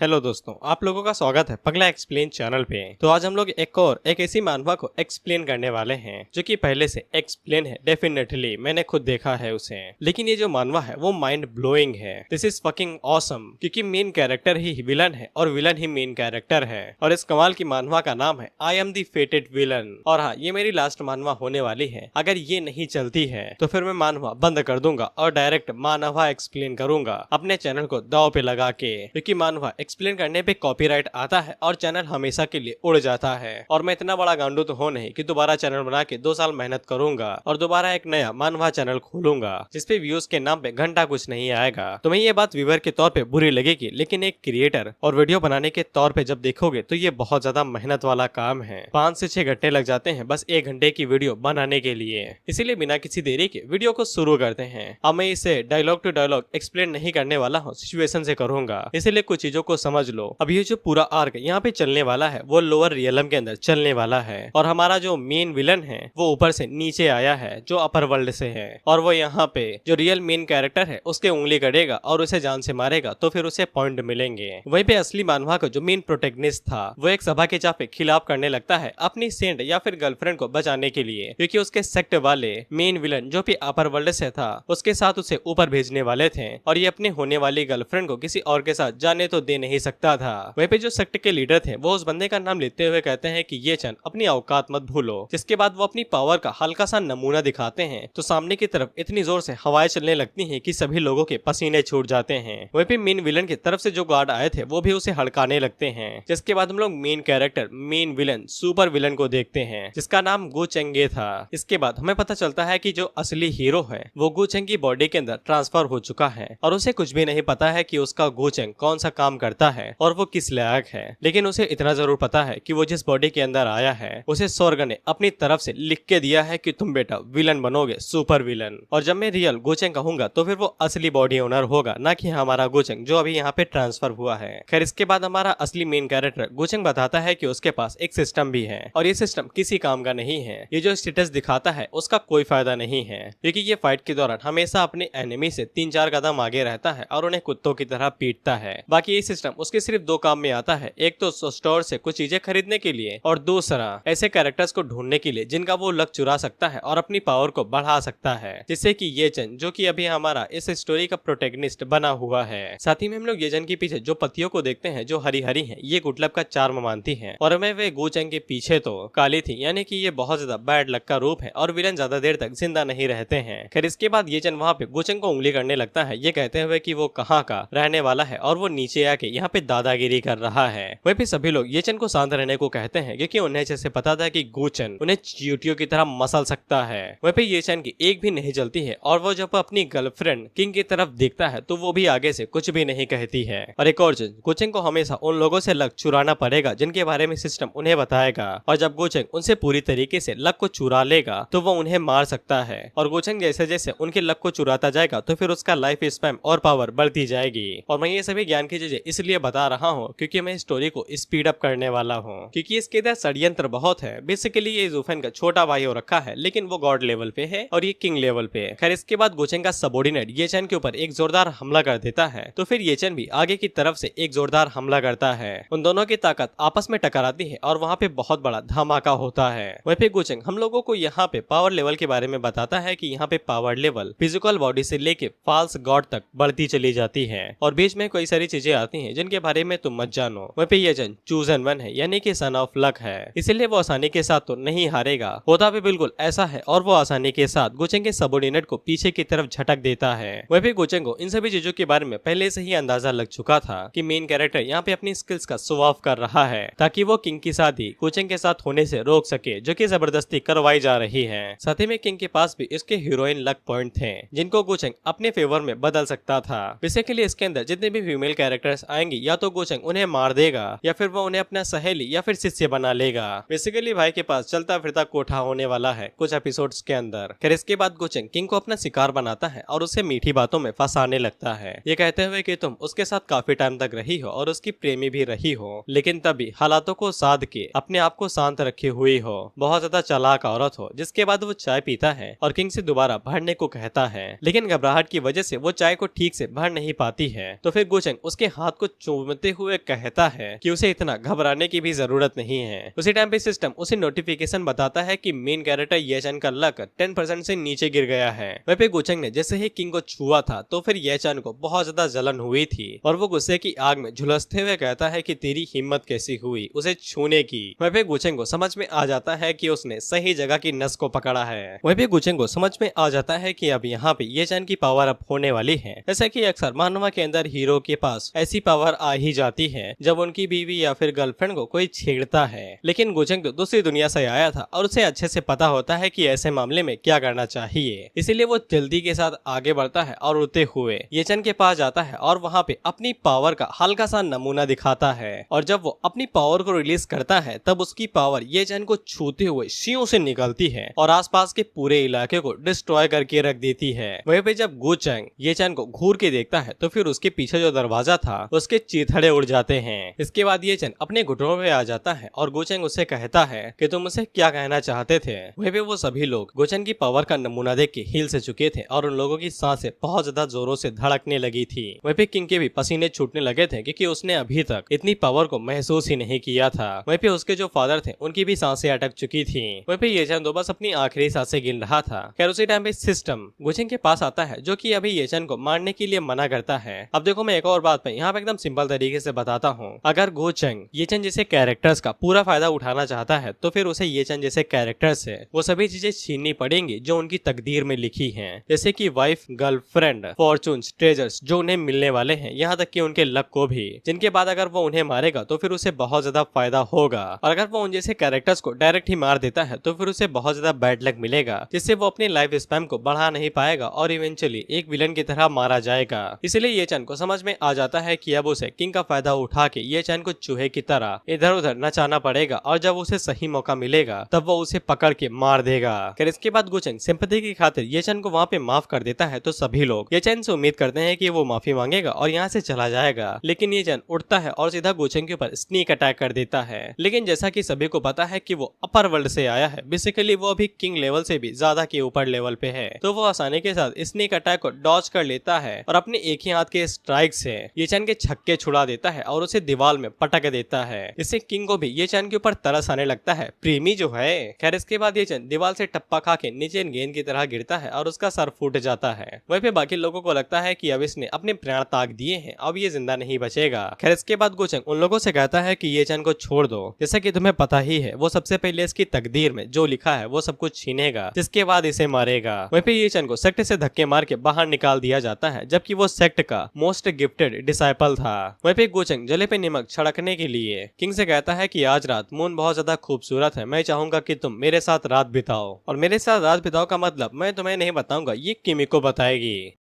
Hello दोस्तों, आप लोगों का स्वागत है पगला एक्सप्लेन चैनल पे। तो आज हम लोग एक ऐसी मानवा को एक्सप्लेन करने वाले हैं जो कि पहले से एक्सप्लेन है। डेफिनेटली मैंने खुद देखा है उसे, लेकिन ये जो मानवा है वो माइंड ब्लोइंग है। दिस इज फकिंग ऑसम, क्योंकि मेन कैरेक्टर ही विलन है और विलन ही मेन कैरेक्टर है। और इस कमाल की मानवा का नाम है आई एम द फेटेड विलन। और हाँ, ये मेरी लास्ट मानवा होने वाली है। अगर ये नहीं चलती है तो फिर मैं मानवा बंद कर दूंगा और डायरेक्ट मानवा एक्सप्लेन करूंगा अपने चैनल को दाव पे लगा के, क्योंकि मानवा एक्सप्लेन करने पे कॉपीराइट आता है और चैनल हमेशा के लिए उड़ जाता है। और मैं इतना बड़ा गांडू तो हो नहीं कि दोबारा चैनल बना के 2 साल मेहनत करूंगा और दोबारा एक नया मानवा चैनल खोलूंगा जिसपे व्यूज के नाम पे घंटा कुछ नहीं आएगा। तो मैं ये बात व्यूअर के तौर पे बुरी लगेगी, लेकिन एक क्रिएटर और वीडियो बनाने के तौर पे जब देखोगे तो ये बहुत ज्यादा मेहनत वाला काम है। 5 से 6 घंटे लग जाते हैं बस 1 घंटे की वीडियो बनाने के लिए। इसीलिए बिना किसी देरी के वीडियो को शुरू करते हैं। अब मैं इसे डायलॉग टू डायलॉग एक्सप्लेन नहीं करने वाला हूँ, सिचुएशन से करूंगा, इसीलिए कुछ चीजों को समझ लो। अब ये जो पूरा आर्क यहाँ पे चलने वाला है वो लोअर रियलम के अंदर चलने वाला है और हमारा जो मेन विलन है वो ऊपर से नीचे आया है जो अपर वर्ल्ड से है। और वो यहाँ पे जो रियल मेन कैरेक्टर है उसके उंगली करेगा और उसे जान से मारेगा तो फिर उसे पॉइंट मिलेंगे। वहीं पे असली मानवा का जो मेन प्रोटेगनिस्ट था वो एक सभा के चापे खिलाफ करने लगता है अपनी सेंट या फिर गर्लफ्रेंड को बचाने के लिए, क्योंकि उसके सेक्ट वाले मेन विलन जो भी अपर वर्ल्ड से था उसके साथ उसे ऊपर भेजने वाले थे और ये अपने होने वाली गर्लफ्रेंड को किसी और के साथ जाने तो दे नहीं सकता था। वहीं पे जो सेक्ट के लीडर थे वो उस बंदे का नाम लेते हुए कहते हैं कि ये चंद अपनी औकात मत भूलो। जिसके बाद वो अपनी पावर का हल्का सा नमूना दिखाते हैं तो सामने की तरफ इतनी जोर से हवाएं चलने लगती हैं कि सभी लोगों के पसीने छूट जाते हैं। वहीं पे मेन विलन की तरफ से जो गार्ड आए थे वो भी उसे हड़काने लगते हैं। जिसके बाद हम लोग main character main villain super villain को देखते हैं जिसका नाम गो चेंगे था। इसके बाद हमें पता चलता है कि जो असली हीरो है वो गो चेंग की बॉडी के अंदर ट्रांसफर हो चुका है और उसे कुछ भी नहीं पता है कि उसका गो चेंग कौन सा काम करता है और वो किस लायक है। लेकिन उसे इतना जरूर पता है कि वो जिस बॉडी के अंदर आया है उसे स्वर्ग ने अपनी तरफ से लिख के दिया है कि तुम बेटा विलन बनोगे, सुपर विलन। और जब मैं रियल गोचेंग कहूंगा तो फिर वो असली बॉडी ओनर होगा, ना कि हमारा गोचेंग जो अभी यहाँ पे ट्रांसफर हुआ है। खैर, इसके बाद हमारा असली मेन कैरेक्टर गोचेंग बताता है कि उसके पास एक सिस्टम भी है और ये सिस्टम किसी काम का नहीं है। ये जो स्टेटस दिखाता है उसका कोई फायदा नहीं है, क्योंकि ये फाइट के दौरान हमेशा अपने एनिमी से 3-4 कदम आगे रहता है और उन्हें कुत्तों की तरह पीटता है। बाकी ये सिस्टम उसके सिर्फ 2 काम में आता है, एक तो स्टोर से कुछ चीजें खरीदने के लिए और दूसरा ऐसे कैरेक्टर्स को ढूंढने के लिए जिनका वो लक चुरा सकता है और अपनी पावर को बढ़ा सकता है, जिससे कि ये जन जो कि अभी हमारा इस स्टोरी का प्रोटेगनिस्ट बना हुआ है। साथ ही में हम लोग ये जन के पीछे जो पत्तियों को देखते हैं जो हरी हरी हैं, ये गुटलब का चार्म मानती हैं और हमें वे गोचेंग के पीछे तो काली थी, यानी कि ये बहुत ज्यादा बैड लक का रूप है और विलन ज्यादा देर तक जिंदा नहीं रहते हैं। खैर, इसके बाद ये जन वहाँ पे गोचेंग को उंगली करने लगता है, ये कहते हुए कि वो कहाँ का रहने वाला है और वो नीचे आके यहाँ पे दादागिरी कर रहा है। वहीं पे सभी लोग ये चन को शांत रहने को कहते हैं, क्योंकि उन्हें जैसे पता था कि गोचन उन्हें चींटियों की तरह मसल सकता है। वहीं पे ये चन की एक भी नहीं चलती है और वो जब अपनी गर्लफ्रेंड किंग की तरफ देखता है तो वो भी आगे से कुछ भी नहीं कहती है। और एक और चीज, गोचेंग को हमेशा उन लोगों से लक चुराना पड़ेगा जिनके बारे में सिस्टम उन्हें बताएगा, और जब गोचेंग उनसे पूरी तरीके से लक को चुरा लेगा तो वो उन्हें मार सकता है। और गोचेंग जैसे जैसे उनके लक को चुराता जाएगा तो फिर उसका लाइफ स्पैन और पावर बढ़ती जाएगी। और मैं ये सभी ज्ञान की चीजें इसलिए बता रहा हूँ क्योंकि मैं स्टोरी को स्पीड अप करने वाला हूँ, क्योंकि इसके अंदर षड्यंत्र बहुत है। बेसिकली ये जूफेन का छोटा भाई हो रखा है, लेकिन वो गॉड लेवल पे है और ये किंग लेवल पे है। खैर, इसके बाद गोचेंग का सबॉर्डिनेट ये चैन के ऊपर एक जोरदार हमला कर देता है तो फिर ये चैन भी आगे की तरफ से एक जोरदार हमला करता है। उन दोनों की ताकत आपस में टकराती है और वहाँ पे बहुत बड़ा धमाका होता है। वहीं पे गोचेंग हम लोगों को यहाँ पे पावर लेवल के बारे में बताता है कि यहाँ पे पावर लेवल फिजिकल बॉडी से लेके फॉल्स गॉड तक बढ़ती चली जाती है और बीच में कई सारी चीजें आती हैं जिनके बारे में तुम मत जानो। वहीं पे ये जन चूजन वन है, यानी कि सन ऑफ लक है, इसीलिए वो आसानी के साथ तो नहीं हारेगा। होता भी बिल्कुल ऐसा है और वो आसानी के साथ गोचेंग के सबॉर्डिनेट को पीछे की तरफ झटक देता है। वहीं पे गोचेंग को इन सभी चीजों के बारे में पहले से ही अंदाजा लग चुका था कि मेन कैरेक्टर यहाँ पे अपनी स्किल्स का शो ऑफ कर रहा है ताकि वो किंग की शादी गोचेंग के साथ होने से रोक सके, जो कि जबरदस्ती करवाई जा रही है। साथ ही में किंग के पास भी इसके हीरोइन लक पॉइंट थे जिनको गोचेंग अपने फेवर में बदल सकता था। बेसिकली इसके अंदर जितने भी फीमेल कैरेक्टर्स आएंगे या तो गोचेंग उन्हें मार देगा या फिर वो उन्हें अपना सहेली या फिर शिष्य बना लेगा। बेसिकली भाई के पास चलता फिरता कोठा होने वाला है कुछ एपिसोड्स के अंदर। फिर इसके बाद गोचेंग किंग को अपना शिकार बनाता है और उसे मीठी बातों में फंसाने लगता है, ये कहते हुए कि तुम उसके साथ काफी टाइम तक रही हो और उसकी प्रेमी भी रही हो, लेकिन तभी हालातों को साध के अपने आप को शांत रखी हुई हो, बहुत ज्यादा चालाक औरत हो। जिसके बाद वो चाय पीता है और किंग से दोबारा भरने को कहता है, लेकिन घबराहट की वजह से वो चाय को ठीक से भर नहीं पाती है। तो फिर गोचेंग उसके हाथ को चूमते हुए कहता है कि उसे इतना घबराने की भी जरूरत नहीं है। उसी टाइम पे सिस्टम उसे नोटिफिकेशन बताता है कि मेन कैरेक्टर ये चैन का लक 10% से नीचे गिर गया है। वहीं पे गुचेंग ने जैसे ही किंग को छुआ था तो फिर ये चैन को बहुत ज्यादा जलन हुई थी और वो गुस्से की आग में झुलसते हुए कहता है कि तेरी हिम्मत कैसी हुई उसे छूने की। वहीं पे गुचेंग को समझ में आ जाता है कि उसने सही जगह की नस को पकड़ा है। वहीं पे गुचेंग को समझ में आ जाता है कि अब यहाँ पे ये चैन की पावर अप होने वाली है। जैसे कि अक्सर मानवा के अंदर हीरो के पास ऐसी पावर आ ही जाती है जब उनकी बीवी या फिर गर्लफ्रेंड को कोई छेड़ता है। लेकिन गुचेंग तो दूसरी दुनिया से आया था और उसे अच्छे से पता होता है कि ऐसे मामले में क्या करना चाहिए, इसीलिए वो जल्दी के साथ आगे बढ़ता है और उड़ते हुए ये चैन के पास जाता है और वहाँ पे अपनी पावर का हल्का सा नमूना दिखाता है। और जब वो अपनी पावर को रिलीज करता है तब उसकी पावर ये चैन को छूते हुए शियों से निकलती है और आसपास के पूरे इलाके को डिस्ट्रॉय करके रख देती है। वहीं पे जब गुचेंग ये चैन को घूर के देखता है तो फिर उसके पीछे जो दरवाजा था उसके चीथड़े उड़ जाते हैं। इसके बाद ये चैन अपने घुटनों पे आ जाता है और गुचेंग उससे कहता है कि तुम उसे क्या कहना चाहते थे। वहीं पे वो सभी लोग गुचेंग की पावर का नमूना देख के हिल से चुके थे और उन लोगों की सांसें बहुत ज्यादा जोरों से धड़कने लगी थी। वहीं पे किंग के भी पसीने छूटने लगे थे क्योंकि उसने अभी तक इतनी पावर को महसूस ही नहीं किया था। वहीं पे उसके जो फादर थे उनकी भी सांसें अटक चुकी थी। वहीं पे ये चैन तो बस अपनी आखिरी सांसें गिन रहा था। खैर उसी टाइम पे सिस्टम गुचेंग के पास आता है जो कि अभी ये चैन को मारने के लिए मना करता है। अब देखो मैं एक और बात पे यहाँ पे एकदम सिंपल तरीके से बताता हूँ, अगर गुचेंग ये चैन जैसे कैरेक्टर्स का पूरा फायदा उठाना चाहता है तो फिर उसे ये चैन जैसे कैरेक्टर से वो सभी चीजें छीननी पड़ेंगी जो उनकी तकदीर में लिखी हैं, जैसे कि वाइफ, गर्लफ्रेंड, फॉर्चून्स, ट्रेजर्स जो उन्हें मिलने वाले हैं, यहाँ तक कि उनके लक को भी, जिनके बाद अगर वो उन्हें मारेगा तो फिर उसे बहुत ज्यादा फायदा होगा। और अगर वो उन जैसे कैरेक्टर्स को डायरेक्ट ही मार देता है तो फिर उसे बहुत ज्यादा बैड लक मिलेगा, जिससे वो अपने लाइफ स्पैन को बढ़ा नहीं पाएगा और इवेंचुअली एक विलन की तरह मारा जाएगा। इसलिए ये चैन को समझ में आ जाता है कि अब उसे किंग का फायदा उठा के ये चैन को चूहे की तरह इधर उधर नचाना पड़ेगा और जब उसे सही मौका मिलेगा तब वो उसे पकड़ के मार देगा। फिर इसके बाद गुचेंग सिंपैथी की खातिर ये चैन को वहाँ पे माफ कर देता है तो सभी लोग ये चैन से उम्मीद करते हैं कि वो माफी मांगेगा और यहाँ से चला जाएगा। लेकिन ये चैन उठता है और सीधा गुचेंग के ऊपर स्नीक अटैक कर देता है। लेकिन जैसा कि सभी को पता है कि वो अपर वर्ल्ड से आया है, बेसिकली वो अभी किंग लेवल से भी ज्यादा के ऊपर लेवल पे है, तो वो आसानी के साथ स्नीक अटैक को डॉज कर लेता है और अपने एक ही हाथ के स्ट्राइक से ये चैन के छक्के छुड़ा देता है और उसे दीवार में पटक देता है। इससे किंग को भी ये चैन के ऊपर तरस आने लगता है, प्रेमी जो है। खैर इसके बाद ये चैन दीवार से टप्पा खा के नीचे गेंद की तरह गिरता है और उसका सर फूट जाता है। वहीं पे बाकी लोगों को लगता है कि अब इसने अपने प्राण त्याग दिए हैं, अब ये जिंदा नहीं बचेगा। खैर इसके बाद गुचेंग उन लोगों से कहता है कि ये चैन को छोड़ दो, जैसा कि तुम्हें पता ही है वो सबसे पहले इसकी तकदीर में जो लिखा है वो सब कुछ छीनेगा, जिसके बाद इसे मारेगा। वहीं पे ये चैन को सेक्ट से धक्के मार के बाहर निकाल दिया जाता है, जबकि वो सेक्ट का मोस्ट गिफ्टेड डिसाइपल था। वहीं पे गुचेंग जले पे नमक छिड़कने के लिए किंग से कहता है कि आज रात मून बहुत ज्यादा खूबसूरत है, मैं चाहूंगा कि तुम मेरे साथ रात बिताओ। और मेरे साथ रात बिताओ का मतलब मैं तुम्हें नहीं बताऊंगा, ये किमिको बताएगी।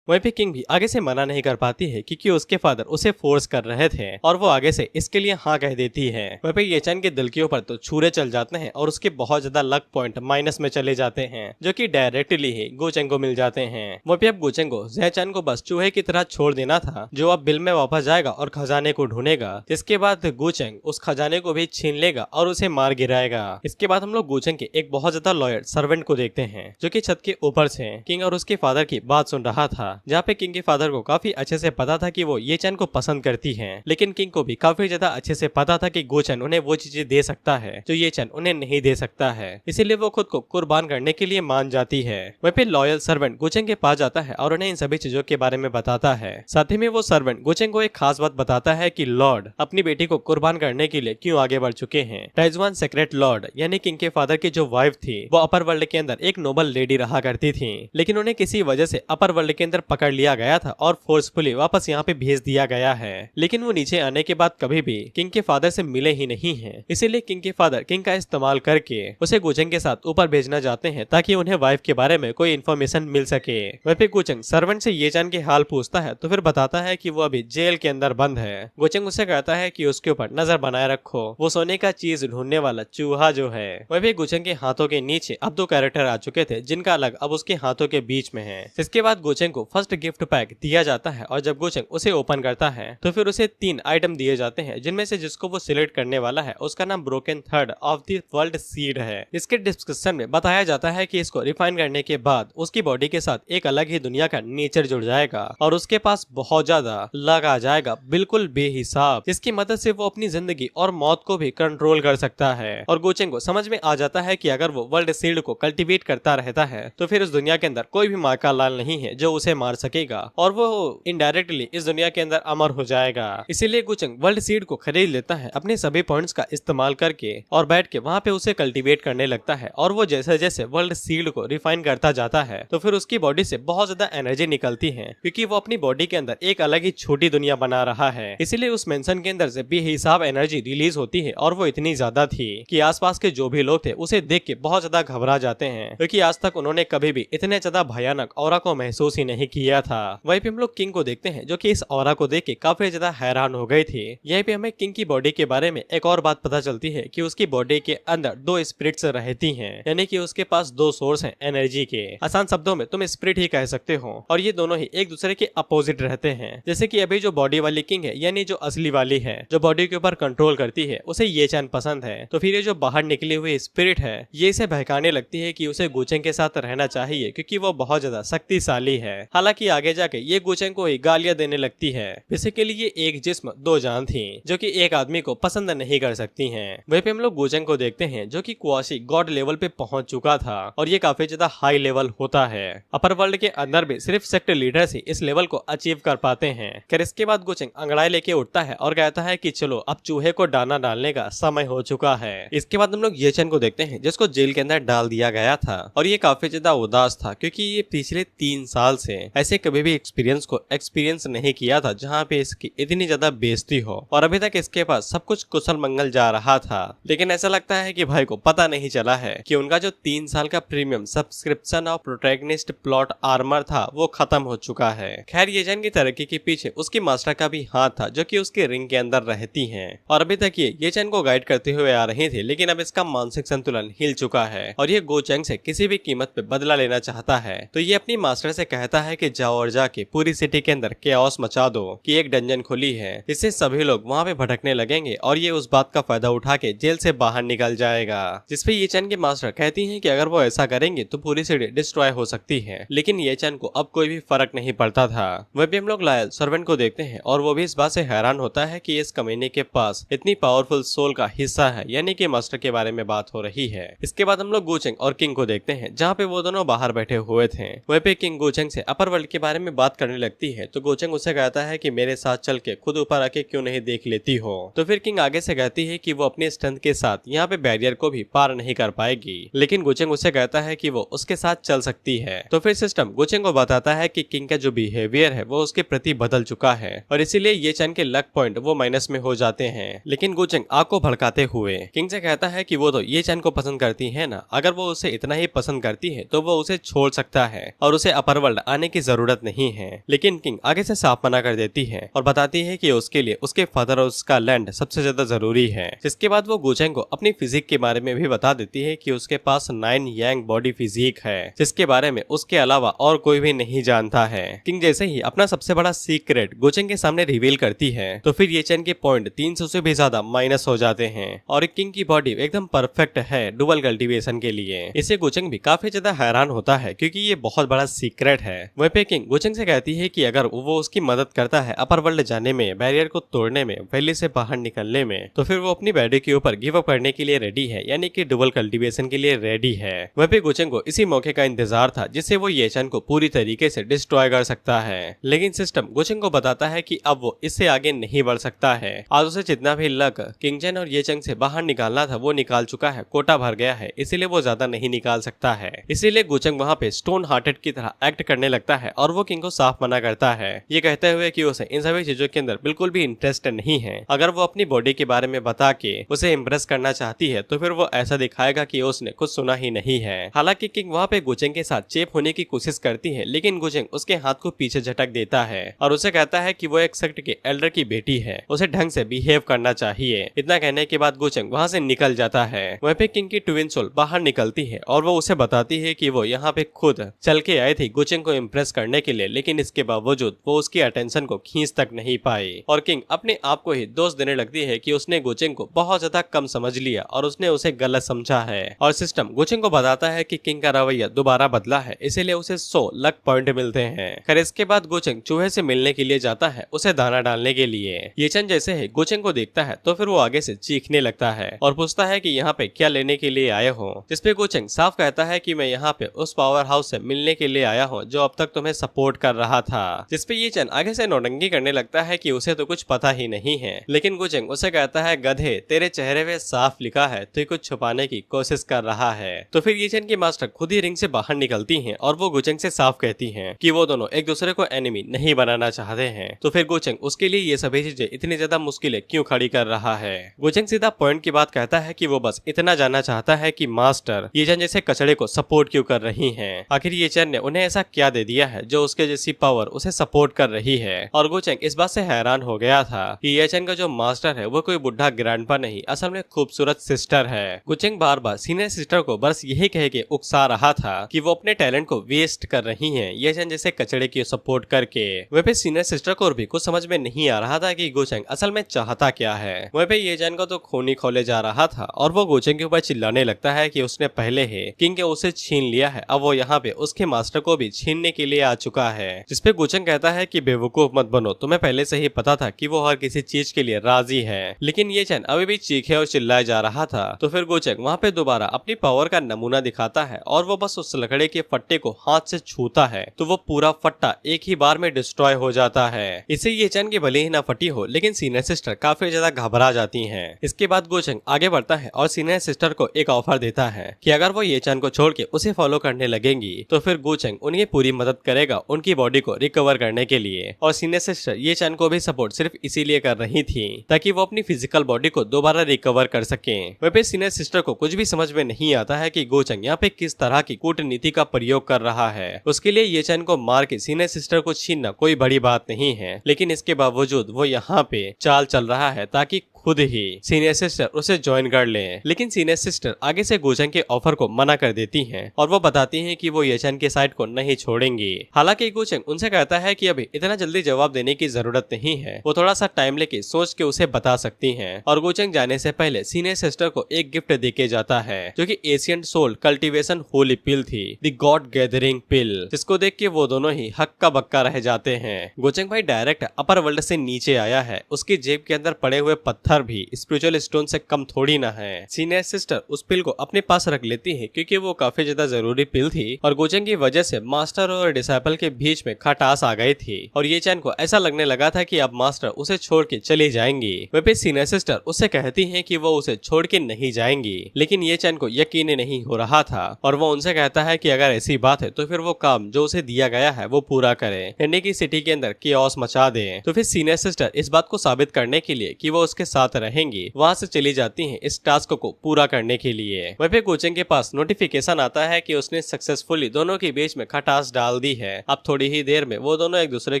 वहीं पे किंग भी आगे से मना नहीं कर पाती है क्योंकि उसके फादर उसे फोर्स कर रहे थे और वो आगे से इसके लिए हाँ कह देती है। वहीं पे ये चैन के दिल के ऊपर तो छुरे चल जाते हैं और उसके बहुत ज्यादा लक पॉइंट माइनस में चले जाते हैं, जो कि डायरेक्टली ही गुचेंग को मिल जाते हैं। वहीं पे अब गुचेंग को ये चैन को बस चूहे की तरह छोड़ देना था, जो अब बिल में वापस जाएगा और खजाने को ढूंढेगा। जिसके बाद गुचेंग उस खजाने को भी छीन लेगा और उसे मार गिराएगा। इसके बाद हम लोग गुचेंग के एक बहुत ज्यादा लॉयल सर्वेंट को देखते हैं, जो कि छत के ऊपर से किंग और उसके फादर की बात सुन रहा था, जहाँ पे किंग के फादर को काफी अच्छे से पता था कि वो ये चैन को पसंद करती हैं, लेकिन किंग को भी काफी ज्यादा अच्छे से पता था कि गुचेंग उन्हें वो चीजें दे सकता है जो ये चैन उन्हें नहीं दे सकता है, इसीलिए वो खुद को कुर्बान करने के लिए मान जाती है। वहीं पे लॉयल सर्वेंट गुचेंग के पास जाता है और उन्हें इन सभी चीजों के बारे में बताता है। साथ ही में वो सर्वेंट गुचेंग को एक खास बात बताता है कि लॉर्ड अपनी बेटी को कुर्बान करने के लिए क्यों आगे बढ़ चुके हैं। टाइजवान सेक्रेट लॉर्ड यानी किंग के फादर की जो वाइफ थी वो अपर वर्ल्ड के अंदर एक नोबल लेडी रहा करती थी, लेकिन उन्हें किसी वजह से अपर वर्ल्ड के अंदर पकड़ लिया गया था और फोर्सफुली वापस यहाँ पे भेज दिया गया है। लेकिन वो नीचे आने के बाद कभी भी किंग के फादर से मिले ही नहीं है, इसीलिए किंग के फादर किंग का इस्तेमाल करके उसे गुचेंग के साथ ऊपर भेजना चाहते हैं ताकि उन्हें वाइफ के बारे में कोई इन्फॉर्मेशन मिल सके। वहीं पे गुचेंग सर्वेंट से ये जान के हाल पूछता है तो फिर बताता है कि वो अभी जेल के अंदर बंद है। गुचेंग उससे कहता है कि उसके ऊपर नजर बनाए रखो, वो सोने का चीज ढूंढने वाला चूहा जो है। वहीं पे गुचेंग के हाथों के नीचे अब 2 कैरेक्टर आ चुके थे जिनका अलग अब उसके हाथों के बीच में है। इसके बाद गुचेंग को फर्स्ट गिफ्ट पैक दिया जाता है और जब गोचेंग उसे ओपन करता है तो फिर उसे 3 आइटम दिए जाते हैं, जिनमें से जिसको वो सिलेक्ट करने वाला है उसका नाम broken third of the world seed है। इसके डिस्क्रिप्शन में बताया जाता है कि इसको रिफाइन करने के बाद उसकी बॉडी के साथ एक अलग ही दुनिया का नेचर जुड़ जाएगा और उसके पास बहुत ज्यादा लक आ जाएगा, बिल्कुल बेहिसाब, जिसकी मदद से वो अपनी जिंदगी और मौत को भी कंट्रोल कर सकता है। और गोचेंग को समझ में आ जाता है कि अगर वो वर्ल्ड सीड को कल्टीवेट करता रहता है तो फिर उस दुनिया के अंदर कोई भी माँ का लाल नहीं है जो उसे मार सकेगा और वो इनडायरेक्टली इस दुनिया के अंदर अमर हो जाएगा। इसीलिए गोचेंग वर्ल्ड सीड को खरीद लेता है अपने सभी पॉइंट्स का इस्तेमाल करके और बैठ के वहाँ पे उसे कल्टीवेट करने लगता है। और वो जैसे जैसे वर्ल्ड सीड को रिफाइन करता जाता है तो फिर उसकी बॉडी से बहुत ज्यादा एनर्जी निकलती है, क्योंकि वो अपनी बॉडी के अंदर एक अलग ही छोटी दुनिया बना रहा है। इसीलिए उस मेंशन के अंदर से बेहिसाब एनर्जी रिलीज होती है और वो इतनी ज्यादा थी कि आसपास के जो भी लोग थे उसे देख के बहुत ज्यादा घबरा जाते हैं, क्योंकि आज तक उन्होंने कभी भी इतने ज्यादा भयानक ऑरा को महसूस ही नहीं किया था। वहीं पे हम लोग किंग को देखते हैं जो कि इस ऑरा को देख के काफी ज्यादा हैरान हो गई थी। यहीं पे हमें किंग की बॉडी के बारे में एक और बात पता चलती है कि उसकी बॉडी के अंदर 2 स्पिरिट्स रहती हैं, यानी कि उसके पास 2 सोर्स हैं एनर्जी के। आसान शब्दों में तुम स्पिरिट ही कह सकते हो और ये दोनों ही एक दूसरे के अपोजिट रहते हैं। जैसे कि अभी जो बॉडी वाली किंग है, यानी जो असली वाली है जो बॉडी के ऊपर कंट्रोल करती है, उसे ये चैन पसंद है, तो फिर ये जो बाहर निकली हुई स्पिरिट है ये इसे बहकाने लगती है कि उसे गोचेंग के साथ रहना चाहिए क्योंकि वो बहुत ज्यादा शक्तिशाली है। हालांकि आगे जाके ये गोचेंग को ही गालियां देने लगती है। बेसिकली ये एक जिस्म 2 जान थी जो कि एक आदमी को पसंद नहीं कर सकती हैं। वहीं पे हम लोग गोचेंग को देखते हैं जो कि कुआशी गॉड लेवल पे पहुंच चुका था और ये काफी ज्यादा हाई लेवल होता है। अपर वर्ल्ड के अंदर भी सिर्फ सेक्ट लीडर ही इस लेवल को अचीव कर पाते हैं। खैर इसके बाद गोचेंग अंगड़ाई लेके उठता है और कहता है कि चलो अब चूहे को दाना डालने का समय हो चुका है। इसके बाद हम लोग ये चैन को देखते हैं जिसको जेल के अंदर डाल दिया गया था और ये काफी ज्यादा उदास था क्योंकि ये पिछले 3 साल से ऐसे कभी भी एक्सपीरियंस नहीं किया था जहाँ पे इसकी इतनी ज्यादा बेइज्जती हो और अभी तक इसके पास सब कुछ कुशल मंगल जा रहा था। लेकिन ऐसा लगता है कि भाई को पता नहीं चला है कि उनका जो 3 साल का premium subscription of protagonist plot armour था वो खत्म हो चुका है। खैर ये जैन की तरक्की के पीछे उसकी मास्टर का भी हाथ था जो कि उसके रिंग के अंदर रहती हैं और अभी तक ये चैन को गाइड करते हुए आ रही थी, लेकिन अब इसका मानसिक संतुलन हिल चुका है और ये गोचेंग से किसी भी कीमत पे बदला लेना चाहता है। तो ये अपनी मास्टर से कहता है कि जाओ और जाके पूरी सिटी के अंदर केओस मचा दो कि एक डंजन खुली है, इससे सभी लोग वहाँ पे भटकने लगेंगे और ये उस बात का फायदा उठा के जेल से बाहर निकल जाएगा। जिसपे ये चैन की मास्टर कहती है कि अगर वो ऐसा करेंगे तो पूरी सिटी डिस्ट्रॉय हो सकती है, लेकिन ये चैन को अब कोई भी फर्क नहीं पड़ता था। वह भी हम लोग लायल सर्वेंट को देखते हैं और वो भी इस बात से हैरान होता है कि इस कमीने के पास इतनी पावरफुल सोल का हिस्सा है, यानी कि मास्टर के बारे में बात हो रही है। इसके बाद हम लोग गोचेंग और किंग को देखते हैं जहाँ पे वो दोनों बाहर बैठे हुए थे। वह पे किंग गोचेंग से अपर वर्ल्ड के बारे में बात करने लगती है तो गोचेंग उसे कहता है कि मेरे साथ चल के खुद ऊपर आके क्यों नहीं देख लेती हो। तो फिर किंग आगे से कहती है कि वो अपनी स्ट्रेंथ के साथ यहाँ पे बैरियर को भी पार नहीं कर पाएगी, लेकिन गोचेंग उसे कहता है कि वो उसके साथ चल सकती है। तो फिर सिस्टम गोचेंग को बताता है कि किंग का जो बिहेवियर है वो उसके प्रति बदल चुका है और इसीलिए ये चैन के लक पॉइंट वो माइनस में हो जाते हैं। लेकिन गोचेंग आग को भड़काते हुए किंग से कहता है कि वो तो ये चैन को पसंद करती है ना, अगर वो उसे इतना ही पसंद करती है तो वो उसे छोड़ सकता है और उसे अपर वर्ल्ड आने की जरूरत नहीं है। लेकिन किंग आगे से साफ मना कर देती है और बताती है कि उसके लिए उसके फादर और उसका लैंड सबसे ज्यादा जरूरी है। जिसके बाद वो गोचेंग को अपनी फिजिक के बारे में भी बता देती है कि उसके पास 9 यांग बॉडी फिजिक है जिसके बारे में उसके अलावा और कोई भी नहीं जानता है। किंग जैसे ही अपना सबसे बड़ा सीक्रेट गोचेंग के सामने रिवील करती है तो फिर ये चैन के पॉइंट 300 से भी ज्यादा माइनस हो जाते हैं और किंग की बॉडी एकदम परफेक्ट है डुअल कल्टीवेशन के लिए। इसे गोचेंग भी काफी ज्यादा हैरान होता है क्योंकि ये बहुत बड़ा सीक्रेट है। वहीं पे किंग गोचेंग से कहती है कि अगर वो उसकी मदद करता है अपर वर्ल्ड जाने में, बैरियर को तोड़ने में, वैली से बाहर निकलने में, तो फिर वो अपनी बॉडी के ऊपर गिव अप करने के लिए रेडी है, यानी कि डुअल कल्टीवेशन के लिए रेडी है। वहीं पे गोचेंग को इसी मौके का इंतजार था जिससे वो ये चैन को पूरी तरीके से डिस्ट्रॉय कर सकता है। लेकिन सिस्टम गोचेंग को बताता है कि अब वो इससे आगे नहीं बढ़ सकता है। आज उसे जितना भी लक किंग चैन और ये चंग से बाहर निकालना था वो निकाल चुका है, कोटा भर गया है, इसीलिए वो ज्यादा नहीं निकाल सकता है। इसीलिए गोचेंग वहाँ पे स्टोन हार्टेड की तरह एक्ट करने लगता है और वो किंग को साफ मना करता है, ये कहते हुए कि उसे इन सभी चीजों के अंदर बिल्कुल भी इंटरेस्ट नहीं है। अगर वो अपनी बॉडी के बारे में बता के उसे इम्प्रेस करना चाहती है तो फिर वो ऐसा दिखाएगा कि उसने कुछ सुना ही नहीं है। हालांकि किंग वहाँ पे गोचेंग के साथ चेप होने की कोशिश करती है, लेकिन गोचेंग उसके हाथ को पीछे झटक देता है और उसे कहता है कि वो एक सेक्ट के एल्डर की बेटी है, उसे ढंग से बिहेव करना चाहिए। इतना कहने के बाद गोचेंग वहाँ से निकल जाता है। वहीं पे किंग की ट्विन सोल बाहर निकलती है और वो उसे बताती है कि वो यहाँ पे खुद चल के आई थी गोचेंग को इम्प्रेस इम्प्रेस करने के लिए, लेकिन इसके बावजूद वो उसकी अटेंशन को खींच तक नहीं पाई और किंग अपने आप को ही दोष देने लगती है कि उसने गोचेंग को बहुत ज्यादा कम समझ लिया और उसने उसे गलत समझा है। और सिस्टम गोचेंग को बताता है कि किंग का रवैया दोबारा बदला है, इसीलिए उसे 100 लक पॉइंट मिलते हैं। खैर इसके बाद गोचेंग चूहे से मिलने के लिए जाता है उसे दाना डालने के लिए। ये चन जैसे ही गोचेंग को देखता है तो फिर वो आगे से चीखने लगता है और पूछता है कि यहाँ पे क्या लेने के लिए आए हो, जिसपे गोचेंग साफ कहता है कि मैं यहाँ पे उस पावर हाउस से मिलने के लिए आया हूँ जो अब तक तुम्हें सपोर्ट कर रहा था। जिसपे ये चन आगे से नौटंकी करने लगता है कि उसे तो कुछ पता ही नहीं है, लेकिन गोचेंग उसे कहता है गधे तेरे चेहरे पे साफ लिखा है तो कुछ छुपाने की कोशिश कर रहा है। तो फिर ये चन की मास्टर खुद ही रिंग से बाहर निकलती है और वो गोचेंग से साफ कहती है कि वो दोनों एक दूसरे को एनिमी नहीं बनाना चाहते हैं। तो फिर गोचेंग उसके लिए ये सभी चीजें इतनी ज्यादा मुश्किलें क्यों खड़ी कर रहा है। गोचेंग सीधा पॉइंट की बात कहता है कि वो बस इतना जानना चाहता है कि मास्टर ये चन जैसे कचड़े को सपोर्ट क्यों कर रही हैं। आखिर ये चन ने उन्हें ऐसा क्या दे दिया है जो उसके जैसी पावर उसे सपोर्ट कर रही है। और गोचेंग इस बात से हैरान हो गया था कि ये चन का जो मास्टर है वो कोई बुढ़ा ग्रैंडपा नहीं, असल में खूबसूरत सिस्टर है। गोचेंग बार बार सीनियर सिस्टर को बस यही कह के उकसा रहा था कि वो अपने टैलेंट को वेस्ट कर रही हैं ये चन जैसे कचड़े की सपोर्ट करके। वह पे सीनियर सिस्टर को भी कुछ समझ में नहीं आ रहा था कि गोचेंग असल में चाहता क्या है। वह पे ये चन को तो खून ही खोले जा रहा था और वो गोचेंग के ऊपर चिल्लाने लगता है कि उसने पहले ही किंग के उसे छीन लिया है, अब वो यहाँ पे उसके मास्टर को भी छीनने के लिए आ चुका है। जिसपे गोचेंग कहता है कि बेवकूफ मत बनो, तुम्हें पहले से ही पता था कि वो हर किसी चीज के लिए राजी है। लेकिन ये चन अभी भी चीखे और चिल्लाया जा रहा था। तो फिर गोचेंग वहाँ पे दोबारा अपनी पावर का नमूना दिखाता है और वो बस उस लकड़े के फट्टे को हाथ से छूता है तो वो पूरा फट्टा एक ही बार में डिस्ट्रॉय हो जाता है। इससे ये चन की भले ही ना फटी हो लेकिन सीनियर सिस्टर काफी ज्यादा घबरा जाती हैं। इसके बाद गोचेंग आगे बढ़ता है और सीनियर सिस्टर को एक ऑफर देता है कि अगर वो ये चन को छोड़ के उसे फॉलो करने लगेंगी तो फिर गोचेंग उनकी पूरी मदद करेगा उनकी बॉडी को रिकवर करने के लिए। और सीनियर सिस्टर ये चन को भी सपोर्ट सिर्फ इसीलिए कर रही थी ताकि वो अपनी फिजिकल बॉडी को दोबारा रिकवर कर सके। वह पे सीनियर सिस्टर को कुछ भी समझ में नहीं आता है कि गोचेंग यहाँ पे किस तरह की कूटनीति का प्रयोग कर रहा है। उसके लिए ये चन को मार के सीनियर सिस्टर को छीनना कोई बड़ी बात नहीं है, लेकिन इसके बावजूद वो यहाँ पे चाल चल रहा है ताकि खुद ही सीनियर सिस्टर उसे ज्वाइन कर ले। लेकिन सीनियर सिस्टर आगे से गोचेंग के ऑफर को मना कर देती हैं और वो बताती हैं कि वो ये चन के साइड को नहीं छोड़ेंगी। हालांकि गोचेंग उनसे कहता है कि अभी इतना जल्दी जवाब देने की जरूरत नहीं है, वो थोड़ा सा टाइम लेके सोच के उसे बता सकती हैं। और गोचेंग जाने से पहले सीनियर सिस्टर को एक गिफ्ट देके जाता है जो कि एशियंट सोल कल्टीवेशन होली पिल थी, द गॉड गैदरिंग पिल, जिसको देख के वो दोनों ही हक्का बक्का रह जाते हैं। गोचेंग भाई डायरेक्ट अपर वर्ल्ड से नीचे आया है, उसकी जेब के अंदर पड़े हुए पत्थर भी स्पिरिचुअल स्टोन से कम थोड़ी ना है। सीनियर सिस्टर उस पिल को अपने पास रख लेती है क्योंकि वो काफी ज्यादा जरूरी पिल थी और गोचेंग की वजह से मास्टर और डिसाइपल के बीच में खटास आ गई थी और ये चैन को ऐसा लगने लगा था कि अब मास्टर उसे छोड़ के चली जाएंगी। वह पे सीनियर सिस्टर उससे कहती है कि वो उसे छोड़ के नहीं जाएंगी, लेकिन ये चैन को यकीन नहीं हो रहा था और वो उनसे कहता है कि अगर ऐसी बात है तो फिर वो काम जो उसे दिया गया है वो पूरा करे, यानी कि सिटी के अंदर कियोस मचा दे। तो फिर सीनियर सिस्टर इस बात को साबित करने के लिए कि वो उसके साथ रहेंगी वहाँ से चली जाती हैं इस टास्क को पूरा करने के लिए। वह पे गोचेंग के पास नोटिफिकेशन आता है कि उसने सक्सेसफुली दोनों के बीच में खटास डाल दी है। अब थोड़ी ही देर में वो दोनों एक दूसरे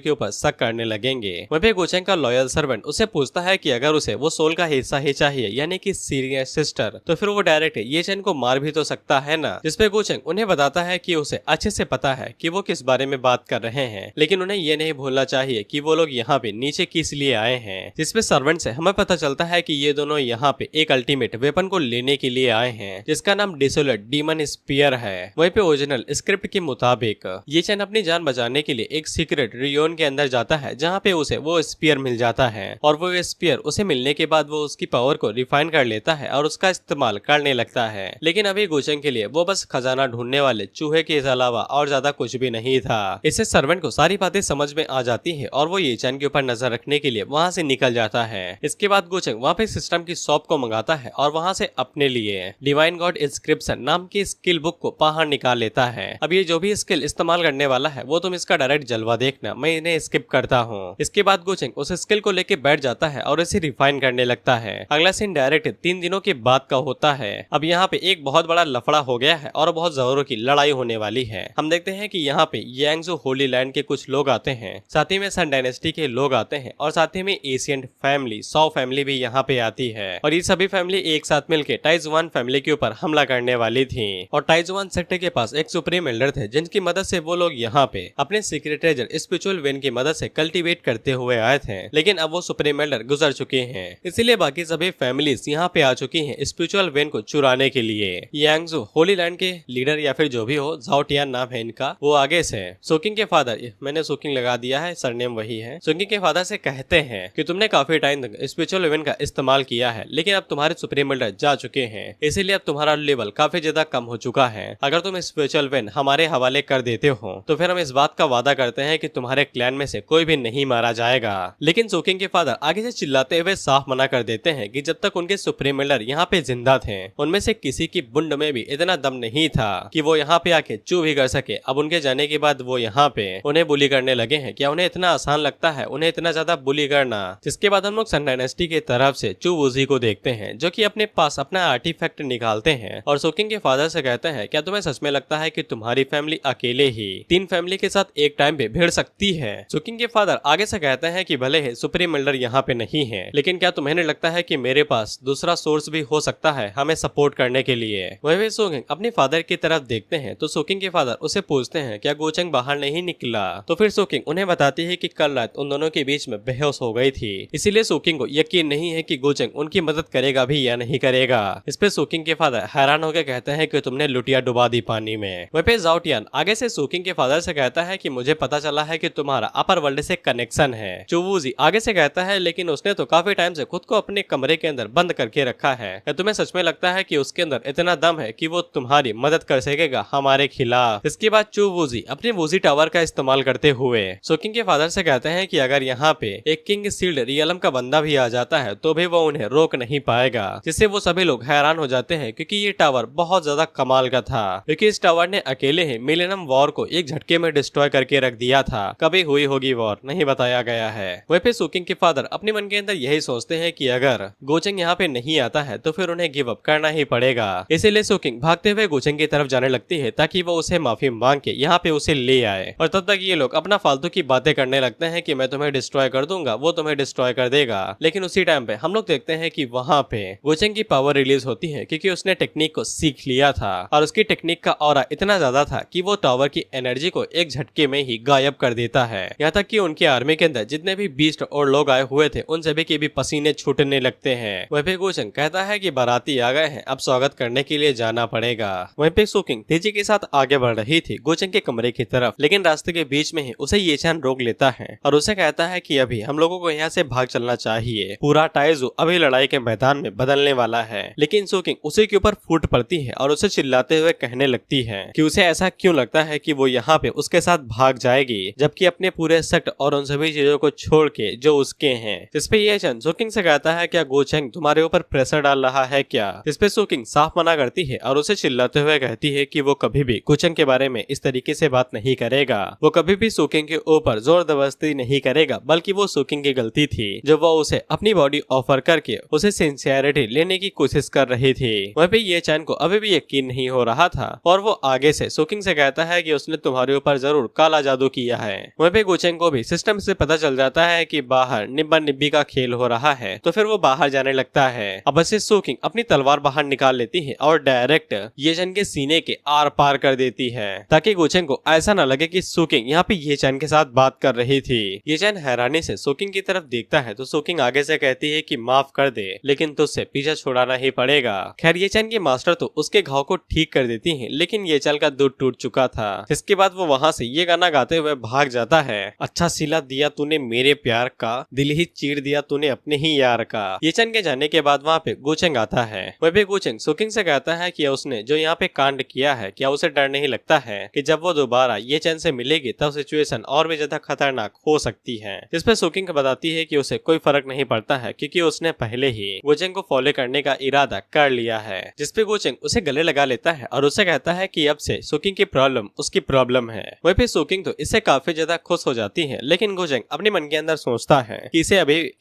के ऊपर शक करने लगेंगे। वह पे गोचेंग का लॉयल सर्वेंट उसे पूछता है कि अगर उसे वो सोल का हिस्सा ही चाहिए यानी कि सीनियर सिस्टर, तो फिर वो डायरेक्ट ये चैन को मार भी तो सकता है ना। जिसपे गोचेंग उन्हें बताता है कि उसे अच्छे से पता है कि वो किस बारे में बात कर रहे हैं, लेकिन उन्हें ये नहीं भूलना चाहिए कि वो लोग यहाँ पे नीचे किस लिए आए हैं। जिसपे सर्वेंट से हमें पता चलता है कि ये दोनों यहाँ पे एक अल्टीमेट वेपन को लेने के लिए आए हैं जिसका नाम डिसोलेट डीमन स्पीयर है। वहीं पे ओरिजिनल स्क्रिप्ट के मुताबिक ये चैन अपनी जान बचाने के लिए एक सीक्रेट रियोन के अंदर जाता है जहाँ पे उसे वो स्पीयर मिल जाता है और वो स्पीयर उसे मिलने के बाद वो उसकी पावर को रिफाइन कर लेता है और उसका इस्तेमाल करने लगता है। लेकिन अभी गोचेंग के लिए वो बस खजाना ढूंढने वाले चूहे के अलावा और ज्यादा कुछ भी नहीं था। इससे सर्वेंट को सारी बातें समझ में आ जाती है और वो ये चैन के ऊपर नजर रखने के लिए वहाँ से निकल जाता है। इसके बाद गोचेंग वहाँ पे सिस्टम की शॉप को मंगाता है और वहाँ से अपने लिए डिवाइन गॉड इंस्क्रिप्शन नाम की स्किल बुक को बाहर निकाल लेता है। अब ये जो भी स्किल इस्तेमाल करने वाला है वो तुम इसका डायरेक्ट जलवा देखना, मैं इन्हें स्किप करता हूँ। इसके बाद गोचेंग उस स्किल को लेके बैठ जाता है और इसे रिफाइन करने लगता है। अगला सीन डायरेक्ट 3 दिनों के बाद का होता है। अब यहाँ पे एक बहुत बड़ा लफड़ा हो गया है और बहुत जोरों की लड़ाई होने वाली है। हम देखते हैं कि यहाँ पे यांगजू होली लैंड के कुछ लोग आते हैं, साथ ही में सन डायनेस्टी के लोग आते हैं और साथ ही में एशियंट फैमिली 100 फैमिली भी भी यहाँ पे आती है और ये सभी फैमिली एक साथ मिलकर टाइजुआन फैमिली के ऊपर हमला करने वाली थी। और टाइजुआन सेक्टर के पास एक सुप्रीम एल्डर थे जिनकी मदद से वो लोग यहाँ पे अपने सीक्रेट ट्रेजर स्पिरिचुअल वेन की मदद से कल्टीवेट करते हुए आए थे, लेकिन अब वो सुप्रीम एल्डर गुजर चुके हैं, इसीलिए बाकी सभी फैमिलीज यहाँ पे आ चुकी हैं स्पिरिचुअल वेन को चुराने के लिए। यांगजू होली लैंड के लीडर या फिर जो भी हो, झाओ टियान नाम है इनका, वो आगे से सोकिंग के फादर, मैंने सोकिंग लगा दिया है, सरनेम वही है, सोकिंग के फादर से कहते हैं कि तुमने काफी टाइम तक स्पिरिचुअल वेन का इस्तेमाल किया है, लेकिन अब तुम्हारे सुप्रीम एल्डर जा चुके हैं, इसीलिए अब तुम्हारा लेवल काफी ज्यादा कम हो चुका है। अगर तुम स्पिरिचुअल वेन हमारे हवाले कर देते हो तो फिर हम इस बात का वादा करते हैं कि तुम्हारे क्लैन में से कोई भी नहीं मारा जाएगा। लेकिन सोकिंग के फादर आगे से चिल्लाते हुए साफ मना कर देते हैं कि जब तक उनके सुप्रीम एल्डर यहाँ पे जिंदा थे उनमें से किसी की बुंड में भी इतना दम नहीं था कि वो यहाँ पे आके चू भी कर सके। अब उनके जाने के बाद वो यहाँ पे उन्हें बुली करने लगे हैं। क्या उन्हें इतना आसान लगता है उन्हें इतना ज्यादा बुली करना? जिसके बाद हम लोग सन डायनेस्टी की तरफ से चू वूजी को देखते हैं जो कि अपने पास अपना आर्टिफैक्ट निकालते हैं और सोकिंग के फादर से कहते हैं, क्या तुम्हें सच में लगता है कि तुम्हारी फैमिली अकेले ही 3 फैमिली के साथ एक टाइम पे भिड़ सकती है? सोकिंग के फादर आगे से कहते हैं कि भले ही सुप्रीम एल्डर यहाँ पे नहीं है, लेकिन क्या तुम्हें नहीं लगता है कि मेरे पास दूसरा सोर्स भी हो सकता है हमें सपोर्ट करने के लिए? वही सोकिंग अपने फादर की तरफ देखते हैं तो सोकिंग के फादर उसे पूछते हैं, क्या गोचंग बाहर नहीं निकला? तो फिर सोकिंग उन्हें बताती है कि कल रात उन दोनों के बीच में बेहोश हो गई थी, इसीलिए सोकिंग को यकीन नहीं है कि गोचंग उनकी मदद करेगा भी या नहीं करेगा। इस पे सोकिंग के फादर हैरान होकर कहते हैं कि तुमने लुटिया डुबा दी पानी में। वहीं पे झाओ टियान आगे से सोकिंग के फादर से कहता है कि मुझे पता चला है कि तुम्हारा अपर वर्ल्ड से कनेक्शन है। चू वूजी आगे से कहता है, लेकिन उसने तो काफी टाइम से खुद को अपने कमरे के अंदर बंद करके रखा है। क्या तुम्हें सच में लगता है कि उसके अंदर इतना दम है कि वो तुम्हारी मदद कर सकेगा हमारे खिलाफ? इसके बाद चू वूजी अपने वूजी टावर का इस्तेमाल करते हुए सोकिंग के फादर से कहते हैं कि अगर यहाँ पे एक किंग सील्ड रियलम का बंदा भी आ जाता है तो भी वो उन्हें रोक नहीं पाएगा, जिससे वो सभी लोग हैरान हो जाते हैं क्योंकि ये टावर बहुत ज्यादा कमाल का था, क्योंकि इस टावर ने अकेले ही मिलेनियम वॉर को एक झटके में डिस्ट्रॉय करके रख दिया था। कभी हुई होगी वॉर नहीं बताया गया है। वहीं पे सोकिंग के फादर अपने मन के अंदर यही सोचते हैं कि अगर गोचंग यहाँ पे नहीं आता है तो फिर उन्हें गिव अप करना ही पड़ेगा। इसीलिए सोकिंग भागते हुए गोचंग की तरफ जाने लगती है ताकि वो उसे माफी मांग के यहाँ पे उसे ले आए, और तब तक ये लोग अपना फालतू की बातें करने लगते हैं कि मैं तुम्हें डिस्ट्रॉय कर दूंगा, वो तुम्हें डिस्ट्रॉय कर देगा। लेकिन उसी टाइम पे हम लोग देखते हैं कि वहाँ पे गोचंग की पावर रिलीज होती है क्योंकि उसने टेक्निक को सीख लिया था और उसकी टेक्निक का ऑरा इतना ज्यादा था कि वो टावर की एनर्जी को एक झटके में ही गायब कर देता है। यहाँ तक कि उनकी आर्मी के अंदर जितने भी बीस्ट और लोग आए हुए थे उन सभी के भी पसीने छूटने लगते हैं। वहीं पे गोचंग कहता है कि बाराती आ गए हैं, अब स्वागत करने के लिए जाना पड़ेगा। वहीं पे सोकिंग तेजी के साथ आगे बढ़ रही थी गोचंग के कमरे की तरफ, लेकिन रास्ते के बीच में ही उसे ये चैन रोक लेता है और उसे कहता है कि अभी हम लोगों को यहाँ से भाग चलना चाहिए, पूरा टाइजू अभी लड़ाई के मैदान में बदलने वाला है। लेकिन सोकिंग उसी के ऊपर फूट पड़ती है और उसे चिल्लाते हुए कहने लगती है कि उसे ऐसा क्यों लगता है कि वो यहाँ पे उसके साथ भाग जाएगी, जबकि अपने पूरे सेक्ट और उन सभी चीजों को छोड़ के जो उसके हैं। जिसपे ये चैन सोकिंग से कहता है, क्या गोचंग तुम्हारे ऊपर प्रेशर डाल रहा है क्या? जिसपे सोकिंग साफ मना करती है और उसे चिल्लाते हुए कहती है कि वो कभी भी गोचंग के बारे में इस तरीके से बात नहीं करेगा, वो कभी भी सोकिंग के ऊपर जोर जबरदस्ती नहीं करेगा, बल्कि वो सोकिंग की गलती थी जब वो उसे अपनी बॉडी ऑफर करके उसे सिंसियरिटी लेने की कोशिश कर रही थी। वहीं पे ये चैन को अभी भी यकीन नहीं हो रहा था और वो आगे से सोकिंग से कहता है कि उसने तुम्हारे ऊपर जरूर काला जादू किया है। वहीं पे गोचंग को भी सिस्टम से पता चल जाता है कि बाहर निब्बा निब्बी का खेल हो रहा है, तो फिर वो बाहर जाने लगता है। अब ऐसे सोकिंग अपनी तलवार बाहर निकाल लेती है और डायरेक्ट ये चैन के सीने के आर पार कर देती है ताकि गोचंग को ऐसा न लगे कि सोकिंग यहाँ पे ये चैन के साथ बात कर रही थी। ये चैन हैरानी से सोकिंग की तरफ देखता है तो सोकिंग आगे से कहती है कि माफ कर दे, लेकिन तुझसे पीछा छुड़ाना ही पड़ेगा। खैर ये चैन की मास्टर तो उसके घाव को ठीक कर देती है, लेकिन ये चैन का दूध टूट चुका था। इसके बाद वो वहाँ से ये गाना गाते हुए भाग जाता है, अच्छा सिला दिया तूने मेरे प्यार का, दिल ही चीर दिया तूने अपने ही यार का। ये चैन के जाने के बाद वहाँ पे गोचंग आता है। वह भी गोचंग सोकिंग से कहता है कि उसने जो यहाँ पे कांड किया है, क्या उसे डर नहीं लगता है कि जब वो दोबारा ये चैन से मिलेगी तब सिचुएशन और भी ज्यादा खतरनाक हो सकती है। जिसपे सोकिंग बताती है कि उसे कोई फर्क नहीं पड़ता है क्योंकि उसने पहले ही गोचंग को फॉलो करने का इरादा कर लिया है। जिसपे गोचंग उसे गले लगा लेता है और उसे कहता है कि अब से सोकिंग की प्रॉब्लम उसकी प्रॉब्लम है। वहीं पे सोकिंग तो इससे काफी ज्यादा खुश हो जाती है, लेकिन गोचंग अपने मन के अंदर सोचता है कि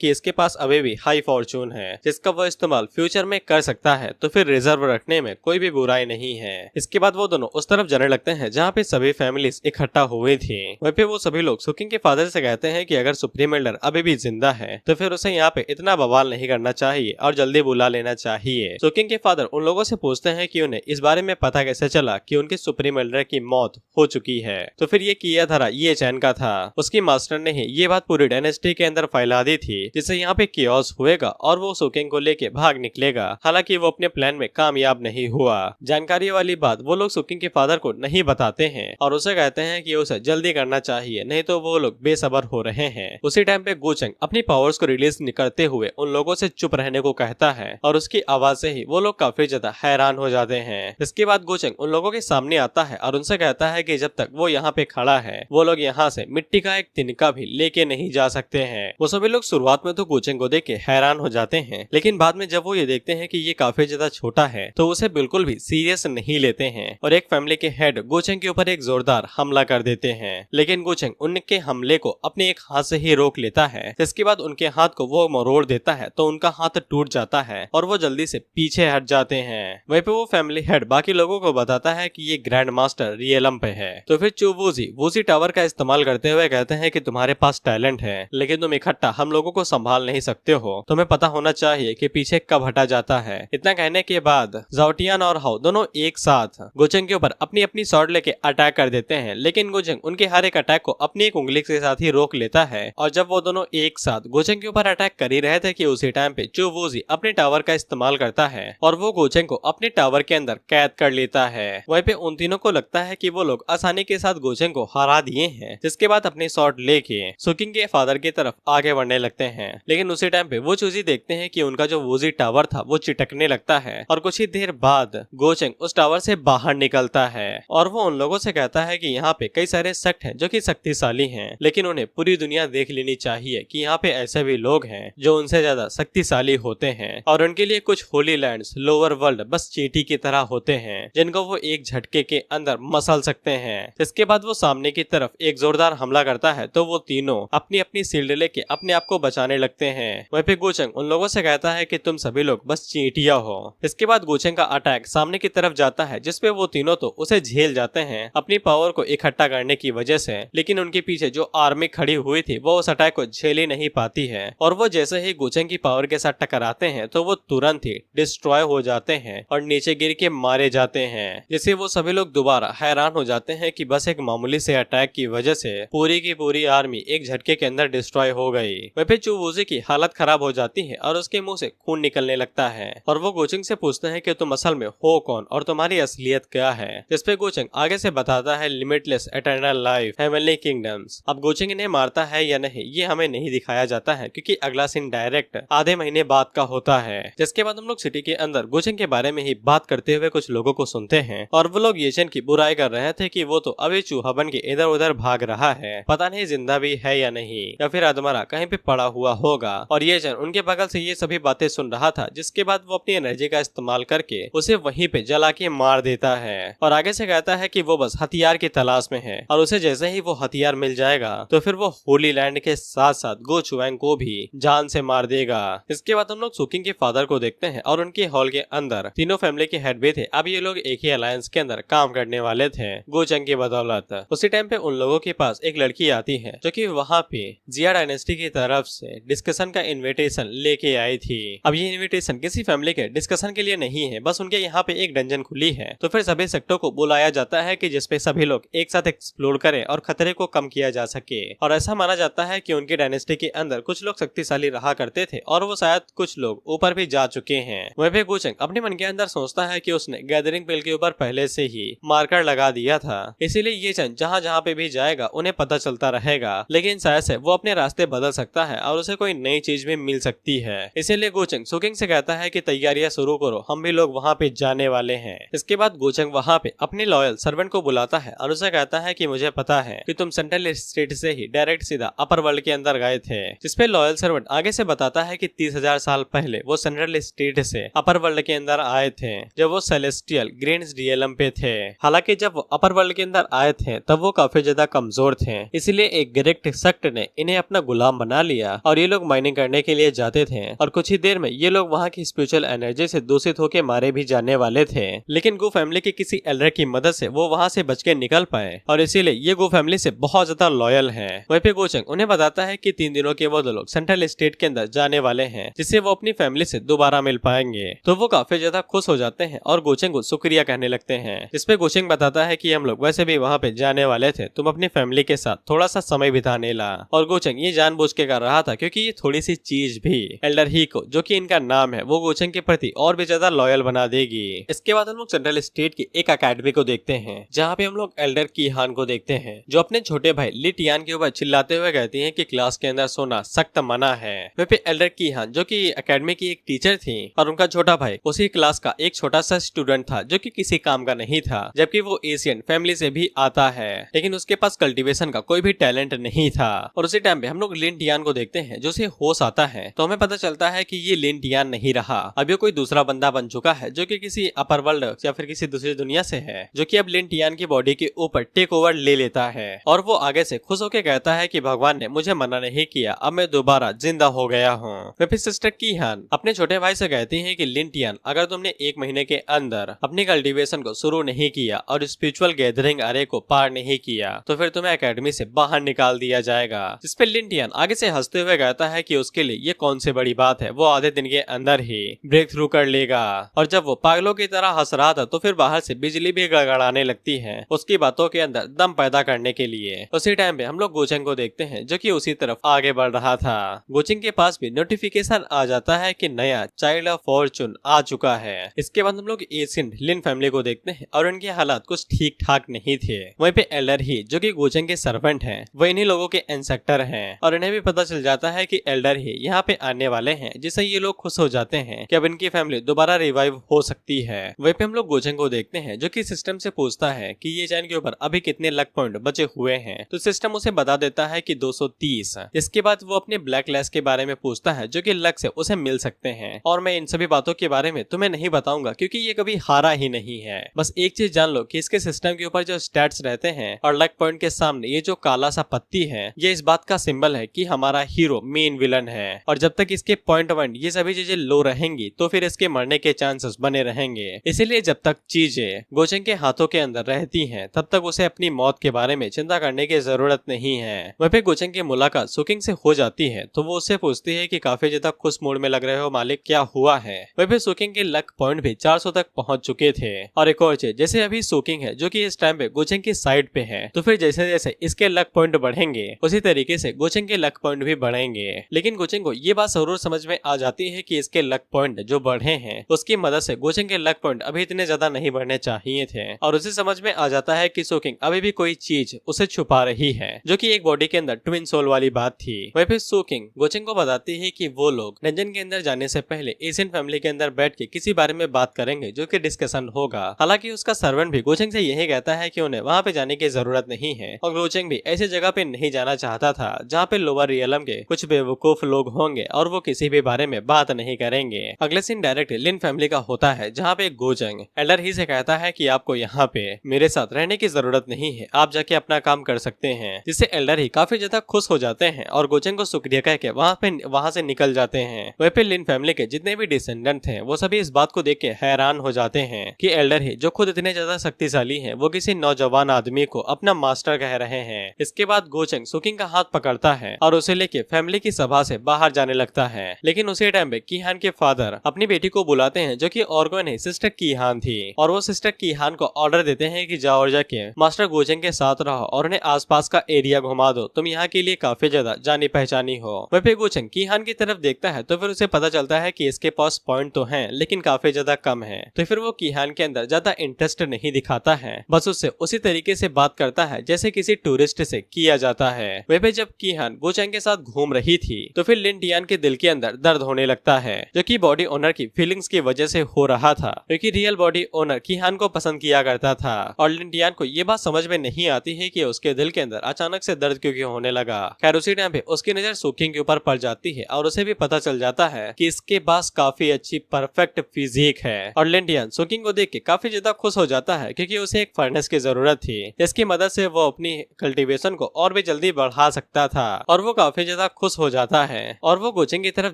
इसके पास अभी भी हाई फॉर्चून है जिसका वो इस्तेमाल फ्यूचर में कर सकता है, तो फिर रिजर्व रखने में कोई भी बुराई नहीं है। इसके बाद वो दोनों उस तरफ जाने लगते हैं जहाँ पे सभी फैमिलीज इकट्ठा हुई थी। वहीं पे वो सभी लोग सोकिंग के फादर से कहते हैं कि अगर सुप्रीम एल्डर अभी भी जिंदा है तो फिर उसे यहाँ पे इतना बवाल नहीं करना चाहिए और जल्दी बुला लेना चाहिए। सुकिंग के फादर उन लोगों से पूछते हैं कि उन्हें इस बारे में पता कैसे चला कि उनके सुप्रीम एल्डर की मौत हो चुकी है। तो फिर ये कियाधारा ये चैन का था, उसकी मास्टर ने ही ये बात पूरी डायनेस्टी के अंदर फैला दी थी जिससे यहाँ पे कियोस होएगा और वो सुकिंग को लेके भाग निकलेगा। हालांकि वो अपने प्लान में कामयाब नहीं हुआ। जानकारी वाली बात वो लोग सुकिंग के फादर को नहीं बताते हैं और उसे कहते हैं कि उसे जल्दी करना चाहिए, नहीं तो वो लोग बेसब्र हो रहे हैं। उसी टाइम पे गोचेंग अपनी पावर्स को रिलीज करते हुए उन लोगों से चुप रहने को कहता है और उसकी आवाज से ही वो लोग काफी ज्यादा हैरान हो जाते हैं। इसके बाद गोचेंग उन लोगों के सामने आता है और उनसे कहता है कि जब तक वो यहाँ पे खड़ा है वो लोग यहाँ से मिट्टी का एक तिनका भी लेके नहीं जा सकते हैं। वो सभी लोग शुरुआत में तो गोचेंग को देख के हैरान हो जाते हैं, लेकिन बाद में जब वो ये देखते हैं कि ये काफी ज्यादा छोटा है तो उसे बिल्कुल भी सीरियस नहीं लेते हैं और एक फैमिली के हेड गोचेंग के ऊपर एक जोरदार हमला कर देते हैं। लेकिन गोचेंग उनके हमले को अपने एक हाथ से ही रोक लेता है। इसके बाद उनके हाथ को वो मरोड़ देता है तो उनका हाथ टूट जाता है और वो जल्दी से पीछे हट जाते हैं। वहीं पे वो फैमिली हेड बाकी लोगों को बताता है कि ये ग्रैंड मास्टर रियलम पे है। तो फिर चू वूजी टावर का इस्तेमाल करते हुए कहते हैं कि तुम्हारे पास टैलेंट है लेकिन तुम इकट्ठा हम लोगों को संभाल नहीं सकते हो, तुम्हें पता होना चाहिए कि पीछे कब हटा जाता है। इतना कहने के बाद ज़ाओटियान और हाओ दोनों एक साथ गोचेंग के ऊपर अपनी अपनी स्वॉर्ड लेके अटैक कर देते हैं, लेकिन गोचेंग उनके हर एक अटैक को अपनी एक उंगली के साथ ही रोक लेता है। और जब वो दोनों एक साथ गोचेंग के ऊपर अटैक कर ही रहे थे कि उसी टाइम पे चू वूजी अपने टावर का इस्तेमाल करता है और वो गोचेंग को अपने टावर के अंदर कैद कर लेता है। वहीं पे उन तीनों को लगता है कि वो लोग आसानी के साथ गोचेंग को हरा दिए हैं, जिसके बाद अपनी स्वॉर्ड लेके सुकिंग के फादर की तरफ आगे बढ़ने लगते हैं। लेकिन उसी टाइम पे वो चूजी देखते हैं कि उनका जो वूजी टावर था वो चिटकने लगता है और कुछ ही देर बाद गोचेंग उस टावर से बाहर निकलता है और वो उन लोगों से कहता है कि यहाँ पे कई सारे सेक्ट हैं जो कि शक्तिशाली हैं, लेकिन उन्हें पूरी दुनिया देख लेनी चाहिए कि यहाँ पे ऐसे भी लोग हैं जो उनसे ज्यादा शक्तिशाली होते हैं और उनके लिए कुछ होली लैंड्स लोअर वर्ल्ड बस चींटी की तरह होते हैं जिनको वो एक झटके के अंदर मसल सकते हैं। इसके बाद वो सामने की तरफ एक जोरदार हमला करता है तो वो तीनों अपनी अपनी शील्ड लेके अपने आप को बचाने लगते हैं। वहीं पे गोचेंग उन लोगों से कहता है कि तुम सभी लोग बस चींटियां हो। इसके बाद गोचेंग का अटैक सामने की तरफ जाता है जिसपे वो तीनों तो उसे झेल जाते हैं अपनी पावर को इकट्ठा करने की वजह से, लेकिन उनके पीछे जो आर्मी खड़ी हुई थी वो उस अटैक को झेल ही नहीं पाती है और वो जैसे ही गोचेंग की पावर के साथ टकराते हैं तो वो तुरंत ही डिस्ट्रॉय हो जाते हैं और नीचे गिर के मारे जाते हैं, जिससे वो सभी लोग दोबारा हैरान हो जाते हैं कि बस एक मामूली से अटैक की वजह से पूरी की पूरी आर्मी एक झटके के अंदर डिस्ट्रॉय हो गई। वहीं पे चू वूजी की हालत खराब हो जाती है और उसके मुंह से खून निकलने लगता है और वो गोचेंग से पूछते हैं कि तुम असल में हो कौन और तुम्हारी असलियत क्या है। जिसपे गोचेंग आगे से बताता है limitless eternal life heavenly kingdoms. अब गोचेंग इन्हें मारता है या नहीं ये हमें नहीं दिखाया जाता है क्योंकि अगला सीन डायरेक्ट आधे महीने बाद का होता है। जिसके बाद हम लोग सिटी के अंदर गोचेंग के बारे में ही बात करते हुए कुछ लोगों को सुनते हैं और वो लोग येचन की बुराई कर रहे थे कि वो तो अभी चूहा बन के इधर उधर भाग रहा है, पता नहीं जिंदा भी है या नहीं या फिर अधमरा कहीं पे पड़ा हुआ होगा। और येचन उनके बगल से ये सभी बातें सुन रहा था, जिसके बाद वो अपनी एनर्जी का इस्तेमाल करके उसे वहीं पे जला के मार देता है और आगे से कहता है कि वो बस हथियार की तलाश में है और उसे जैसे ही वो हथियार मिल जाएगा तो फिर वो होली लैंड के साथ साथ गो चुवैंग को भी जान से मार देगा। इसके बाद हम लोग सुकिंग के फादर को देखते हैं और उनके हॉल के अंदर तीनों फैमिली के हेड भी थे। अब ये लोग एक ही अलायंस के अंदर काम करने वाले थे गोचेंग की बदौलत। उसी टाइम पे उन लोगों के पास एक लड़की आती है जो कि वहाँ पे जिया डायनेस्टी की तरफ से डिस्कशन का इन्विटेशन लेके आई थी। अब ये इन्विटेशन किसी फैमिली के डिस्कशन के लिए नहीं है, बस उनके यहाँ पे एक डंजन खुली है तो फिर सभी सेक्टरों को बुलाया जाता है कि जिसपे सभी लोग एक साथ एक्सप्लोर करें और खतरे को कम किया जा सके। और ऐसा माना जाता है कि उनकी डायनेस्टी के अंदर कुछ लोग शक्तिशाली रहा करते थे और वो शायद कुछ लोग ऊपर भी जा चुके हैं। वह भी गोचेंग अपने मन के अंदर सोचता है कि उसने गैदरिंग पेल के ऊपर पहले से ही मार्कर लगा दिया था, इसीलिए ये चंद जहाँ जहाँ पे भी जाएगा उन्हें पता चलता रहेगा। लेकिन शायद से वो अपने रास्ते बदल सकता है और उसे कोई नई चीज भी मिल सकती है। इसीलिए गोचेंग सुकिंग से कहता है कि तैयारियां शुरू करो, हम भी लोग वहाँ पे जाने वाले हैं। इसके बाद गोचेंग वहाँ पे अपने लॉयल सर्वेंट को बुलाता है और उसे कहता है कि मुझे पता है कि तुम सेंट्रल स्टेट से ही डायरेक्ट सीधा अपर वर्ल्ड के अंदर गए थे। जिसपे लॉयल सर्वेंट आगे से बताता है कि 30,000 साल पहले वो सेंट्रल स्टेट से अपर वर्ल्ड के अंदर आए थे जब वो सेलेस्टियल ग्रीन्स रियलम पे थे। हालांकि जब वो अपर वर्ल्ड के अंदर आए थे तब वो काफी ज्यादा कमजोर थे, इसलिए एक ग्रेट सेक्ट ने इन्हें अपना गुलाम बना लिया और ये लोग माइनिंग करने के लिए जाते थे और कुछ ही देर में ये लोग वहाँ की स्पिरिचुअल एनर्जी से दूषित होकर मारे भी जाने वाले थे। लेकिन गो फैमिली के किसी एल्डर की मदद से वो वहाँ से बच के निकल पाए और इसीलिए ये गो फैमिली से बहुत ज्यादा लॉयल है। वहीं पे गोचेंग उन्हें बताता है कि 3 दिनों के वो लोग सेंट्रल स्टेट के अंदर जाने वाले हैं, जिससे वो अपनी फैमिली से दोबारा मिल पाएंगे। तो वो काफी ज्यादा खुश हो जाते हैं और गोचेंग को शुक्रिया कहने लगते हैं, जिसपे गोचेंग बताता है कि हम लोग वैसे भी वहाँ पे जाने वाले थे, तुम अपनी फैमिली के साथ थोड़ा सा समय बिताने ला। और गोचेंग ये जानबूझ के कर रहा था क्योंकि ये थोड़ी सी चीज भी एल्डर ही को, जो कि इनका नाम है, वो गोचेंग के प्रति और भी ज्यादा लॉयल बना देगी। इसके बाद हम लोग सेंट्रल स्टेट की एक अकेडमी को देखते हैं, जहाँ पे हम लोग एल्डर कीहान को देखते हैं, जो अपने छोटे भाई ली टियान के ऊपर चिल्लाते हुए कहती है कि क्लास के अंदर सोना सख्त मना है। वह पे एल्डर कीहान, जो कि अकेडमी की एक टीचर थी, और उनका छोटा भाई उसी क्लास का एक छोटा सा स्टूडेंट था, जो कि किसी काम का नहीं था, जबकि वो एशियन फैमिली से भी आता है, लेकिन उसके पास कल्टीवेशन का कोई भी टैलेंट नहीं था। और उसी टाइम पे हम लोग लिन टियान को देखते हैं, जो उसे होश आता है, तो हमें पता चलता है कि ये लिन टियान नहीं रहा, अब ये कोई दूसरा बंदा बन चुका है, जो कि किसी अपर वर्ल्ड या फिर किसी दूसरी दुनिया से है, जो कि अब लिन टियान की बॉडी के ऊपर टेक ओवर ले लेता है। और वो आगे से खुश होकर कहता है कि भगवान ने मुझे मना नहीं किया, अब मैं दोबारा जिंदा हो गया हूँ। वह फिर सिस्टर कीहान अपने छोटे भाई से कहती है कि लिन टियान, अगर तुमने 1 महीने के अंदर अपनी कल्टीवेशन को शुरू नहीं किया और स्पिरिचुअल गैदरिंग अरे को पार नहीं किया, तो फिर तुम्हें एकेडमी से बाहर निकाल दिया जाएगा। जिस पे लिन टियान आगे से हंसते हुए कहता है कि उसके लिए ये कौन सी बड़ी बात है, वो आधे दिन के अंदर ही ब्रेक थ्रू कर लेगा। और जब वो पागलों की तरह हंस रहा था, तो फिर बाहर से बिजली भी गड़गड़ाने लगती है, उसकी बातों के अंदर दम पैदा करने के लिए। उसी टाइम पे हम लोग गोचेंग को देखते हैं, जो कि उसी तरफ आगे बढ़ रहा था। गोचेंग के पास भी नोटिफिकेशन आ जाता है कि नया चाइल्ड ऑफ फॉर्चून आ चुका है। इसके बाद हम लोग एशियन लिन फैमिली को देखते हैं, और उनके हालात कुछ ठीक ठाक नहीं थे। वहीं पे एल्डर ही, जो कि गोचेंग के सर्वेंट हैं, वो इन्हीं लोगों के इंसेक्टर हैं, और इन्हें भी पता चल जाता है कि एल्डर ही यहाँ पे आने वाले हैं, जिससे ये लोग खुश हो जाते हैं कि अब इनकी फैमिली दोबारा रिवाइव हो सकती है। वहीं पे हम लोग गोचेंग को देखते हैं, जो कि सिस्टम से पूछता है कि ये चैन के ऊपर अभी कितने लक पॉइंट बचे हुए हैं, तो सिस्टम उसे बता देता है कि 230। इसके बाद वो अपने ब्लैक लेस के बारे में पूछता है, जो कि लक से उसे मिल सकते हैं, और मैं इन सभी बातों के बारे में तुम्हें नहीं बताऊंगा क्योंकि ये कभी हारा ही नहीं है। बस एक चीज जान लो कि इसके सिस्टम के ऊपर जो स्टैट्स रहते हैं और लक पॉइंट के सामने ये जो काला सा पत्ती है, ये इस बात का सिंबल है कि हमारा हीरो मेन विलन है, और जब तक इसके पॉइंट वन ये सभी चीजें लो रहेंगी, तो फिर इसके मरने के चांसेस बने रहेंगे। इसीलिए जब तक चीजें गोचेंग के हाथों के अंदर रहती हैं, तब तक उसे अपनी मौत के बारे में चिंता करने की जरूरत नहीं है। वहीं पे गोचेंग की मुलाकात सुकिंग से हो जाती है, तो वो उससे पूछती है कि काफी ज्यादा खुश मूड में लग रहे हो मालिक, क्या हुआ है। वहीं पे सुकिंग के लक पॉइंट भी 400 तक पहुंच चुके थे। और एक और चीज, जैसे अभी सुकिंग है, जो कि इस टाइम पे गोचेंग की साइड पे है, तो फिर जैसे जैसे इसके लक पॉइंट बढ़ेंगे, उसी तरीके से गोचेंग के लक पॉइंट भी बढ़ेंगे। लेकिन गोचेंग को ये बात जरूर समझ में आ जाती है कि इसके लक पॉइंट जो बढ़े हैं, उसकी मदद से गोचेंग के लक पॉइंट अभी इतने ज्यादा नहीं बढ़ने चाहिए थे। और उसे समझ में आ जाता है कि सुकिंग अभी भी कोई चीज उसे छुपा रही है, जो कि एक बॉडी के अंदर ट्विन सोल वाली बात थी। वहीं फिर सुकिंग गोचेंग को बताती है कि वो लोग डंजन के अंदर जाने से पहले एशियन फैमिली के अंदर बैठ के किसी बारे में बात करेंगे, जो कि डिस्कशन होगा। हालांकि उसका सर्वेंट भी गोचेंग से यही कहता है कि उन्हें वहाँ पे जाने की जरूरत नहीं है, और गोचेंग भी ऐसी जगह पे नहीं जाना चाहता था जहाँ पे लोअर रियलम के कुछ बेवकूफ लोग होंगे और वो किसी भी बारे में बात नहीं करेंगे। अगले सीन डायरेक्ट लिन फैमिली का होता है, जहाँ पे गोचेंग एल्डर ही से कहता है कि आपको यहाँ पे मेरे साथ रहने की जरूरत नहीं है, आप जाके अपना काम कर सकते हैं। जिससे एल्डर ही काफी ज्यादा खुश हो जाते हैं और गोचेंग को शुक्रिया कह के वहाँ से निकल जाते हैं। वहीं पे लिन फैमिली के जितने भी डिसेंडेंट थे, वो सभी इस बात को देख के हैरान हो जाते हैं कि एल्डर ही, जो खुद इतने ज्यादा शक्तिशाली हैं, वो किसी नौजवान आदमी को अपना मास्टर कह रहे हैं। इसके बाद गोचेंग सुकिंग का हाथ पकड़ता है और उसे लेके फैमिली की सभा से बाहर जाने लगता है। लेकिन उसी टाइम पे कीहान के फादर अपनी बेटी को बुलाते हैं, जो कि ऑर्गन है सिस्टर कीहान थी, और वो सिस्टर कीहान को ऑर्डर देते हैं कि जाओ और जाके मास्टर गोचेंग के साथ रहो और उन्हें आसपास का एरिया घुमा दो, तुम यहाँ के लिए काफी ज्यादा जानी पहचानी हो। वहीं पे गोचेंग कीहान की तरफ देखता है, तो फिर उसे पता चलता है कि इसके पास पॉइंट तो हैं, लेकिन काफी ज्यादा कम है। तो फिर वो कीहान के अंदर ज्यादा इंटरेस्ट नहीं दिखाता है, बस उससे उसी तरीके से बात करता है जैसे किसी टूरिस्ट से किया जाता है। वहीं पे जब कीहान गोचेंग के साथ घूम रही थी, तो फिर लिन टियान के दिल के अंदर दर्द होने लगता है, जो कि बॉडी ओनर की फीलिंग्स की वजह से हो रहा था, क्योंकि रियल बॉडी ओनर कीहान को पसंद किया करता था। और लिन टियान को ये बात समझ में नहीं आती है कि उसके दिल के अंदर अचानक से दर्द क्यों होने लगा। खैर उसी टाइम पे उसकी नजर सुकिंग के ऊपर पड़ जाती है, और उसे भी पता चल जाता है कि इसके पास काफी अच्छी परफेक्ट फिजिक है। और लिन टियान सुकिंग को देख के काफी ज्यादा खुश हो जाता है, क्योंकि उसे एक फर्नेस की जरूरत थी, जिसकी मदद से वो अपनी कल्टीवेशन को और भी जल्दी बढ़ा सकता था। और वो काफी ज्यादा खुश हो जाता है, और वो गोचेंग की तरफ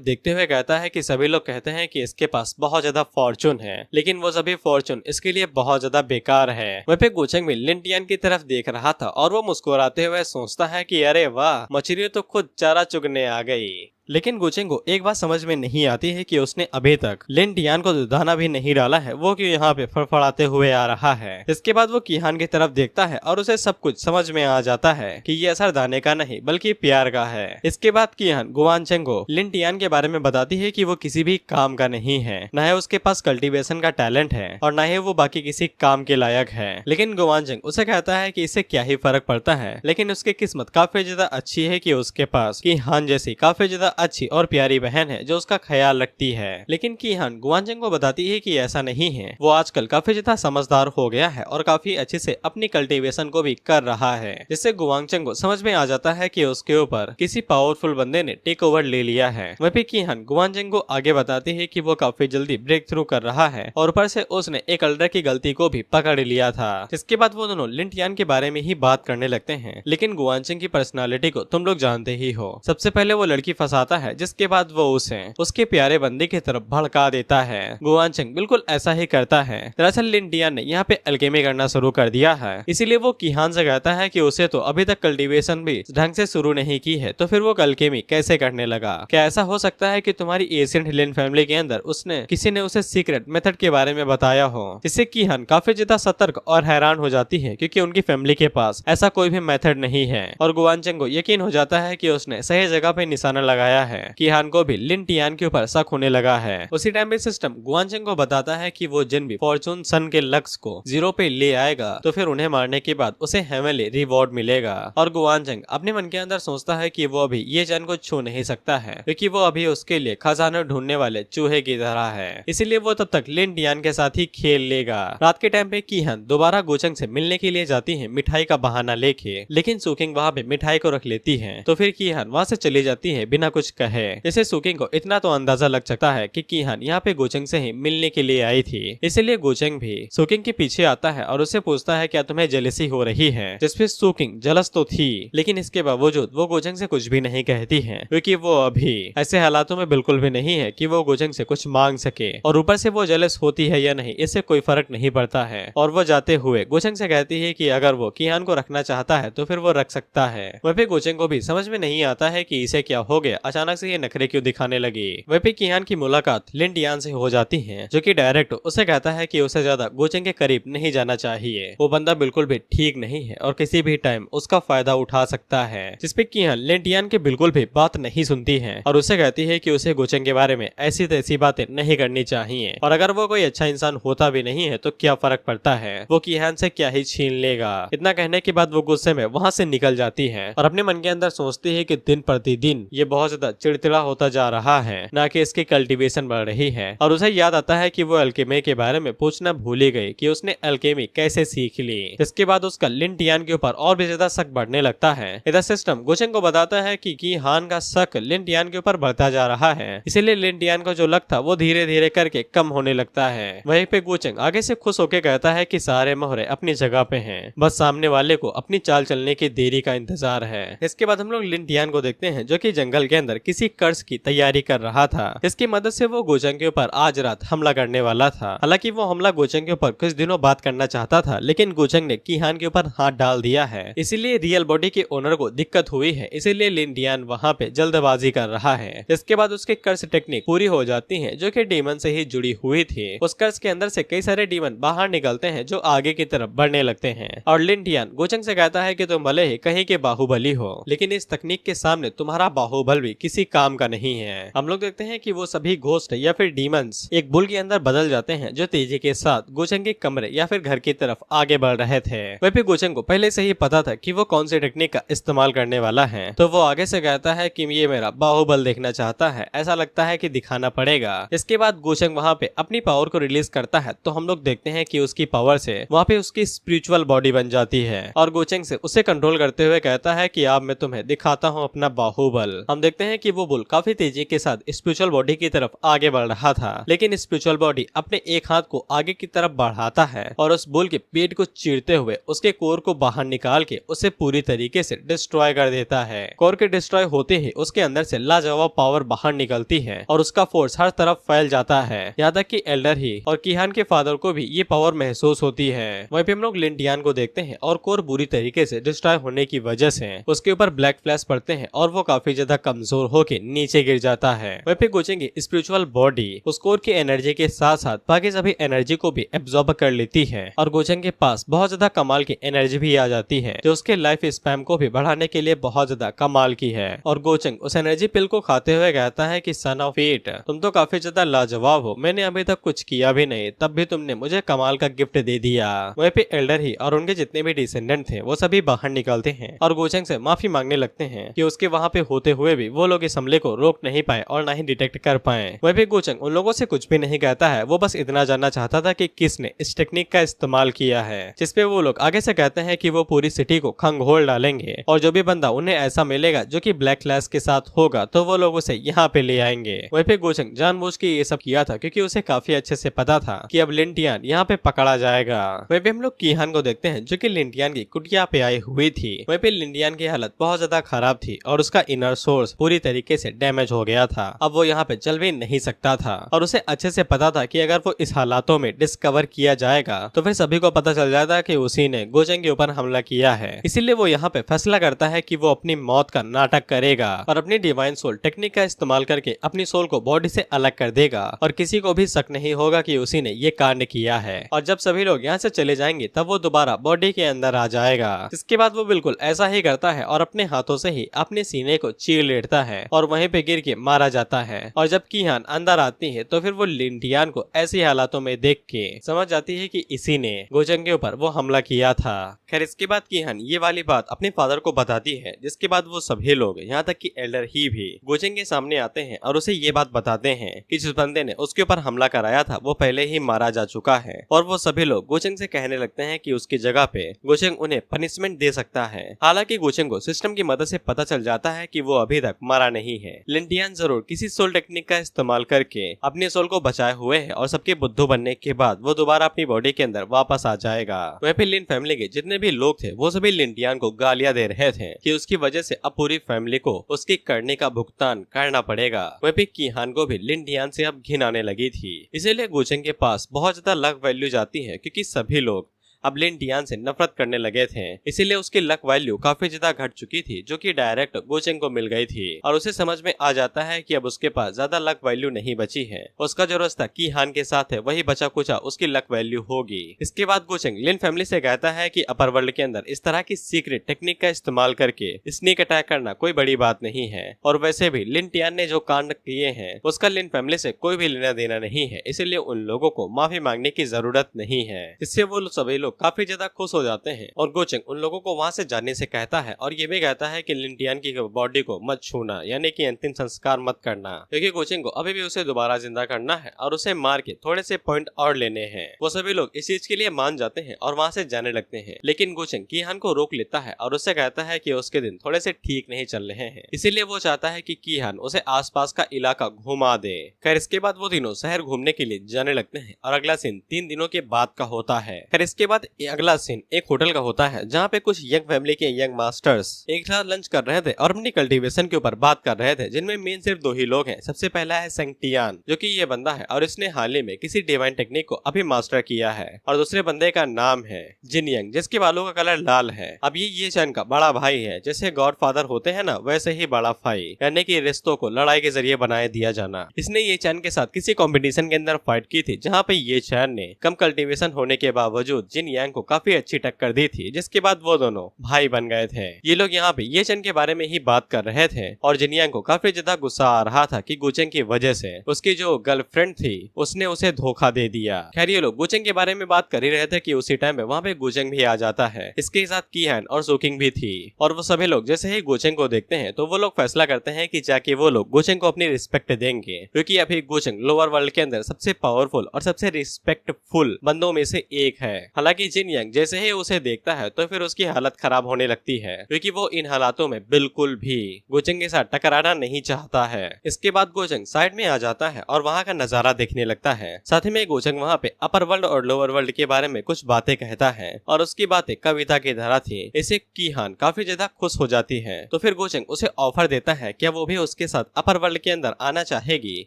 देखते हुए कहता है कि सभी लोग कहते हैं कि इसके पास बहुत ज्यादा फॉर्चून है, लेकिन वो सभी फॉर्चून इसके लिए बहुत ज्यादा बेकार है। वहीं पे गोचेंग भी लिन टियान की तरफ देख रहा था, और वो मुस्कुराते हुए सोचता है कि अरे वाह, मछली तो खुद चारा चुगने आ गई। लेकिन गोचेंग को एक बात समझ में नहीं आती है कि उसने अभी तक लिन टियान को दाना भी नहीं डाला है, वो क्यों यहाँ पे फड़फड़ाते हुए आ रहा है। इसके बाद वो किहान की तरफ देखता है और उसे सब कुछ समझ में आ जाता है कि ये असर दाने का नहीं बल्कि प्यार का है। इसके बाद किहान गुआनचेंग को लिन टियान के बारे में बताती है कि वो किसी भी काम का नहीं है, न है उसके पास कल्टीवेशन का टैलेंट है और न ही वो बाकी किसी काम के लायक है। लेकिन गुआनचेंग उसे कहता है कि इससे क्या ही फर्क पड़ता है, लेकिन उसकी किस्मत काफी ज्यादा अच्छी है कि उसके पास किहान जैसी काफी ज्यादा अच्छी और प्यारी बहन है जो उसका ख्याल रखती है। लेकिन किहान गुआनचेंग को बताती है कि ऐसा नहीं है, वो आजकल काफी ज्यादा समझदार हो गया है और काफी अच्छे से अपनी कल्टीवेशन को भी कर रहा है, जिससे गुआनचेंग को समझ में आ जाता है कि उसके ऊपर किसी पावरफुल बंदे ने टेक ओवर ले लिया है। वहीं पे किहान गुआनचेंग को आगे बताती है कि वो काफी जल्दी ब्रेक थ्रू कर रहा है और ऊपर से उसने एक एल्डर की गलती को भी पकड़ लिया था। इसके बाद वो दोनों लिन टियान के बारे में ही बात करने लगते हैं। लेकिन गुआनचेंग की पर्सनालिटी को तुम लोग जानते ही हो। सबसे पहले वो लड़की फंसाता है, जिसके बाद वो उसे उसके प्यारे बंदे की तरफ भड़का देता है। गुआनचेंग बिल्कुल ऐसा ही करता है। दरअसल लिन टियान ने यहाँ पे अल्केमी करना शुरू कर दिया है, इसीलिए वो किहान से कहता है कि उसे तो अभी तक कल्टीवेशन भी ढंग से शुरू नहीं की है, तो फिर वो अल्केमी कैसे करने लगा। क्या ऐसा हो सकता है कि तुम्हारी एशियंट लिन फैमिली के अंदर किसी ने उसे सीक्रेट मेथड के बारे में बताया हो, जिससे किहान काफी ज्यादा सतर्क और हैरान हो जाती है क्योंकि उनकी फैमिली के पास ऐसा कोई भी मेथड नहीं है। और गुआनचेंग को यकीन हो जाता है कि उसने सही जगह पे निशाना लगाया है। किहान को भी लिन टियान के ऊपर शक होने लगा है। उसी टाइम पे सिस्टम गुआनचेंग को बताता है कि वो जिन भी फॉर्चून सन के लक्ष्य को 0 पे ले आएगा तो फिर उन्हें मारने के बाद उसे हेवनली रिवॉर्ड मिलेगा। और गुआनचेंग अपने मन के अंदर सोचता है कि वो अभी ये चैन को छू नहीं सकता है क्योंकि वो अभी उसके लिए खजाना ढूंढने वाले चूहे की तरह है, इसीलिए वो तब तक लिन टियान के साथ ही खेल लेगा। रात के टाइम पे किहान दोबारा गोचेंग से मिलने के लिए जाती है मिठाई का बहाना लेके, लेकिन सुकिंग वहाँ पे मिठाई को रख लेती है तो फिर किहान वहाँ से चली जाती है बिना कुछ कहे। जैसे सुकिंग को इतना तो अंदाजा लग सकता है कि किहान यहाँ पे गोचेंग से ही मिलने के लिए आई थी, इसलिए गोचेंग भी सुकिंग के पीछे आता है और उसे पूछता है क्या तुम्हें जेलसी हो रही है, जिसपे सुकिंग जलस तो थी लेकिन इसके बावजूद वो गोचेंग से कुछ भी नहीं कहती है क्योंकि वो अभी ऐसे हालातों में बिल्कुल भी नहीं है कि वो गोचेंग से कुछ मांग सके, और ऊपर से वो जेलस होती है या नहीं इससे कोई फर्क नहीं पड़ता है। और वो जाते हुए गोचेंग से कहती है कि अगर वो किहान को रखना चाहता है तो फिर वो रख सकता है। वहीं पे गोचेंग को भी समझ में नहीं आता है कि इसे क्या हो गया, अचानक से ये नखरे क्यों दिखाने लगी। वहीं पे किहान की मुलाकात लिन टियान से हो जाती है जो कि डायरेक्ट उसे कहता है कि उसे ज्यादा गोचेंग के करीब नहीं जाना चाहिए, वो बंदा बिल्कुल भी ठीक नहीं है और किसी भी टाइम उसका फायदा उठा सकता है। जिसपे किहान लिन टियान के बिल्कुल भी बात नहीं सुनती है और उसे कहती है कि उसे गोचेंग के बारे में ऐसी तैसी बातें नहीं करनी चाहिए, और अगर वो कोई अच्छा इंसान होता भी नहीं है तो क्या फर्क पड़ता है, वो किहान से क्या ही छीन लेगा। इतना कहने के बाद वो गुस्से में वहाँ से निकल जाती है और अपने मन के अंदर सोचती है कि दिन प्रतिदिन ये बहुत ज्यादा चिड़चिड़ा होता जा रहा है, ना कि इसकी कल्टीवेशन बढ़ रही है। और उसे याद आता है कि वो अल्केमी के बारे में पूछना भूल ही गई कि उसने अल्केमी कैसे सीख ली। इसके बाद उसका लिन टियान के ऊपर और भी ज्यादा शक बढ़ने लगता है। इधर सिस्टम गोचेंग को बताता है कि किहान का शक लिन टियान के ऊपर बढ़ता जा रहा है, इसीलिए लिन टियान को जो लक था वो धीरे धीरे करके कम होने लगता है। वहीं पे गोचेंग आगे से खुश होकर कहता है कि सारे मोहरे अपनी जगह पे हैं, बस सामने वाले को अपनी चाल चलने की देरी का इंतजार है। इसके बाद हम लोग लिन टियान को देखते हैं जो कि जंगल के अंदर किसी कर्ज की तैयारी कर रहा था। इसकी मदद से वो गोचेंग के ऊपर आज रात हमला करने वाला था। हालांकि वो हमला गोचेंग के ऊपर कुछ दिनों बाद करना चाहता था, लेकिन गोचेंग ने किहान के ऊपर हाथ डाल दिया है, इसीलिए रियल बॉडी के ओनर को दिक्कत हुई है, इसीलिए लिन टियान वहाँ पे जल्दबाजी कर रहा है। इसके बाद उसके कर्ज टेक्निक पूरी हो जाती है जो कि डीमन से ही जुड़ी हुई थी। उस कर्ज के अंदर से कई सारे डीमन बाहर निकलते हैं जो आगे की तरफ बढ़ने लगते हैं, और लिन टियान गोचेंग से कहता है कि तुम भले ही कहीं के बाहुबली हो, लेकिन इस तकनीक के सामने तुम्हारा बाहुबल भी किसी काम का नहीं है। हम लोग देखते हैं कि वो सभी घोस्ट या फिर डीमंस एक बुल के अंदर बदल जाते हैं जो तेजी के साथ गोचेंग के कमरे या फिर घर की तरफ आगे बढ़ रहे थे। वहीं पे गोचेंग को पहले से ही पता था कि वो कौन सी टेक्निक का इस्तेमाल करने वाला है, तो वो आगे से कहता है कि ये मेरा बाहुबल देखना चाहता है, ऐसा लगता है कि दिखाना पड़ेगा। इसके बाद गोचेंग वहाँ पे अपनी पावर को रिलीज करता है, तो हम लोग देखते हैं कि उसकी पावर से वहाँ पे उसकी स्पिरिचुअल बॉडी बन जाती है, और गोचेंग से उसे कंट्रोल करते हुए कहता है कि अब मैं तुम्हें दिखाता हूँ अपना बाहुबल। हम देखते हैं कि वो बुल काफी तेजी के साथ स्पिरिचुअल बॉडी की तरफ आगे बढ़ रहा था, लेकिन स्पिरिचुअल बॉडी अपने एक हाथ को आगे की तरफ बढ़ाता है और उस बुल के पेट को चीरते हुए उसके कोर को बाहर निकाल के उसे पूरी तरीके से डिस्ट्रॉय कर देता है। कोर के डिस्ट्रॉय होते ही उसके अंदर से लाजवाब पावर बाहर निकलती है और उसका फोर्स हर तरफ फैल जाता है, यहाँ तक कि एल्डर ही और किहान के फादर को भी ये पावर महसूस होती है। वहीं पे हम लोग लिन टियान को देखते हैं और कोर बुरी तरीके से डिस्ट्रॉय होने की वजह से उसके ऊपर ब्लैक फ्लैश पड़ते हैं और वो काफी ज्यादा कमजोर कमजोर होकर नीचे गिर जाता है। वहीं पे गोचेंग की स्पिरिचुअल बॉडी उस कोर की एनर्जी के साथ साथ बाकी सभी एनर्जी को भी एब्जॉर्ब कर लेती है और गोचेंग के पास बहुत ज्यादा कमाल की एनर्जी भी आ जाती है जो उसके लाइफ स्पैन को भी बढ़ाने के लिए बहुत ज्यादा कमाल की है। और गोचेंग उस एनर्जी पिल को खाते हुए कहता है कि सन ऑफ फेट, तुम तो काफी ज्यादा लाजवाब हो, मैंने अभी तक कुछ किया भी नहीं, तब भी तुमने मुझे कमाल का गिफ्ट दे दिया। वहीं पे एल्डर ही और उनके जितने भी डिसेंडेंट थे वो सभी बाहर निकलते हैं और गोचेंग से माफी मांगने लगते हैं कि उसके वहाँ पे होते हुए भी वो लोग इस हमले को रोक नहीं पाए और ना ही डिटेक्ट कर पाए। वहीं पे गोचेंग उन लोगों से कुछ भी नहीं कहता है, वो बस इतना जानना चाहता था कि किसने इस टेक्निक का इस्तेमाल किया है, जिसपे वो लोग आगे से कहते हैं कि वो पूरी सिटी को खंगोल डालेंगे और जो भी बंदा उन्हें ऐसा मिलेगा जो कि ब्लैक क्लास के साथ होगा तो वो लोग उसे यहाँ पे ले आएंगे। वहीं पे गोचेंग जानबूझ के ये सब किया था क्योंकि उसे काफी अच्छे से पता था कि अब लिन टियान यहाँ पे पकड़ा जाएगा। वहीं पे हम लोग कीहान को देखते हैं जो कि लिन टियान की कुटिया पे आई हुई थी। वहीं पे लिन टियान की हालत बहुत ज्यादा खराब थी और उसका इनर सोर्स पूरी तरीके से डैमेज हो गया था। अब वो यहाँ पे चल भी नहीं सकता था और उसे अच्छे से पता था कि अगर वो इस हालातों में डिस्कवर किया जाएगा तो फिर सभी को पता चल जाता कि उसी ने गोचेंग के ऊपर हमला किया है। इसीलिए वो यहाँ पे फैसला करता है कि वो अपनी मौत का नाटक करेगा और अपनी डिवाइन सोल टेक्निक का इस्तेमाल करके अपनी सोल को बॉडी से अलग कर देगा और किसी को भी शक नहीं होगा कि उसी ने ये कांड किया है। और जब सभी लोग यहाँ से चले जाएंगे तब वो दोबारा बॉडी के अंदर आ जाएगा। इसके बाद वो बिल्कुल ऐसा ही करता है और अपने हाथों से ही अपने सीने को चीर लेटता है और वहीं पे गिर के मारा जाता है। और जब कीहान अंदर आती है तो फिर वो लिन टियान को ऐसी हालातों में देख के समझ जाती है कि इसी ने गोचेंग के ऊपर वो हमला किया था। खैर इसके बाद कीहान ये वाली बात अपने फादर को बताती है, जिसके बाद वो सभी लोग यहाँ तक कि एल्डर ही भी गोचेंग के सामने आते हैं और उसे ये बात बताते हैं कि जिस बंदे ने उसके ऊपर हमला कराया था वो पहले ही मारा जा चुका है। और वो सभी लोग गोचेंग से कहने लगते हैं कि उसकी जगह पे गोचेंग उन्हें पनिशमेंट दे सकता है। हालांकि गोचेंग को सिस्टम की मदद से पता चल जाता है कि वो अभी तक मरा नहीं है। लिन टियान जरूर किसी सोल टेक्निक का इस्तेमाल करके अपने सोल को बचाए हुए है और सबके बुद्धू बनने के बाद वो दोबारा अपनी बॉडी के अंदर वापस आ जाएगा। वहीं पे लिन फैमिली के जितने भी लोग थे वो सभी लिन टियान को गालियां दे रहे थे कि उसकी वजह से अब पूरी फैमिली को उसकी करने का भुगतान करना पड़ेगा। वहीं पे कीहान को भी लिन टियान से अब घिन आने लगी थी, इसीलिए गोचेंग के पास बहुत ज्यादा लक वैल्यू जाती है क्योंकि सभी लोग अब लिन टियान से नफरत करने लगे थे। इसीलिए उसकी लक वैल्यू काफी ज्यादा घट चुकी थी जो कि डायरेक्ट गोचेंग को मिल गई थी और उसे समझ में आ जाता है कि अब उसके पास ज्यादा लक वैल्यू नहीं बची है। उसका जो रास्ता कीहान के साथ है वही बचा कुचा उसकी लक वैल्यू होगी। इसके बाद गोचेंग लिन फैमिली से कहता है कि अपर वर्ल्ड के अंदर इस तरह की सीक्रेट टेक्निक का इस्तेमाल करके स्नीक अटैक करना कोई बड़ी बात नहीं है और वैसे भी लिन टियान ने जो कांड किए हैं उसका लिन फैमिली से कोई भी लेना देना नहीं है, इसलिए उन लोगों को माफी मांगने की जरूरत नहीं है। इससे वो सभी लोग काफी ज्यादा खुश हो जाते हैं और गोचेंग उन लोगों को वहां से जाने से कहता है और ये भी कहता है कि लिन टियान की बॉडी को मत छूना, यानी कि अंतिम संस्कार मत करना, क्योंकि गोचेंग को अभी भी उसे दोबारा जिंदा करना है और उसे मार के थोड़े से पॉइंट और लेने हैं। वो सभी लोग इस चीज के लिए मान जाते हैं और वहां से जाने लगते हैं, लेकिन गोचेंग कीहान को रोक लेता है और उससे कहता है कि उसके दिन थोड़े से ठीक नहीं चल रहे हैं, इसीलिए वो चाहता है कि कीहान उसे आसपास का इलाका घुमा दे। खैर इसके बाद वो तीनों शहर घूमने के लिए जाने लगते हैं और अगला सीन 3 दिनों के बाद का होता है। खैर इसके बाद अगला सीन एक होटल का होता है जहाँ पे कुछ यंग फैमिली के यंग मास्टर्स एक साथ लंच कर रहे थे और अपनी कल्टीवेशन के ऊपर बात कर रहे थे, जिनमें मेन सिर्फ 2 ही लोग हैं। सबसे पहला है सेंग टियान जो कि ये बंदा है और इसने हाल ही में किसी डिवाइन टेक्निक को अभी मास्टर किया है, और दूसरे बंदे का नाम है जिन यंग जिसके बालों का कलर लाल है। अब ये चैन का बड़ा भाई है, जैसे गॉड फादर होते हैं ना वैसे ही बड़ा भाई, यानी कि रिश्तों को लड़ाई के जरिए बनाए दिया जाना। इसने ये चैन के साथ किसी कंपटीशन के अंदर फाइट की थी जहाँ पे ये चैन ने कम कल्टीवेशन होने के बावजूद जिन यांग को काफी अच्छी टक्कर दी थी, जिसके बाद वो दोनों भाई बन गए थे। ये लोग यहाँ पे ये चैन के बारे में ही बात कर रहे थे और जिन यांग को काफी ज्यादा गुस्सा आ रहा था कि गुचेंग की वजह से उसकी जो गर्लफ्रेंड थी उसने उसे धोखा दे दिया। खैर ये लोग गुचेंग के बारे में बात कर ही रहे थे कि उसी टाइम में वहाँ पे गुचेंग भी आ जाता है, इसके साथ कीहान और सोकिंग भी थी। और वो सभी लोग जैसे ही गुचेंग को देखते हैं तो वो लोग फैसला करते हैं कि जाके वो लोग गुचेंग को अपनी रिस्पेक्ट देंगे, क्योंकि अभी गुचेंग लोअर वर्ल्ड के अंदर सबसे पावरफुल और सबसे रिस्पेक्टफुल बंदों में से एक है। हालांकि जिन यांग जैसे ही उसे देखता है तो फिर उसकी हालत खराब होने लगती है, क्योंकि वो इन हालातों में बिल्कुल भी गुचेंग के साथ टकराना नहीं चाहता है। इसके बाद गुचेंग साइड में आ जाता है और वहाँ का नजारा देखने लगता है। साथ ही में गुचेंग वहाँ पे अपर वर्ल्ड और लोअर वर्ल्ड के बारे में कुछ बातें कहता है और उसकी बातें कविता की तरह थी। इसे कीहान काफी ज्यादा खुश हो जाती है, तो फिर गुचेंग उसे ऑफर देता है क्या वो भी उसके साथ अपर वर्ल्ड के अंदर आना चाहेगी।